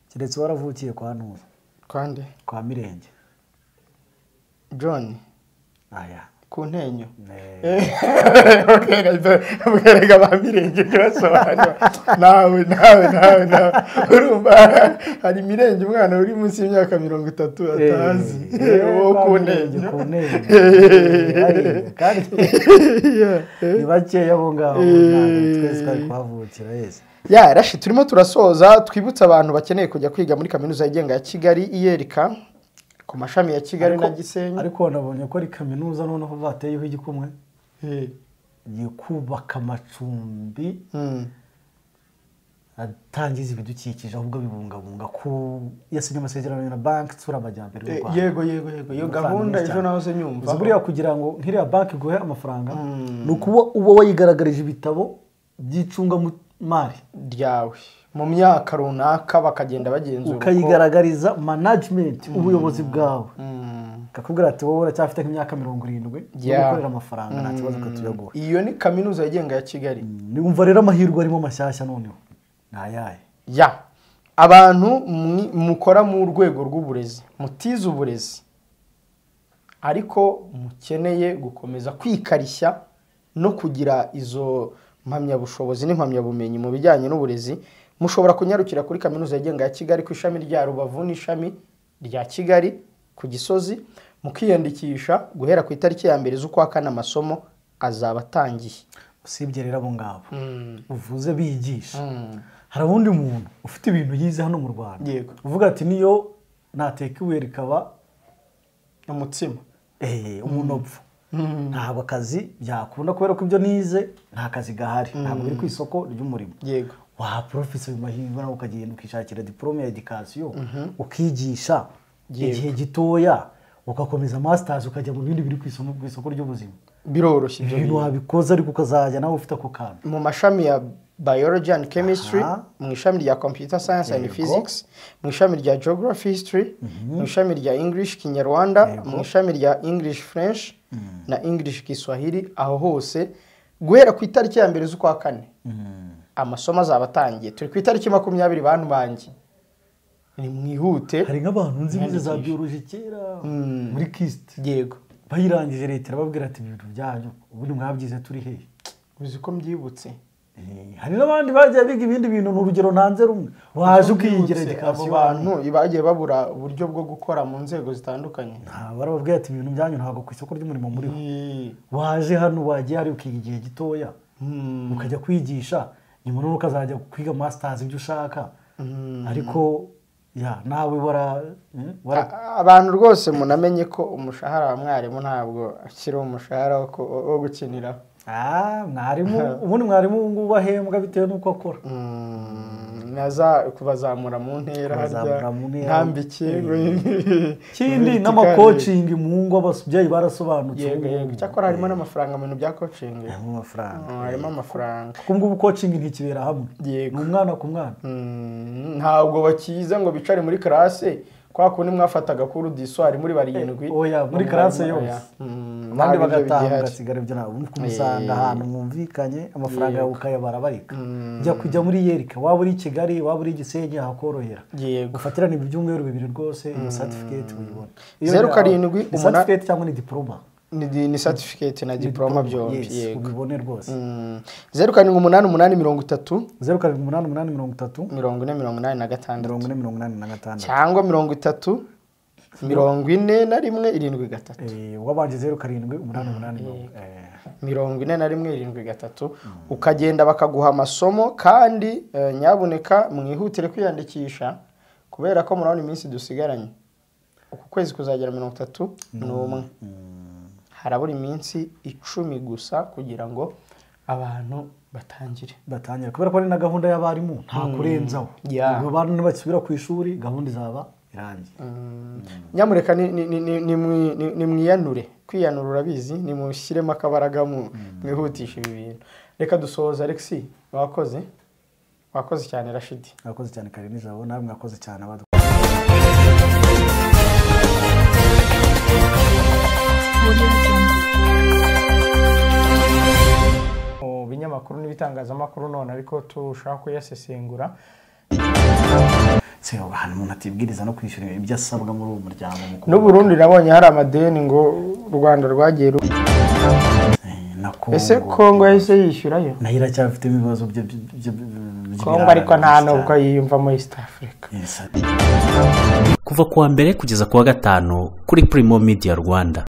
keretse waravukiye kwa Ntuza kwande kwa Mirenge John aya ku Ntenyo ubwerega ba Mirenge turasobanura nawe urumva hari Mirenge umwana uri munsi y'imyaka 30 atazi wo ku Ntenyo kandi ni bakeya abo ngabo twese twari kwavukira yese rashi turimo turasoza twibutsa abantu bakeneye kujya kwiga muri kaminuza yigenga ya Kigali iyerika ku mashami ya Kigali na Gisenyi ariko nabonye ko ari kaminuza noneho bateyeho igikumwe giye kubaka amacumbi atangiza ibidukikije ahubwo bibungabunga ku yasinye amasezerano na banki tsura amajyambere y'u Rwanda yego iyo gahunda ejo nahoze nyumva buriya kugira ngo nkiriya banki guhe amafaranga nukuba uba wayigaragarije ibitabo by'icunga mari ryawe mu myaka runaka bakagenda bagenzura ukayigaragariza management ubuyobozi bwawe kakubwira ati wowe uracyafite nk'imyaka 70 gukorera amafaranga nta kibazo katuyaguha iyo ni kaminuza yigenga ya Kigali niumva rero amahirwe arimo mashyashya noneho nayaye abantu mukora mu rwego rw'uburezi mutize uburezi ariko mukeneye gukomeza kwikarishya no kugira izo mpamyabushobozi n'impamyabumenyi mu bijyanye n'uburezi mushobora kunyarukira kuri kaminuza yigenga ya Kigali ku ishami rya Rubavu n'ishami rya Kigali ku Gisozi mukiyandikisha guhera ku itariki ya 1 z'ukwa kane amasomo azaba atangiye usibye rero abo ngabo uvuze bigisha hari ubundi muntu ufite ibintu yize hano mu Rwanda uvuga ati niyo nateka iwe rikaba umutsima umuntu opfu ntabwo akazi byakunda kubera ko ibyo nize nta kazi gahari ntabwo biri ku isoko ry'umurimo yego wa professor bimahirwe nawe ukagenda ukishakira diplome ya education ukigisha igihe gitoya ugakomeza masters ukajya mu bindi biri ku isoko ry'ubuzima biroroshye ibyo bintu wabikoza ariko ukazajya nawe ufite ako kantu mu mashami ya biology and chemistry mu ishami rya computer science and physics mu ishami rya geography history mu ishami rya English Kinyarwanda mu ishami rya English French na English Kiswahili aho hose guhera ku itariki ya 1 z'ukwa kane amasomo azaba atangiye turi ku itariki 20 bantu banjye ni mwihute hari nk'abantu nzi bize za biology kera muri KIST yego bayirangije leta irababwira ati ibintu byanyu ubundi mwabyize turi hehe uzi ko mbyibutse hari n'abandi bagiye biga ibindi bintu n'urugero ntanze rumwe waje ukiyigira abo bantu bagiye babura uburyo bwo gukora mu nzego zitandukanye barababwira ati ibintu byanyu ntabwo ku isoko ry'umurimo muriho waje hano wagiye hari ukiga igihe gitoya ukajya kwigisha nyuma n'uko ukazajya kwiga masters ibyo ushaka ariko nawe abantu rwose munamenye ko umushahara wa mwarimu ntabwo akiri umushahara wo gukiniraho mwarimu ubundi mwarimu ngo ubahembwa bitewe n'uko akora kubazamura mu ntera harya ntambike kindi n'amakocingi mu ngo ababyeyi barasobanutse yego cyakora harimo n'amafaranga mu bintu bya coaching harimo amafaranga kuko ngubu coaching ntikibera hamwe ni umwana ku mwana ntabwo bakiza ngo bicare muri classe kwa kundi mwafataga kuri diswari muri barindwi muri classe yose abandi bagataha mugasigara ibyo ntabwo kumusanga ahantu mwumvikanye amafaranga yawe ukayabara barika njya kujya muri yerika waba uri Kigali waba uri Gisenyi hakorohera gufatirana ibyumweru 2 rwose iyo certificate uyibona 07 certificate cyangwa ni diploma ni certificate na diploma byombi yego ubibone rwose 078830 078830 cyangwa 30 41 wabanje 078841 ukagenda bakaguha amasomo kandi nyabuneka mwihutire kwiyandikisha kubera ko murabona iminsi dusigaranye uku kwezi kuzagera 31 harabura iminsi 10 gusa kugira ngo abantu batangire kubera ko ari na gahunda y'abarimu nta kurenzaho abo bantu nibasubira ku ishuri gahunda izaba irangiye nyamureka ni mwiyanure kwiyanura urabizi ni mushyiremo akabaraga mwihutisha ibi bintu reka dusoza Alexis wakoze cyane Rashidi wakoze cyane Karini Jabo nawe mwakoze cyane binyamakuru n'ibitangazamakuru none ariko tushaka kuyasesengura se abantu umuntu atibwiriza no kwishyura ibyo asabwa muri uwo muryango n'u Burundi nabonye hari amadeni ngo u Rwanda rwagiye ese Kongo yahise yishyurayo nayo iracyafite ibibazo byo Kongo ariko nta nubwo yiyumvamo East Africa kuva kuwa mbere kugeza kuwa gatanu kuri Primo Media Rwanda.